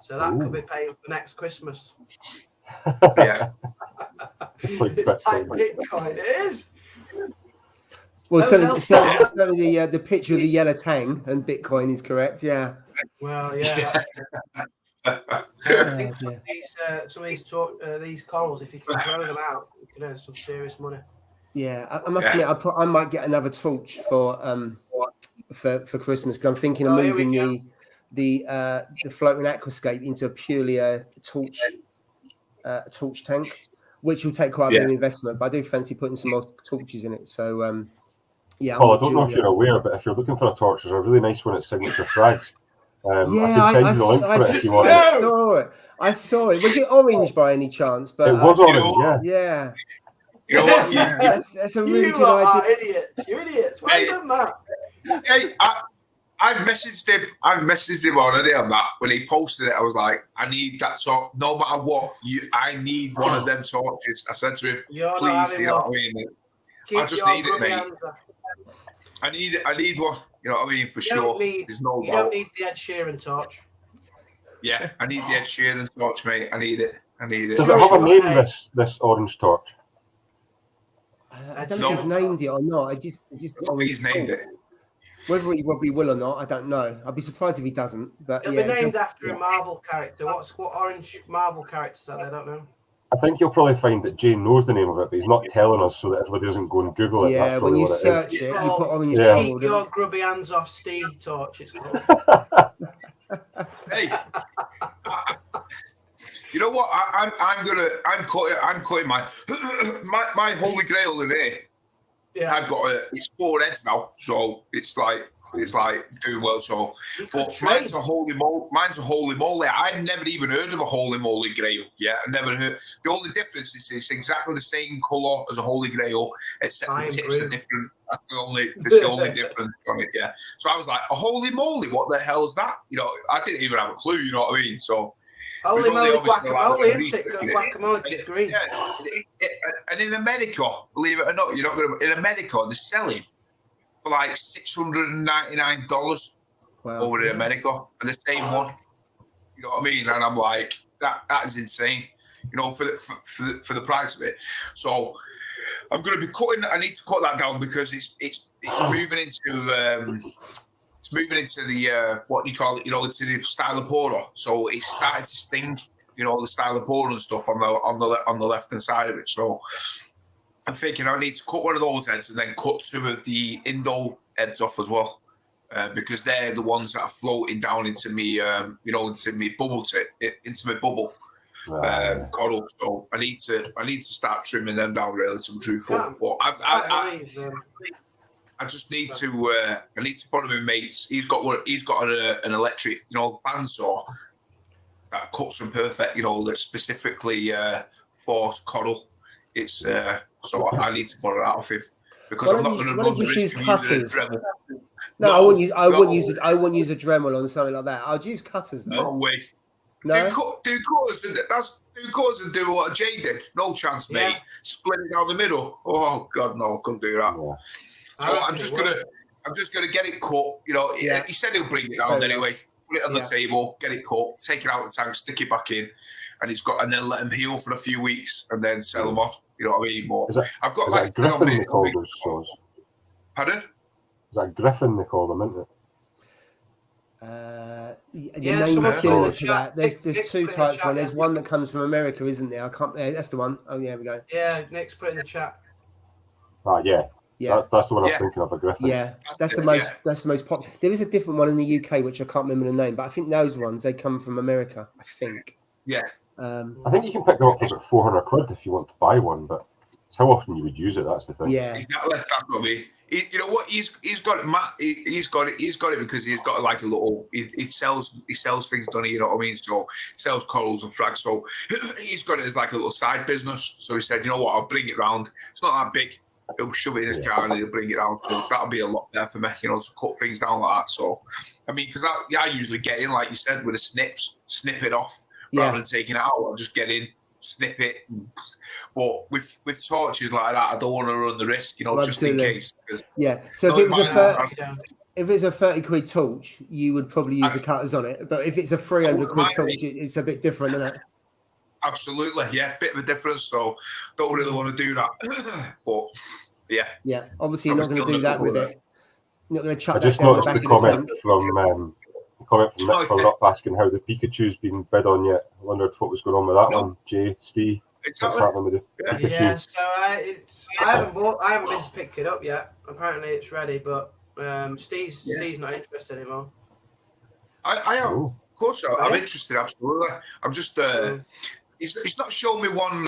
So that could be paying for next Christmas. Yeah. It's like Bitcoin. It is. Well, certainly the picture of the yellow tang and Bitcoin is correct. Yeah. Well, yeah. I think some of these corals, if you can grow them out, you can earn some serious money. Yeah, I must admit, I might get another torch for Christmas because I'm thinking of moving the floating aquascape into a purely torch tank, which will take quite a bit of investment. But I do fancy putting some more torches in it. So I don't know if you're aware, but if you're looking for a torch, there's a really nice one at Signature Frags. I can send you the link for it if you want. I saw it. Was it orange by any chance? But it was orange, yeah. You know what? That's a really good idea. You're idiots. Why have you done that? Hey, I messaged him already on that when he posted it. I was like, I need that torch. No matter what, I need one of them torches. I said to him, please, you know what I mean? I just need it, mate. I need one. You know what I mean? For sure. There's no doubt. You don't need the Ed Sheeran torch. Yeah, I need the Ed Sheeran torch, mate. I need it. Does it have a name, this orange torch? I don't know if he's named it or not. I just he's named it. Whether he will or not, I don't know. I'd be surprised if he doesn't. But it'll be named after a Marvel character. What orange Marvel characters are there? I don't know. I think you'll probably find that Jane knows the name of it, but he's not telling us so that everybody doesn't go and Google it. Yeah, when you search it, you put orange. Keep your grubby hands off Steve torch. It's called. Hey. You know what? I'm cutting my Holy Grail in here. Yeah. I've got it's 4 heads now, so it's like It's like doing well. So, but mine's a holy moly. I'd never even heard of a holy moly grail. Yeah, I never heard. The only difference is it's exactly the same colour as a holy grail, except the tips are different. That's the only difference on it. Yeah. So I was like, a holy moly, what the hell's that? You know, I didn't even have a clue. You know what I mean? So. Holy moly, guacamole, isn't it? Guacamole is green. Yeah. And in America, believe it or not, you're not going to. In America, they're selling for like $699 over in America for the same one. You know what I mean? And I'm like, that is insane. You know, for the price of it. So I'm going to be cutting. I need to cut that down because it's moving into. It's moving into the what do you call it? You know, into the stylopoda. So it's starting to sting. You know, the stylopoda and stuff on the left hand side of it. So I'm thinking I need to cut one of those heads and then cut some of the Indo heads off as well, because they're the ones that are floating down into me. You know, into me bubble into my bubble coral. So I need to start trimming them down. Really, to be truthful. But I just need to. I need to put him in mates. He's got an electric, you know, bandsaw that cuts them perfect. You know, that's specifically for coral. It's so I need to borrow that off him because I'm not going to run the risk of using a Dremel. No, I wouldn't use a Dremel on something like that. I'd use cutters though. No way. No. Do cutters. Do cutters and do what Jay did. No chance, mate. Split it down the middle. Oh God, no, I couldn't do that. Yeah. So I'm just gonna get it cut. You know, he said he'll bring it down anyway. Put it on the table, get it cut, take it out of the tank, stick it back in, and then let him heal for a few weeks and then sell them off. You know what I mean? But I've got like Griffin they call those saws. Pardon? Is that Griffin they call them, isn't it? The name's similar to that. There's two types. One. There's one that comes from America, isn't there? I can't. That's the one. Oh yeah, we go. Yeah, Nick's put it in the chat. Yeah. Yeah, that's the one I was thinking of, a Griffin. Yeah, that's the most popular. There is a different one in the UK which I can't remember the name, but I think those ones they come from America. I think. Yeah. I think you can pick them up for about £400 if you want to buy one, but it's how often you would use it. That's the thing. Yeah. Exactly. That's what I mean. You know what? He's got it. Matt. He's got it because he's got like a little. He sells things done. You know what I mean? So he sells corals and frags. So he's got it as like a little side business. So he said, you know what? I'll bring it round. It's not that big. He'll shove it in his car and he'll bring it down. So that'll be a lot better for me, you know, to cut things down like that. So, I mean, because I usually get in, like you said, with the snips, snip it off rather than taking it out. I'll just get in, snip it. But with torches like that, I don't want to run the risk, you know, just in case. Yeah. So if it's a 30 quid torch, you would probably use the cutters on it. But if it's a 300 quid torch, it's a bit different, isn't it? Absolutely, yeah, bit of a difference. So don't really want to do that. But yeah, obviously you're not going to do that with it. You're not going to chuck. I just noticed the comment from Nick from Up asking how the Pikachu's been bid on yet. I wondered what was going on with that one. Jay, Steve, what's happening with the Pikachu? Yeah, so I haven't been to pick it up yet. Apparently it's ready, but Steve's not interested anymore. I am. Of course, I'm interested. Absolutely. I'm just. He's not showing me one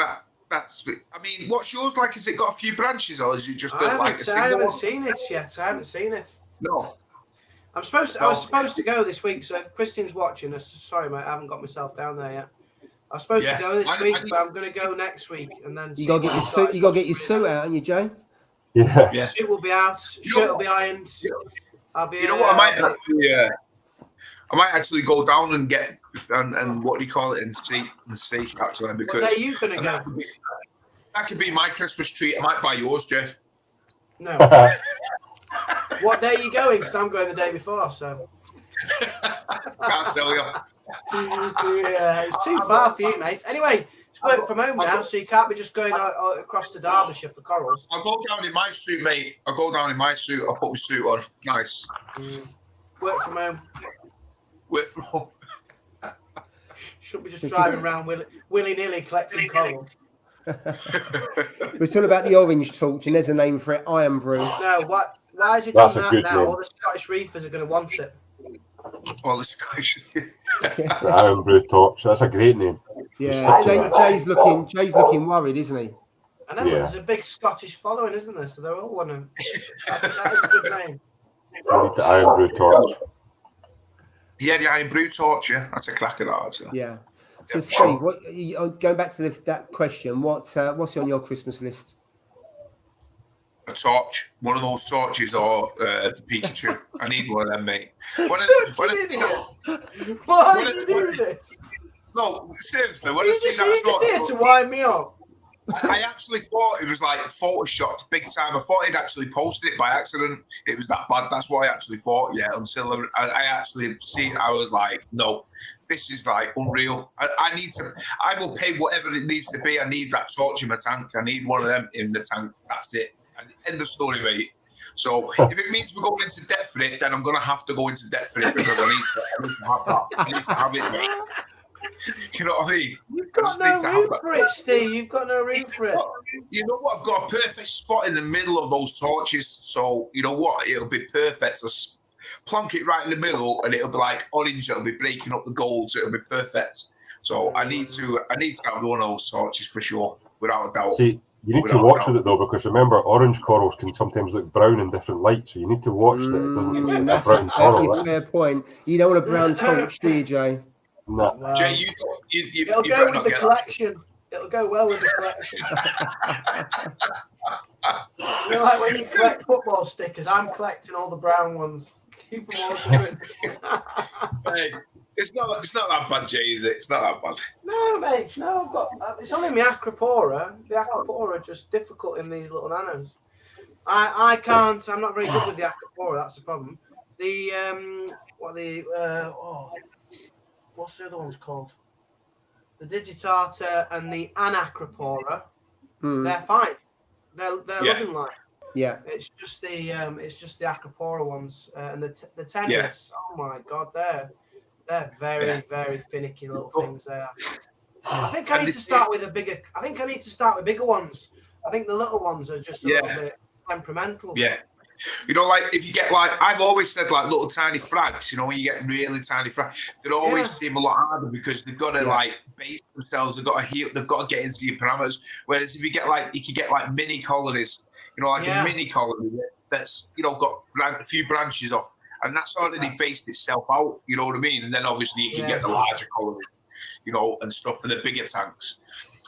that's. I mean, what's yours like? Has it got a few branches, or is it just like a single one? I haven't seen it yet. I haven't seen it. No. I was supposed to go this week. So if Christine's watching, sorry, mate, I haven't got myself down there yet. I was supposed to go this week, but I'm going to go next week, and then you got to get your suit. You got to get your suit out, haven't you, Joe? Yeah. Suit will be out. Shirt will be ironed. I'll be. You know what? I might actually go down and get and what do you call it and see actually because. Where are you gonna go? That could be my Christmas treat. I might buy yours, Jay. No. What day are you going? Because I'm going the day before, so. Can't tell you. Yeah, it's too far for you, mate. Anyway, it's work from home now, so you can't be just going across to Derbyshire for corals. I'll go down in my suit, mate. I'll go down in my suit. I'll put my suit on. Nice. Work from home. Work from home. Shouldn't be just driving around willy-nilly collecting corals. We're talking about the orange torch, and there's a name for it, Iron Brew. No, why is it doing that now? All the Scottish reefers are going to want it. All the Scottish. It's an Iron Brew torch. That's a great name. Yeah, Jay's looking worried, isn't he? I know. There's a big Scottish following, isn't there? So they're all wanting. That is a good name. You need the iron brew torch. Yeah, the iron brew torch. Yeah, that's a cracker. That. Yeah. So Steve, going back to that question, what's on your Christmas list? A torch, one of those torches, or the Pikachu. I need one of them, mate. Why did you do this? No, seriously, when You I see just that here to wind me up. I actually thought it was like photoshopped big time. I thought he'd actually posted it by accident. It was that bad. That's what I actually thought. Yeah, until I actually seen, I was like, no, this is like unreal. I need to. I will pay whatever it needs to be. I need that torch in my tank. I need one of them in the tank. That's it. End of story, mate. So if it means we're going into debt for it, then I'm gonna have to go into debt for it because I need to have that. I need to have it, mate. You know what I mean? You've got no room for it, Steve. You've got no room for it. You know what? I've got a perfect spot in the middle of those torches. So, you know what? It'll be perfect. Just plonk it right in the middle and it'll be like orange. It'll be breaking up the gold. So it'll be perfect. So I need to have one of those torches for sure, without a doubt. See, you need to watch with it though, because remember, orange corals can sometimes look brown in different lights. So you need to watch that it doesn't look like a brown coral. Fair point. You don't want a brown torch, do you, Jay? No. Jay, it'll go with the collection. It'll go well with the collection. You know, like when you collect football stickers, I'm collecting all the brown ones. Keep them all going. Hey, it's not that bad, Jay, is it? It's not that bad. No, mate. No, I've got. It's only my Acropora. The Acropora are just difficult in these little nanos. I can't. I'm not very good with the Acropora. That's the problem. What's the other ones called? The Digitata and the Anacropora. They're fine. They're loving life. Yeah. It's just the Acropora ones and the Tenuous. Oh my god, they're very very finicky little things. They are. I think I need to start with bigger ones. I think the little ones are just a little bit temperamental. Yeah. You know, like if you get like I've always said, like little tiny frags. You know, when you get really tiny frags, they always seem a lot harder because they've got to like base themselves. They've got to heal. They've got to get into your parameters. Whereas if you get you can get like mini colonies. You know, like a mini colony that's got a few branches off, and that's already based itself out. You know what I mean? And then obviously you can get the larger colonies, and stuff for the bigger tanks.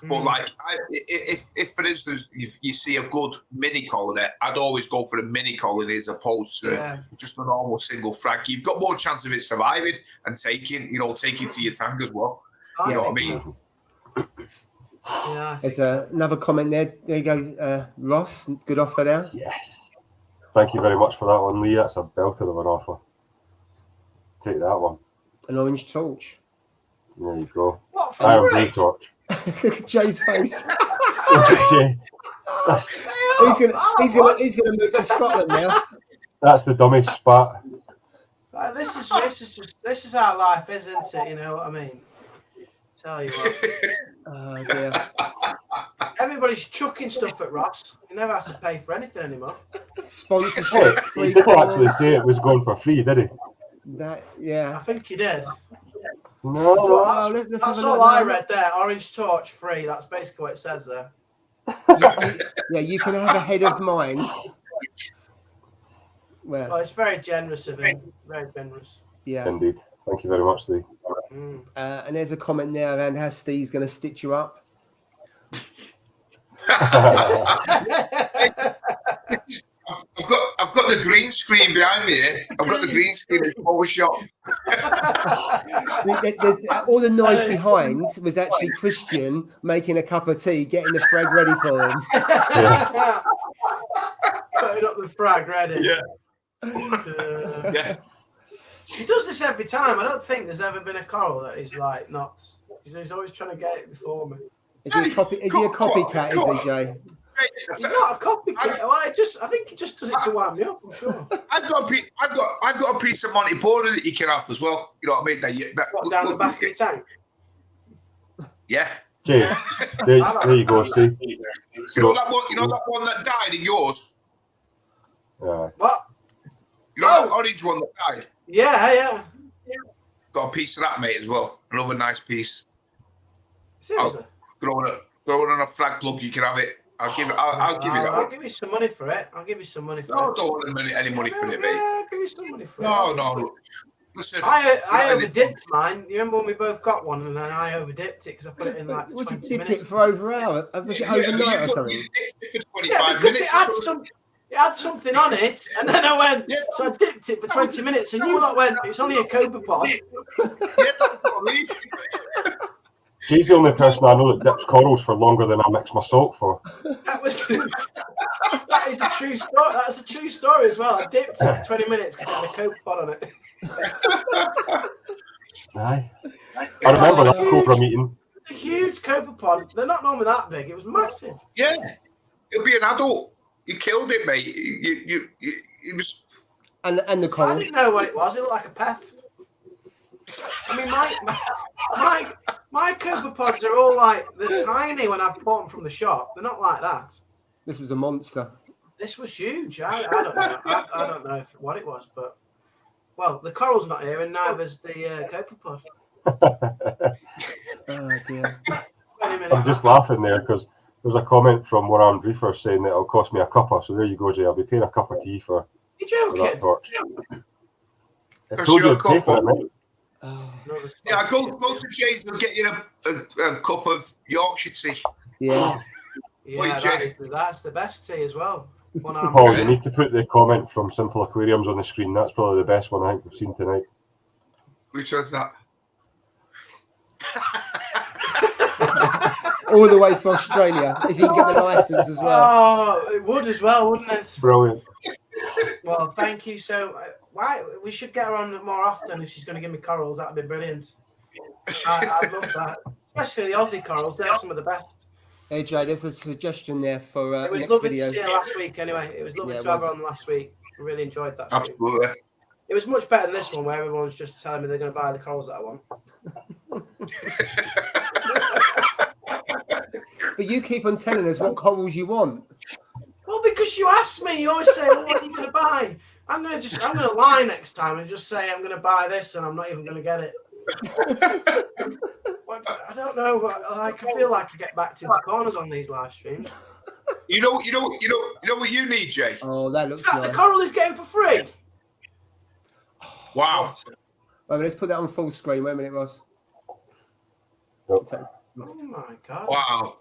But like, if for instance you see a good mini colony, I'd always go for a mini colony as opposed to just a normal single frag. You've got more chance of it surviving and taking to your tank as well. You know what I mean? Yeah. There's another comment there. There you go, Ross. Good offer there. Yes. Thank you very much for that one, Lee. That's a belter of an offer. Take that one. An orange torch. There you go. What for Iron blue torch. Look at Jay's face. Jay. He's gonna move to Scotland now. That's the dumbest spot. This is how life is, isn't it? You know what I mean? Tell you what. Oh dear. Everybody's chucking stuff at Ross. He never has to pay for anything anymore. Sponsorship. He didn't actually say it was going for free, did he? I think he did. No. That's all I read there. Orange torch free. That's basically what it says there. You can have a head of mine. Well, it's very generous of him. Very generous. Yeah. Indeed. Thank you very much, Steve. And there's a comment there around how Steve's going to stitch you up. I've got the green screen behind me here. I've got the green screen in Photoshop. There's all the noise behind was actually Christian making a cup of tea, getting the frag ready for him. Putting up the frag ready. Yeah. He does this every time. I don't think there's ever been a coral that he's like not. He's always trying to get it before me. Is he a copycat? Is he, Jay? He's not a copycat. I think he just does it to wind me up. I'm sure. I've got a piece of Monty Porter that you can have as well. You know what I mean? Down the back of your tank. Yeah. Jay, there you go. See. You know that one. You know that one that died in yours. What? You know that orange one that died. Yeah. Got a piece of that, mate, as well. Another nice piece. Seriously? Throw it on a flag plug. You can have it. I'll give you that. I'll give you some money for it. I'll give you some money for it. No, I don't want any money for it, mate. I'll give you some money for it. No. Listen, I overdipped mine. You remember when we both got one, and then I overdipped it because I put it in like 20 Would you dip minutes. it for over an hour? Was it overnight or something? You dipped it for 25 Yeah, because minutes. it had something on it, and then I went. So I dipped it for 20 minutes, and you lot went. It's only a copepod. Yeah, that's what I mean. She's the only person I know that dips corals for longer than I mix my salt for. That is a true story. That's a true story as well. I dipped it for 20 minutes because it had a copepod on it. Aye. I remember that cobra meeting. It's a huge copepod. They're not normally that big. It was massive. Yeah, it'll be an adult. You killed it, mate. It was. And the coral. I didn't know what it was. It looked like a pest. I mean, my copepods are all like they're tiny when I bought them from the shop. They're not like that. This was a monster. This was huge. I don't know. I don't know what it was, but well, the coral's not here, and neither's the copepod. Oh dear. I'm just laughing there because there's a comment from one-armed reefer saying that it'll cost me a cuppa. So there you go, Jay. I'll be paying a cup of tea for that torch. I told you to pay for it, mate. Yeah, go to Jay's and get you a cup of Yorkshire tea. Yeah. Yeah, that's the best tea as well. Paul, you need to put the comment from Simple Aquariums on the screen. That's probably the best one I think we've seen tonight. Which one's that? All the way from Australia, if you can get the license as well. Oh, it would as well, wouldn't it? Brilliant. Well, thank you. So, we should get her on more often if she's going to give me corals. That'd be brilliant. I love that, especially the Aussie corals. They're some of the best. Hey Jay, there's a suggestion there for it was next lovely video. to see her last week. Anyway, it was lovely to have her on last week. I really enjoyed that. Absolutely. It was much better than this one, where everyone's just telling me they're going to buy the corals that I want. But you keep on telling us what corals you want. Well, because you asked me, you always say, well, "What are you going to buy?" I'm going to lie next time and just say I'm going to buy this, and I'm not even going to get it. I don't know. I feel like I get backed into corners on these live streams. You know what you need, Jay? Oh, that looks nice. The coral is getting for free. Wow. Wait, let's put that on full screen. Wait a minute, Ross. Oh my god. Wow.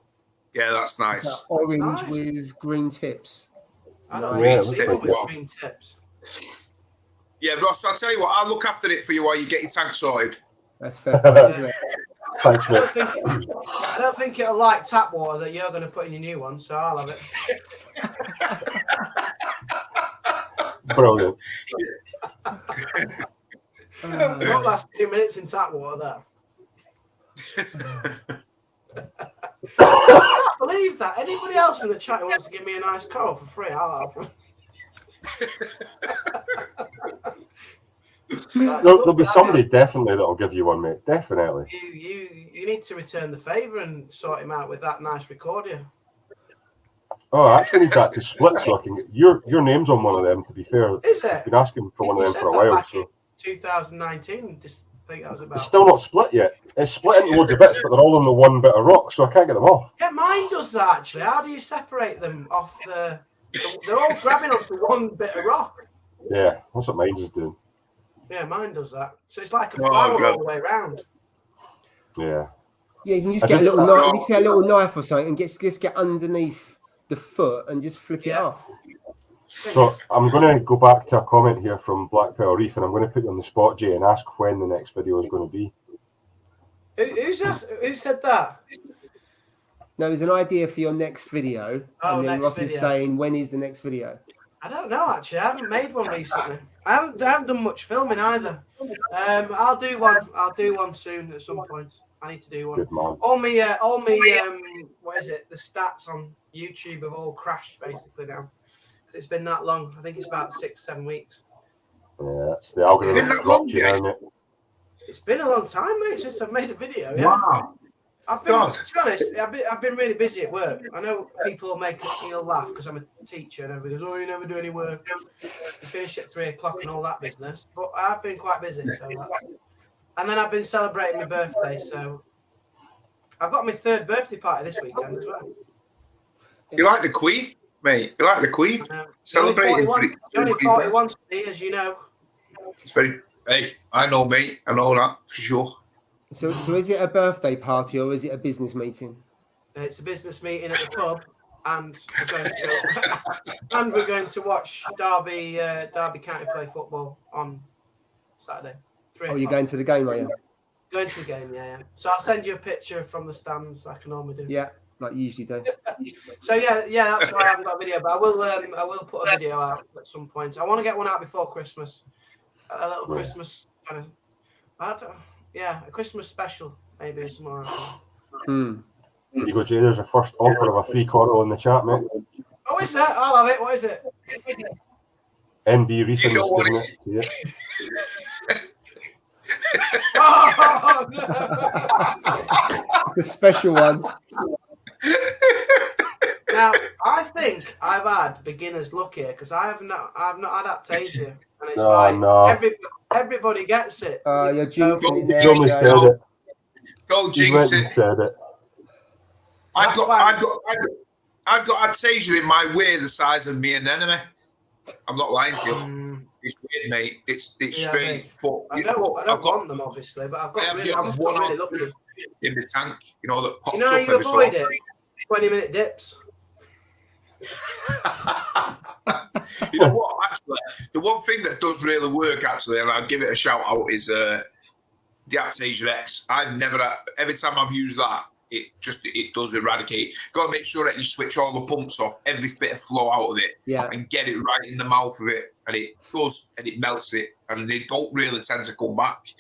Yeah, that's nice. That orange with green tips. I don't know. See one with green tips. Yeah, Ross, I'll tell you what, I'll look after it for you while you get your tank sorted. That's fair, isn't it? Thanks, mate. I don't think it'll like tap water that you're going to put in your new one, so I'll have it. Brilliant. Not last 2 minutes in tap water there. I can't believe that. Anybody else in the chat who wants to give me a nice coral for free, I'll have one. There'll be somebody definitely that'll give you one, mate. Definitely. You need to return the favour and sort him out with that nice recorder. Oh, I actually need that to split so I can get your name's on one of them. To be fair, Is it? I've been asking for one of them for a while. So 2019, just think that was about. It's still not split yet. It's split into loads of bits, but they're all on the one bit of rock, so I can't get them off. Yeah, mine does that actually. How do you separate them off the? They're all grabbing onto one bit of rock. Yeah, that's what mine's is doing. Yeah, mine does that. So it's like a flower all the way around. Yeah. Yeah, you can just get a little knife. You can get a little knife or something and just get underneath the foot and just flick it off. So I'm going to go back to a comment here from Black Pearl Reef, and I'm going to put you on the spot, Jay, and ask when the next video is going to be. Who said that? No, it was an idea for your next video, and then Ross is saying, when is the next video? I don't know actually. I haven't made one recently. I haven't done much filming either. I'll do one. I'll do one soon at some point. I need to do one. Good man. All me what is it? The stats on YouTube have all crashed basically now. Because it's been that long. I think it's about 6-7 weeks. Yeah, it's the algorithm. It's been a long time, mate, since I've made a video. Yeah. Wow. To be honest, I've been really busy at work. I know people will make me laugh because I'm a teacher and everybody goes, "Oh, you never do any work. You finish at 3 o'clock and all that business." But I've been quite busy, and then I've been celebrating my birthday. So I've got my 3rd birthday party this weekend as well. You like the Queen, mate? You like the Queen? Celebrating only 41 today, as you know. It's very. Hey, I know, mate. I know that for sure. So is it a birthday party or is it a business meeting? It's a business meeting at the pub, and we're going to watch Derby County play football on Saturday. You're going to the game, are you? Going to the game, yeah. So I'll send you a picture from the stands, like I normally do. Yeah, like you usually do. So yeah, that's why I haven't got a video, but I will put a video out at some point. I want to get one out before Christmas. A little Christmas kind of, a Christmas special maybe tomorrow. You go, Jay. There's a first offer of a free coral in the chat, mate. Oh, is that? I'll have it. What is it? NB Reefing is giving it to you. Oh, no. The special one. Now, I think I've had beginner's luck here because I've not had Aptasia, and it's everybody gets it. You're jinxing it there. You only said it. Don't jinx it. Said it. I've got Aptasia in my way the size of me anemone. I'm not lying to you. It's weird, mate. It's strange. But I don't want them, obviously, but I've got really lucky. In the tank, that pops up. You avoid it? 20-minute dips. You know what? Actually, the one thing that does really work, actually, and I'll give it a shout out, is the Aptasia X. I've never, every time I've used that, it does eradicate. Got to make sure that you switch all the pumps off, every bit of flow out of it, and get it right in the mouth of it, and it goes and it melts it, and they don't really tend to come back.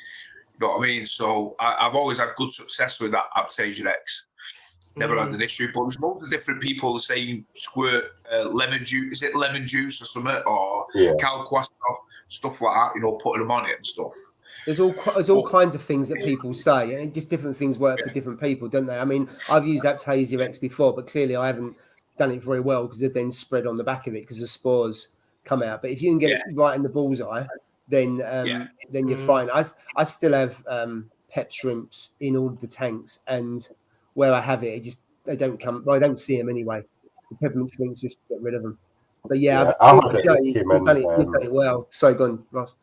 You know what I mean? So I've always had good success with that Aptasia X. Never had an issue, but there's loads of different people saying squirt lemon juice. Is it lemon juice or something, or calquas, stuff like that? Putting them on it and stuff. There's all kinds of things that people say, and just different things work for different people, don't they? I mean, I've used Aptasia X before, but clearly I haven't done it very well because it then spread on the back of it because the spores come out. But if you can get it right in the bullseye, then you're fine. I still have pep shrimps in all the tanks, and where I have it, they don't come. Well, I don't see them anyway. The peppermint shrimps, just get rid of them. But you've done it well. Sorry, go on, Ross.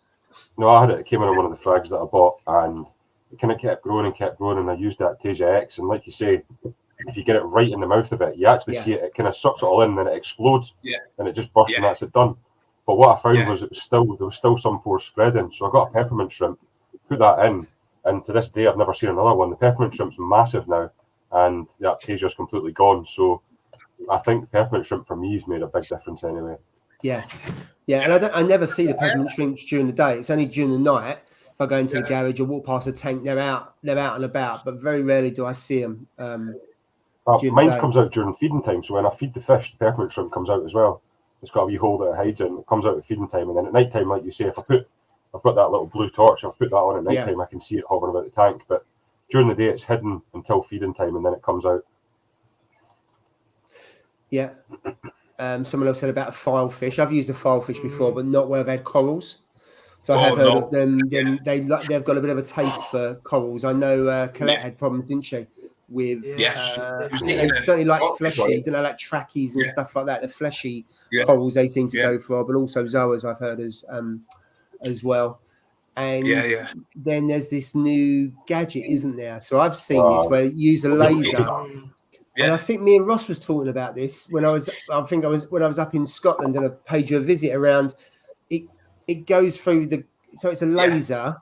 No, I had it. It came in on one of the frags that I bought, and it kind of kept growing, and I used that Aptasia X. And like you say, if you get it right in the mouth of it, you actually see it. It kind of sucks it all in, and then it explodes, and it just bursts, and that's it done. But what I found was there was still some pores spreading. So I got a peppermint shrimp, put that in, and to this day I've never seen another one. The peppermint shrimp's massive now, and the Aptasia's completely gone. So I think peppermint shrimp for me has made a big difference anyway. Yeah, and I never see the peppermint shrimps during the day. It's only during the night. If I go into the garage or walk past a tank, they're out and about. But very rarely do I see them. Mine comes out during feeding time. So when I feed the fish, the peppermint shrimp comes out as well. It's got a wee hole that it hides in. It comes out at feeding time, and then at night time, like you say, I've got that little blue torch. I've put that on at night time. I can see it hovering about the tank. But during the day, it's hidden until feeding time, and then it comes out. Yeah. Someone else said about a file fish. I've used a file fish before, but not where I've had corals. So I have heard of them. They've got a bit of a taste for corals. I know Colette had problems, didn't she? With they certainly like fleshy, like trackies and stuff like that. The fleshy corals they seem to go for, but also zoas I've heard as well. And then there's this new gadget, isn't there? So I've seen this where you use a laser. And I think me and Ross was talking about this when I was up in Scotland, and I paid you a visit around. It goes through so it's a laser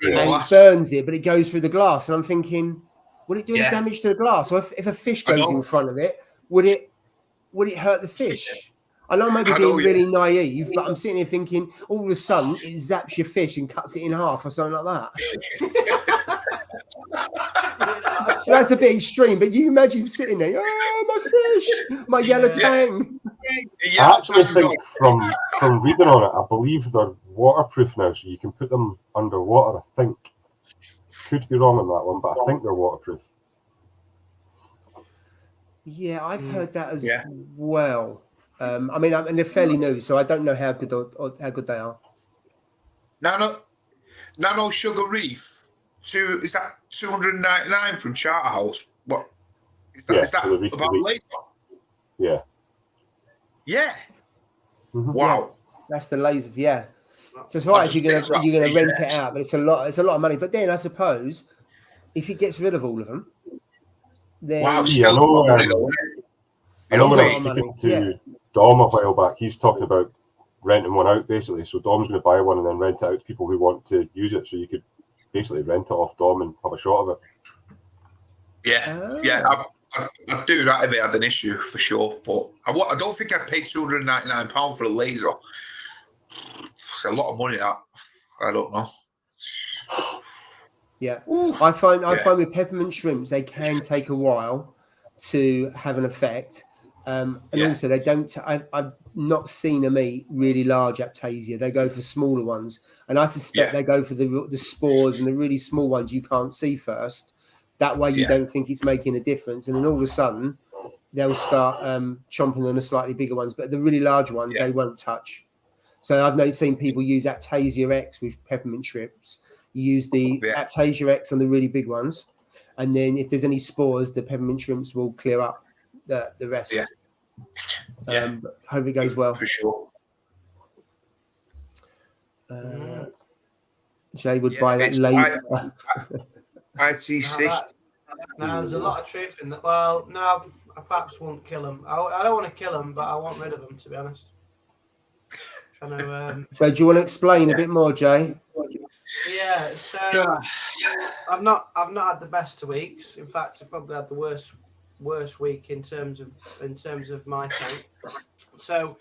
and it burns it, but it goes through the glass. And I'm thinking, would it do any damage to the glass? Or if a fish goes in front of it, would it hurt the fish? I know maybe being really naive, but I'm sitting here thinking, all of a sudden it zaps your fish and cuts it in half or something like that. That's a bit extreme, but you imagine sitting there, my fish, my yellow tang. I actually think from reading on it, I believe they're waterproof now, so you can put them underwater, I think. Could be wrong on that one, but I think they're waterproof. Yeah, I've heard that as well. I mean, and they're fairly new, so I don't know how good they are. Nano Sugar Reef. Is that 299 from Charterhouse? What is that? Is that about later? Yeah. Yeah. Mm-hmm. Wow. Yeah, that's the laser. Yeah. So it's right if you're gonna rent it out, but it's a lot of money. But then I suppose if he gets rid of all of them, then wow, yeah, I know. I know when I was money. speaking to Dom a while back, he's talking about renting one out basically. So Dom's going to buy one and then rent it out to people who want to use it. So you could basically rent it off Dom and have a shot of it. Yeah, yeah. I'd do that if it had an issue for sure. But I don't think I'd pay £299 for a laser. It's a lot of money. That I don't know. Yeah, I find with peppermint shrimps they can take a while to have an effect, and also they don't. I've not seen them eat really large Aptasia. They go for smaller ones, and I suspect they go for the spores and the really small ones you can't see first. That way you don't think it's making a difference, and then all of a sudden they'll start chomping on the slightly bigger ones, but the really large ones they won't touch. So I've seen people use Aptasia X with peppermint shrimps. You use the Aptasia X on the really big ones, and then if there's any spores, the peppermint shrimps will clear up the rest. Yeah. Hope it goes well. For sure. Jay would buy that later. ITC. No, there's a lot of truth in that. Well, no, I perhaps won't kill them. I don't want to kill them, but I want rid of them, to be honest. So do you want to explain a bit more, Jay? Yeah, so I've not had the best of weeks. In fact, I probably had the worst week in terms of my tank. So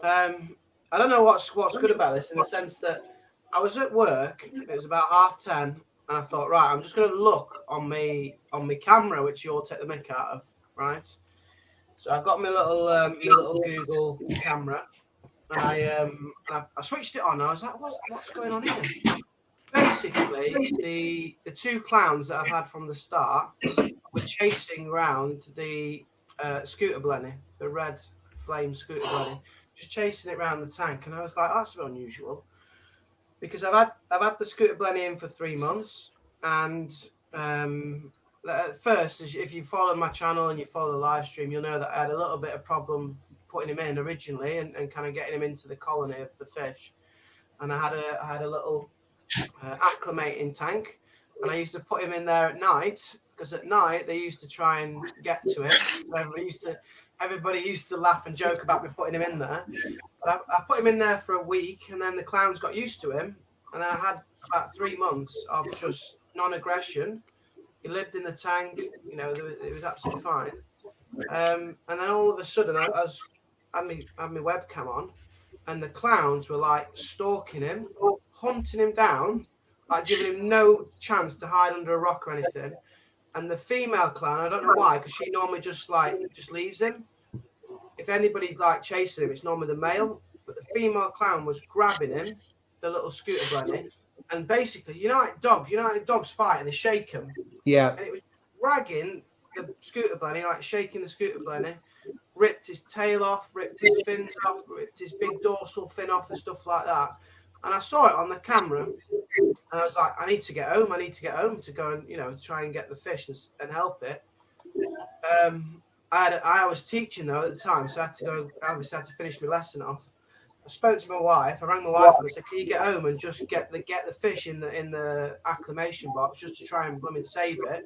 I don't know what's good about this in the sense that I was at work. It was about 10:30, and I thought, right, I'm just going to look on my camera, which you all take the mick out of, right? So I've got my little Google camera. And I switched it on. I was like, what's going on here? Basically, the two clowns that I've had from the start were chasing around the scooter blenny, the red flame scooter blenny, just chasing it around the tank. And I was like, that's a bit unusual, because I've had the scooter blenny in for 3 months, and at first, if you follow my channel and you follow the live stream, you'll know that I had a little bit of problem putting him in originally and kind of getting him into the colony of the fish. And I had a little acclimating tank, and I used to put him in there at night, because at night they used to try and get to it. So everybody used to laugh and joke about me putting him in there. But I put him in there for a week, and then the clowns got used to him, and I had about 3 months of just non-aggression. He lived in the tank, it was absolutely fine. And then all of a sudden, I had my webcam on, and the clowns were like stalking him, hunting him down, like giving him no chance to hide under a rock or anything. And the female clown, I don't know why, because she normally just leaves him. If anybody chasing him, it's normally the male. But the female clown was grabbing him, the little scooter blenny, and basically, dogs fight and they shake him. Yeah. And it was dragging the scooter blenny, shaking the scooter blenny, ripped his tail off, ripped his fins off, ripped his big dorsal fin off and stuff like that. And I saw it on the camera, and I was like, I need to get home to go and, try and get the fish and help it. I was teaching though at the time, so I had to finish my lesson off. I spoke to my wife. I rang my wife and I said, "Can you get home and just get the fish in the acclimation box just to try and save it?"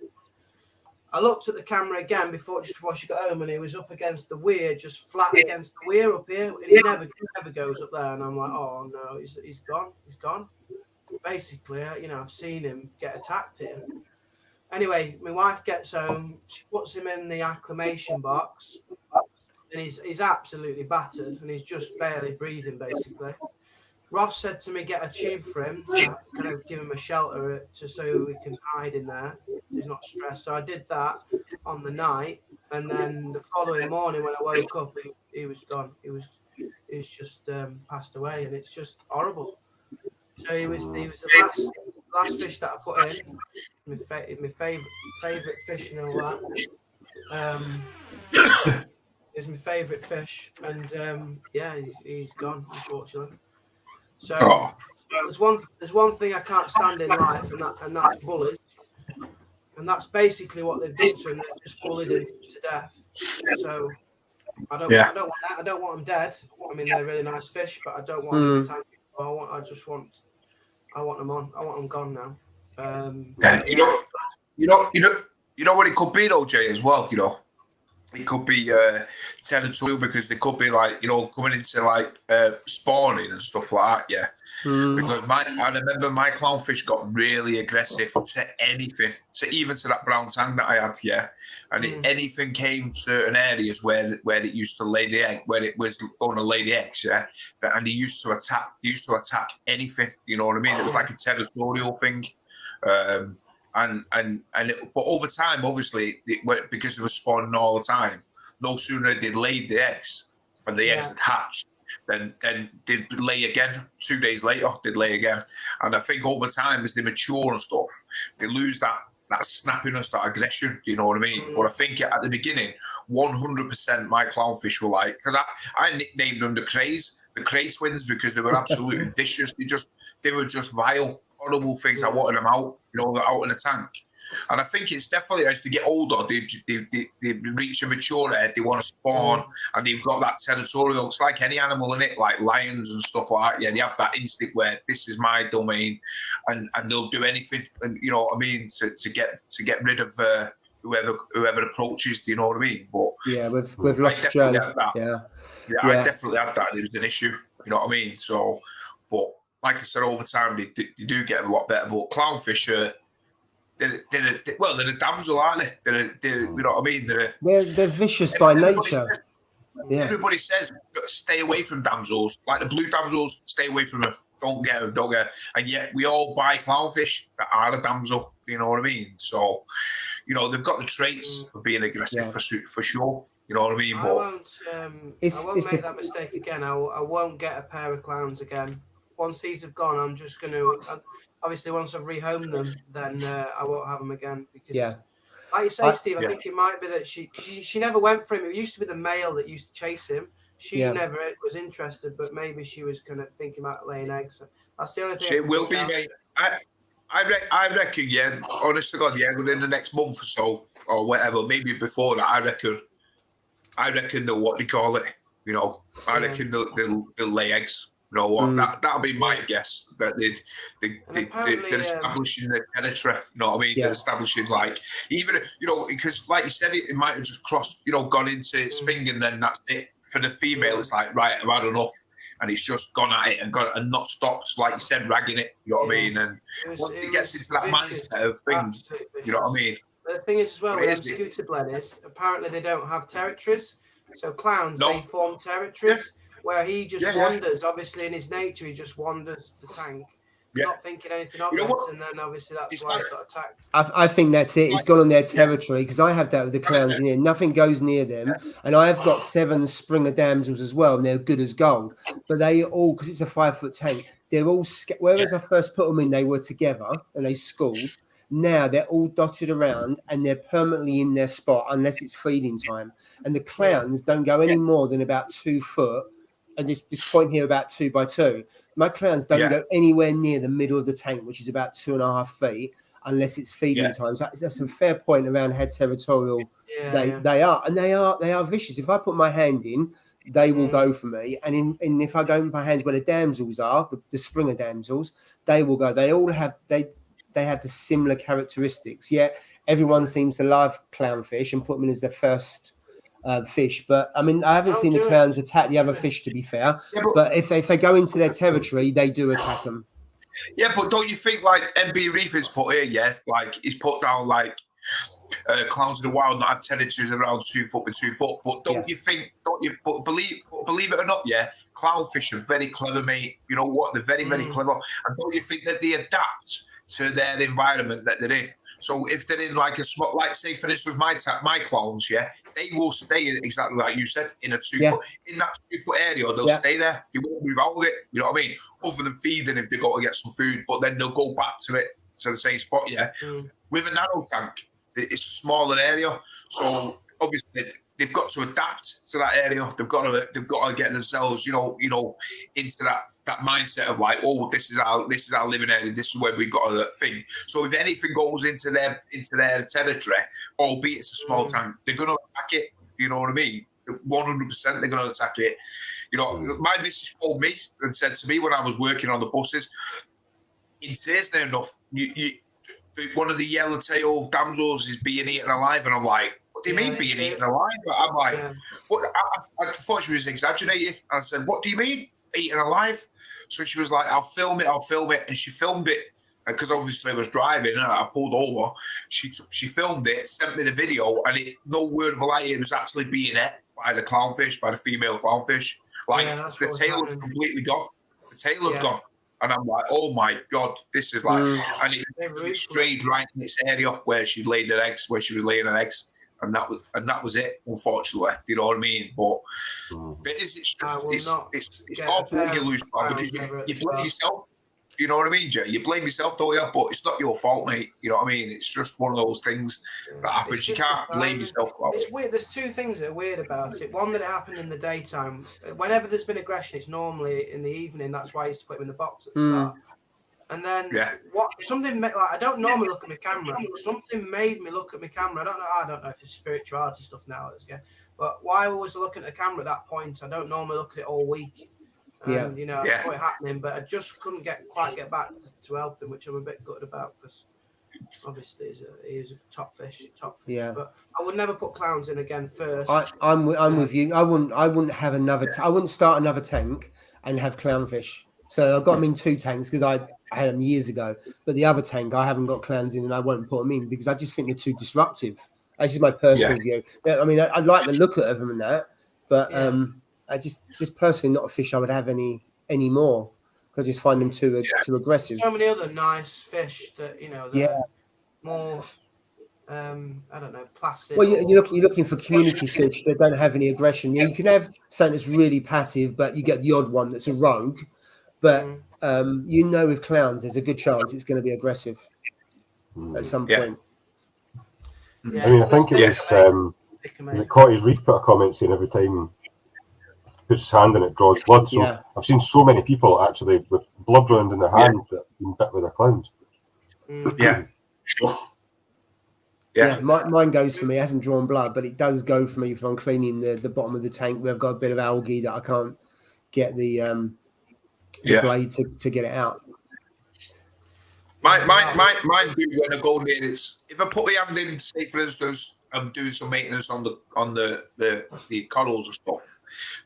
I looked at the camera again before she got home, and it was up against the weir, just flat against the weir up here. And he never goes up there, and I'm like, "Oh no, he's gone." Basically, I've seen him get attacked here. Anyway, my wife gets home. She puts him in the acclimation box, and he's absolutely battered, and he's just barely breathing, basically. Ross said to me, get a tube for him, to kind of give him a shelter so he can hide in there. He's not stressed. So I did that on the night, and then the following morning when I woke up, he was gone. He was just passed away, and it's just horrible. So he was the last fish that I put in. My favourite fish and all that. It was my favourite fish, and he's gone, unfortunately. So there's one thing I can't stand in life, and that's bullies, and that's basically what they've done to him. They've just bullied him to death. So I don't want that. I don't want them dead. I mean, they're really nice fish, but I don't want them in the tank. I want them on. I want them gone now. You know what it could be though, Jay, as well. You know, it could be territorial because they could be like, you know, coming into like spawning and stuff like that. Yeah. Because I remember my clownfish got really aggressive to anything, even to that brown tang that I had, and if anything came certain areas where it used to lay the egg, where it was going to lay the eggs, and he used to attack anything, you know what I mean? It was like a territorial thing, but over time, obviously, because they were spawning all the time, no sooner they'd laid the eggs and the eggs had hatched, then they'd lay again. 2 days later, they'd lay again. And I think over time, as they mature and stuff, they lose that snappiness, that aggression. Do you know what I mean? But I think at the beginning, 100% my clownfish were like, because I nicknamed them the Cray twins, because they were absolutely vicious. They were just vile, horrible things. I wanted them out, you know, out in the tank. And I think it's definitely as they get older, they reach a mature age, they want to spawn, and they've got that territorial. It's like any animal in it, like lions and stuff like that. Yeah, they have that instinct where this is my domain, and they'll do anything, and you know what I mean, to get rid of whoever approaches. Do you know what I mean? But yeah, we've lost Joe. I definitely had that. It was an issue. You know what I mean? So, but like I said, over time they do get a lot better. But clownfish are. They're the damsel, aren't they? You know what I mean? They're vicious by nature. Everybody says stay away from damsels. Like the blue damsels, stay away from them. Don't get them. And yet we all buy clownfish that are a damsel. You know what I mean? So, you know, they've got the traits of being aggressive for sure. You know what I mean? I won't make that mistake again. I won't get a pair of clowns again. Once these have gone, I'm just going to... Obviously, once I've rehomed them, then I won't have them again. Because, like you say, Steve, I think it might be that she never went for him. It used to be the male that used to chase him. She never was interested, but maybe she was kind of thinking about laying eggs. So that's the only thing. It will be, mate. I reckon, honest to God, within the next month or so, or whatever, maybe before that, I reckon they'll, what do you call it? You know, I reckon they'll lay eggs. You know what? That'll be my guess. That they're establishing the territory. You know what I mean? They're establishing, like, even, you know, because like you said, it might have just crossed, you know, gone into its thing, and then that's it. For the female, it's like, right, I've had enough, and it's just gone at it and not stopped, like you said, ragging it. You know what I mean? And once it gets into that mindset of things, you know what I mean? But the thing is, as well, with scooter blennies, apparently they don't have territories. So clowns, they form territories. Where he just wanders, obviously in his nature, he just wanders the tank, not thinking anything of it, and then obviously that's why he's got attacked. I think that's it. He's gone on their territory, because I have that with the clowns in here. Nothing goes near them, and I have got 7 Springer damsels as well, and they're good as gold. But they all, because it's a 5-foot tank, they're all. Whereas I first put them in, they were together and they schooled. Now they're all dotted around and they're permanently in their spot unless it's feeding time. And the clowns don't go any more than about 2 foot. And this point here about 2 by 2. My clowns don't go anywhere near the middle of the tank, which is about 2.5 feet, unless it's feeding time. So that's a fair point around how territorial they are, and they are vicious. If I put my hand in, they will go for me, and if I go in my hands where the damsels are, the Springer damsels, they will go. They all have they have the similar characteristics. Yet everyone seems to love clownfish and put them in as their first fish, but I mean, I haven't seen the clowns attack the other fish, to be fair. But if they go into their territory, they do attack them. Yeah, but don't you think, like MB Reef is put here? Like he's put down like clowns of the wild not have territories around 2 foot by 2 foot. But don't you think? Don't you? But believe it or not, clownfish are very clever, mate. You know what? They're very, very clever. And don't you think that they adapt to their environment that they're in? So if they're in like a spot, like say for instance my clowns, they will stay exactly like you said in a 2 foot in that 2 foot area. They'll stay there. They won't move out of it. You know what I mean? Other than feeding if they got to get some food, but then they'll go back to the same spot. With a nano tank, it's a smaller area, so obviously they've got to adapt to that area. They've got to get themselves, you know, into that mindset of like, oh, this is our living area. This is where we've got a thing. So if anything goes into their territory, albeit it's a small tank, they're going to attack it. You know what I mean? 100% they're going to attack it. You know, my missus told me and said to me when I was working on the buses, in tears there enough, one of the yellowtail damsels is being eaten alive, and I'm like, what do you mean being eaten alive? I'm like, what? I thought she was exaggerating. I said, what do you mean eaten alive? So she was like, I'll film it, and she filmed it. Because obviously I was driving and I pulled over. She filmed it, sent me the video, and no word of a lie, it was actually being ate by the clownfish, by the female clownfish. Like the tail had completely gone. The tail had gone. And I'm like, oh my God, this is like, and it strayed right in this area where she laid her eggs, where she was laying her eggs. And that was it, unfortunately. Do you know what I mean? But it's awful when you lose power because you blame yourself. You know what I mean, Jay? You blame yourself, don't you? But it's not your fault, mate. You know what I mean? It's just one of those things that happens. You can't blame yourself. It's weird. There's two things that are weird about it. One, that it happened in the daytime. Whenever there's been aggression, it's normally in the evening. That's why I used to put him in the box at the start. And then I don't normally look at my camera. Something made me look at my camera. I don't know if it's spirituality stuff now. But why I was looking at the camera at that point, I don't normally look at it all week. I saw it happening, but I just couldn't quite get back to help him, which I'm a bit gutted about because obviously he is a top fish. Yeah. But I would never put clowns in again first. I'm with you. I wouldn't have another. I wouldn't start another tank and have clownfish. So I've got them in 2 tanks because I had them years ago. But the other tank I haven't got clowns in, and I won't put them in because I just think they're too disruptive. That's just my personal view. I mean, I like the look of them and that, but I just personally not a fish I would have any more. I just find them too aggressive. So many other nice fish that that more I don't know, placid. Well, you're looking for community fish that don't have any aggression. You can have something that's really passive, but you get the odd one that's a rogue. But with clowns, there's a good chance it's going to be aggressive at some point. Yeah. I mean, I think it was Cotty's Reef put a comment saying every time puts his hand in it draws blood. So I've seen so many people actually with blood running in their hand that have been bit with their clowns. Yeah, sure. Yeah, mine goes for me. It hasn't drawn blood, but it does go for me if I'm cleaning the bottom of the tank where I've got a bit of algae that I can't get the blade to get it out. Mine do when I go near it. If I put my hand in, say for instance, I'm doing some maintenance on the corals and stuff,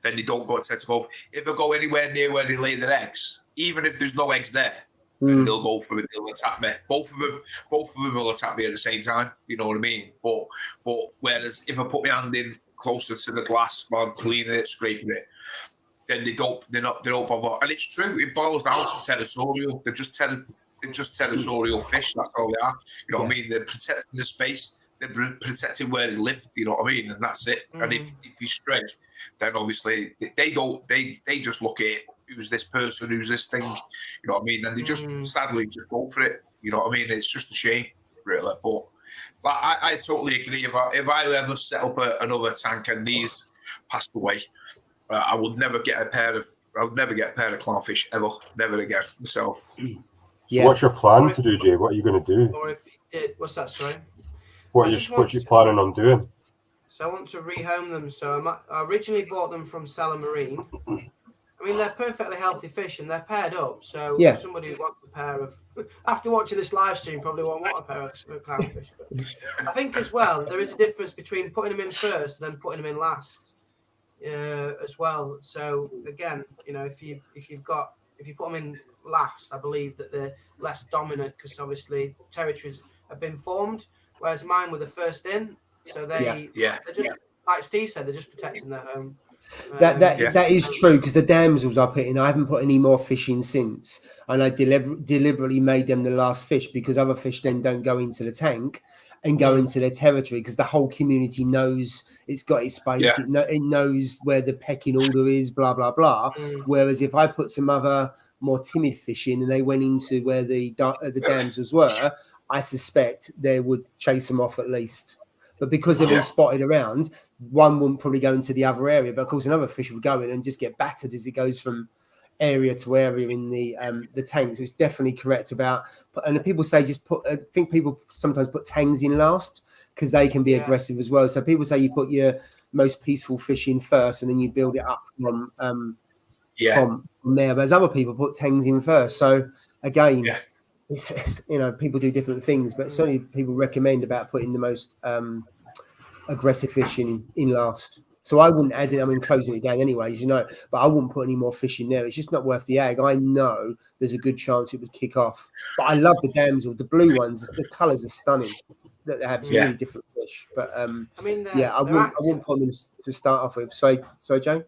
then they don't go to set above. If I go anywhere near where they lay their eggs, even if there's no eggs there, they'll go for it. They'll attack me. Both of them will attack me at the same time. You know what I mean? But whereas if I put my hand in closer to the glass while I'm cleaning it, scraping it, then they don't bother. And it's true. It boils down to territorial. They're just territorial fish. That's all they are. You know what I mean? They're protecting the space. They're protecting where they live. You know what I mean? And that's it. And if you stray, then obviously they don't. They just look at it. Who's this person? Who's this thing? You know what I mean? And they just sadly just go for it. You know what I mean? It's just a shame, really. But I totally agree. If I ever set up another tank and these passed away, I would never get a pair of clownfish ever, never again myself. So what's your plan to do, Jay? What are you going to do? Or if you did, what's that? Sorry. What are you planning on doing? So I want to rehome them. So I originally bought them from Salah Marine. I mean, they're perfectly healthy fish and they're paired up. So somebody who wants a pair of, after watching this live stream, probably won't want a pair of clownfish. But I think as well there is a difference between putting them in first and then putting them in last. As well. So again, if you put them in last, I believe that they're less dominant because obviously territories have been formed, whereas mine were the first in. So they're just, like Steve said, they're just protecting their home. That is true because the damsels I put in, I haven't put any more fish in since, and I deliberately made them the last fish because other fish then don't go into the tank and go into their territory because the whole community knows it's got its space. It knows where the pecking order is, blah, blah, blah. Whereas if I put some other more timid fish in and they went into where the damsels were, I suspect they would chase them off at least. But because they're all spotted around, one wouldn't probably go into the other area. But of course, another fish would go in and just get battered as it goes from area to area in the tank. So it's definitely correct about. And people say I think people sometimes put tangs in last because they can be aggressive as well. So people say you put your most peaceful fishing first, and then you build it up from there. Whereas other people put tangs in first. So again, it's people do different things, but certainly people recommend about putting the most aggressive fish in last. So I wouldn't add it. I mean, closing it down anyways, but I wouldn't put any more fish in there. It's just not worth the egg. I know there's a good chance it would kick off. But I love the damsel, the blue ones. The colours are stunning. That they have some really different fish. But I wouldn't put them to start off with. So Jane.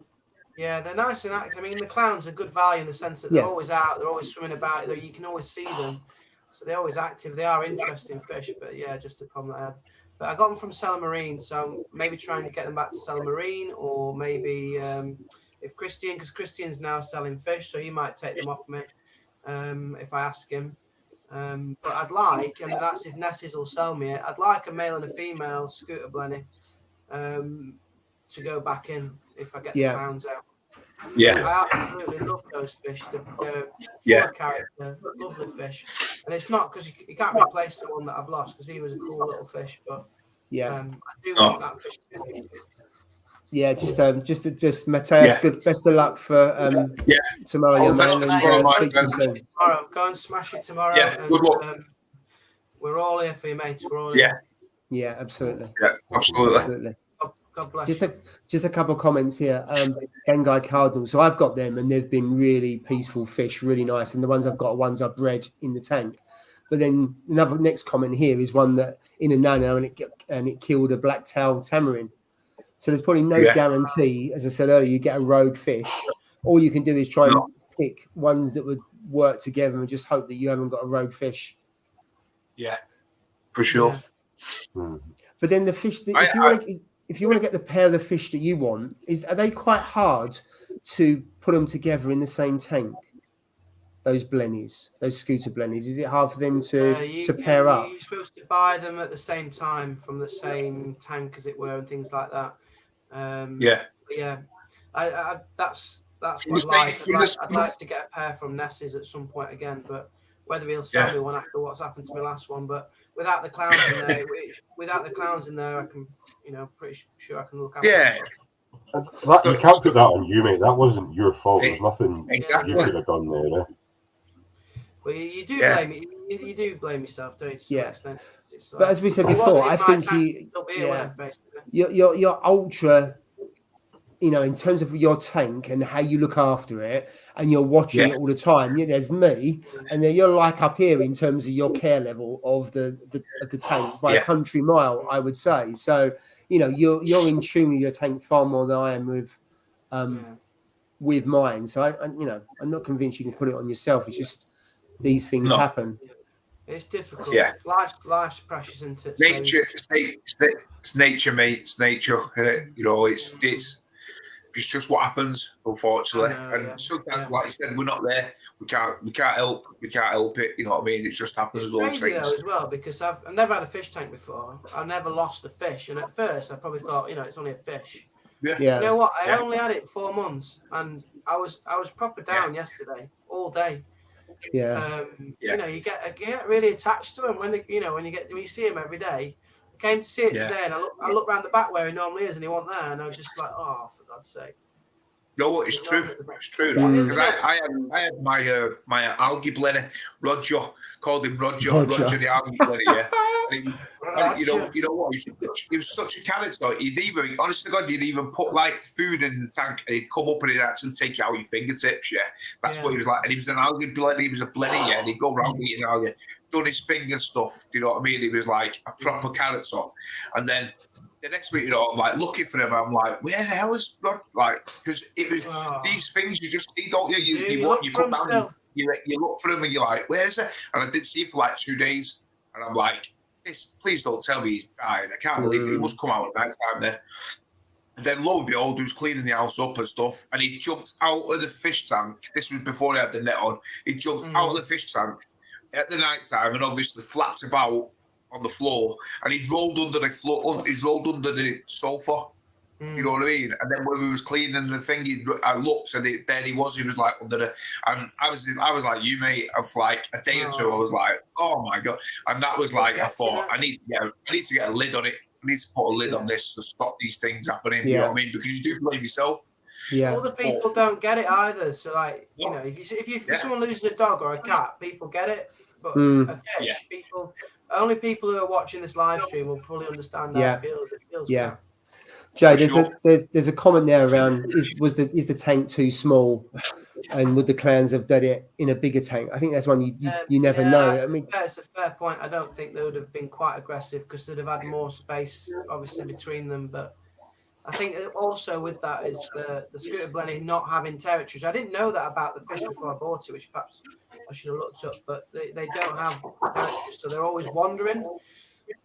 Yeah, they're nice and active. I mean, the clowns are good value in the sense that they're always out, they're always swimming about. You can always see them, so they're always active. They are interesting fish, but just a problem I had. But I got them from Seller Marine, so maybe trying to get them back to Seller Marine, or maybe if because Christian's now selling fish, so he might take them off me if I ask him. But I'd like, and that's if Nessie's will sell me it, I'd like a male and a female scooter blenny to go back in if I get the clowns out. I absolutely love those fish. They're character, lovely fish, and it's not because you can't replace the one that I've lost because he was a cool little fish. But I do want that fish. Just Mateus, good, best of luck for tomorrow, young man. And speak to you soon. Tomorrow, go and smash it tomorrow. Yeah, good luck. We're all here for you, mates. We're all here. Yeah, absolutely. Yeah, absolutely. God bless. Just a couple of comments here. Gengai Cardinal. So I've got them, and they've been really peaceful fish, really nice. And the ones I've got are ones I've bred in the tank. But then another next comment here is one that in a Nano, and it killed a black-tailed tamarin. So there's probably no guarantee. As I said earlier, you get a rogue fish. All you can do is try and pick ones that would work together, and just hope that you haven't got a rogue fish. Yeah, for sure. Yeah. But then the fish, if you want to get the pair of the fish that you want, are they quite hard to put them together in the same tank? Those blennies, those scooter blennies, is it hard for them to pair up? You're supposed to buy them at the same time from the same tank, as it were, and things like that. That's what I'd like to get a pair from Nessie's at some point again, but whether he'll sell me one after what's happened to my last one. But without the clowns in there, I can, pretty sure I can look after them. You can't put that on you, mate. That wasn't your fault. There's nothing you could have done there. Well, you do blame me. You do blame yourself, don't you? But as we said before, I think you're ultra. In terms of your tank and how you look after it, and you're watching it all the time. There's me, and then you're like up here in terms of your care level of the tank by a country mile, I would say. So, you're in tune with your tank far more than I am with mine. So I'm not convinced you can put it on yourself. It's just these things happen. It's difficult. Yeah, life's precious, isn't it? It's nature, mate. It's nature. It's just what happens, unfortunately. Sometimes, like you said, we're not there. We can't help it. You know what I mean? It just happens as those things. As well, because I've never had a fish tank before. I've never lost a fish, and at first I probably thought, it's only a fish. Yeah. You know what? I only had it 4 months, and I was proper down yesterday, all day. Yeah. You get really attached to him when you see him every day. I came to see it today, and I look round the back where he normally is, and he wasn't there, and I was just like, oh, for God's sake. No, it's true. It's true. Because I had my algae blender, Roger, called him Roger the algae blender. Yeah. You know what? He was such a character. Honest to God, you'd even put like food in the tank, and he'd come up and he'd actually take you out your fingertips. Yeah, that's what he was like. And he was an algae blender. He was a blender. Yeah, and he'd go around eating algae, done his finger stuff. Do you know what I mean? He was like a proper character. And then the next week, I'm like looking for him. I'm like, where the hell is Rod? Like, because it was these things you just see, don't you? You come down, you look for him, and you're like, where is it? And I didn't see him for like 2 days, and I'm like, please don't tell me he's dying. I can't believe it. He must come out at night time then. And then lo and behold, he was cleaning the house up and stuff, and he jumped out of the fish tank. This was before he had the net on. He jumped out of the fish tank at the night time, and obviously flapped about on the floor, and he rolled under the floor. He's rolled under the sofa. You know what I mean? And then when we was cleaning the thing, I looked, and there he was. He was like under the. And I was like you, mate. Of like a day or two, I was like, oh my God. And that was like, I thought I need to get a lid on it. we need to put a lid on this to stop these things happening. You know what I mean? Because you do blame yourself. Yeah. Other people don't get it either. So, like, you know, if someone loses a dog or a cat, people get it. But a fish, only people who are watching this live stream will fully understand how it feels. It feels bad. Jay, there's a comment there around is the tank too small, and would the clans have done it in a bigger tank? I think that's one you never know. I mean, it's a fair point. I don't think they would have been quite aggressive because they'd have had more space, obviously, between them. But I think also with that is the scooter blenny not having territories. I didn't know that about the fish before I bought it, which perhaps I should have looked up. But they don't have territories, so they're always wandering.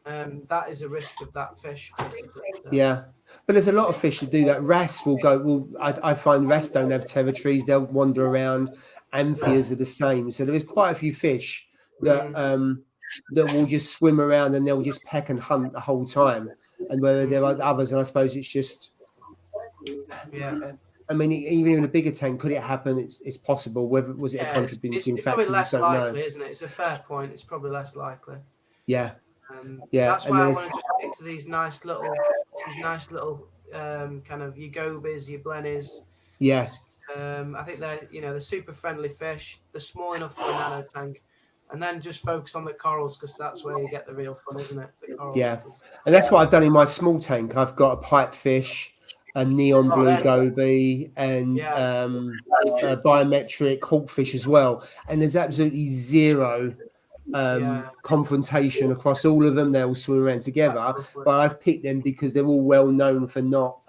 That is a risk of that fish, basically. Yeah, but there's a lot of fish that do that. Wrasse will go. Well, I find wrasse don't have territories; they'll wander around. Amphias are the same. So there is quite a few fish that that will just swim around and they'll just peck and hunt the whole time. And whether there are others, and I suppose it's just. I mean, even in a bigger tank, could it happen? It's possible. Whether was it a contributing factor? It's probably less likely, isn't it? It's a fair point. It's probably less likely. Yeah. That's why I want to just stick to these nice little kind of your gobies, your blennies. Yes. I think they're super friendly fish. They're small enough for a nano tank, and then just focus on the corals because that's where you get the real fun, isn't it? The corals. Yeah, and that's what I've done in my small tank. I've got a pipefish, a neon blue goby, and a biometric hawkfish as well. And there's absolutely zero confrontation across all of them. They all swim around together, but I've picked them because they're all well known for not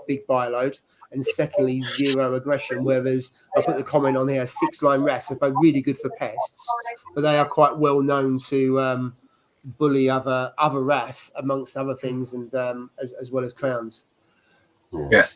big bioload, and secondly zero aggression. Whereas I put the comment on here, 6-line wrasse are both really good for pests, but they are quite well known to bully other wrasse amongst other things, and as well as clowns. Right.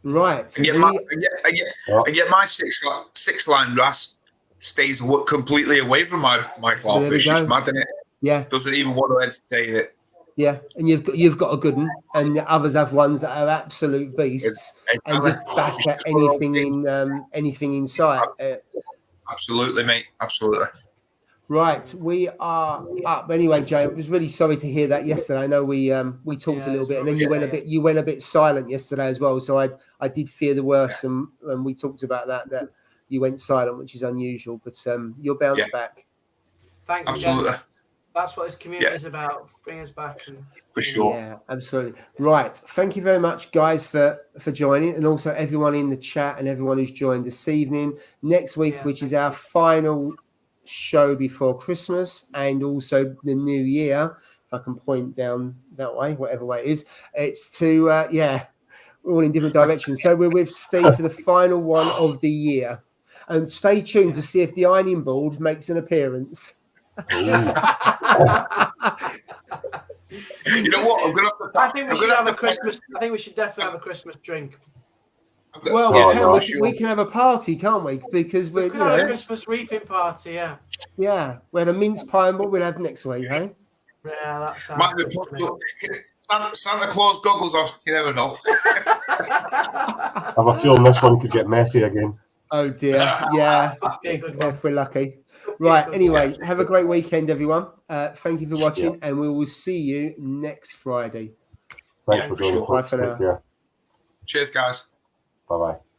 And yet my 6-line wrasse stays completely away from my clownfish. It's mad, isn't it? Yeah. Doesn't even want to entertain it. Yeah, and you've got a good one, and the others have ones that are absolute beasts and just batter anything in sight. Absolutely, mate. Absolutely. Right, we are up. Anyway, Jay, I was really sorry to hear that yesterday. I know we talked a little bit, and then you went a bit silent yesterday as well. So I did fear the worst, and we talked about that you went silent, which is unusual, but you'll bounce back. Thanks, absolutely. Again. That's what this community is about. Bring us back. For sure. Yeah, absolutely. Right. Thank you very much, guys, for joining, and also everyone in the chat and everyone who's joined this evening. Next week, which is our final show before Christmas and also the new year. If I can point down that way, whatever way it is, it's to we're all in different directions. So we're with Steve for the final one of the year. And stay tuned to see if the ironing board makes an appearance. You know what? I think we should have a Christmas. I think we should definitely have a Christmas drink. Well, we can have a party, can't we? Because we're a Christmas reefing party. Yeah, we had a mince pie and what we'll have next week, hey? Yeah, that sounds good. Santa Claus goggles off. You never know. I have a feeling this one could get messy again. Oh dear, yeah. If we're lucky. Right. Anyway, have a great weekend, everyone. Thank you for watching, and we will see you next Friday. Thanks for joining. Bye for now. Cheers, guys. Bye-bye.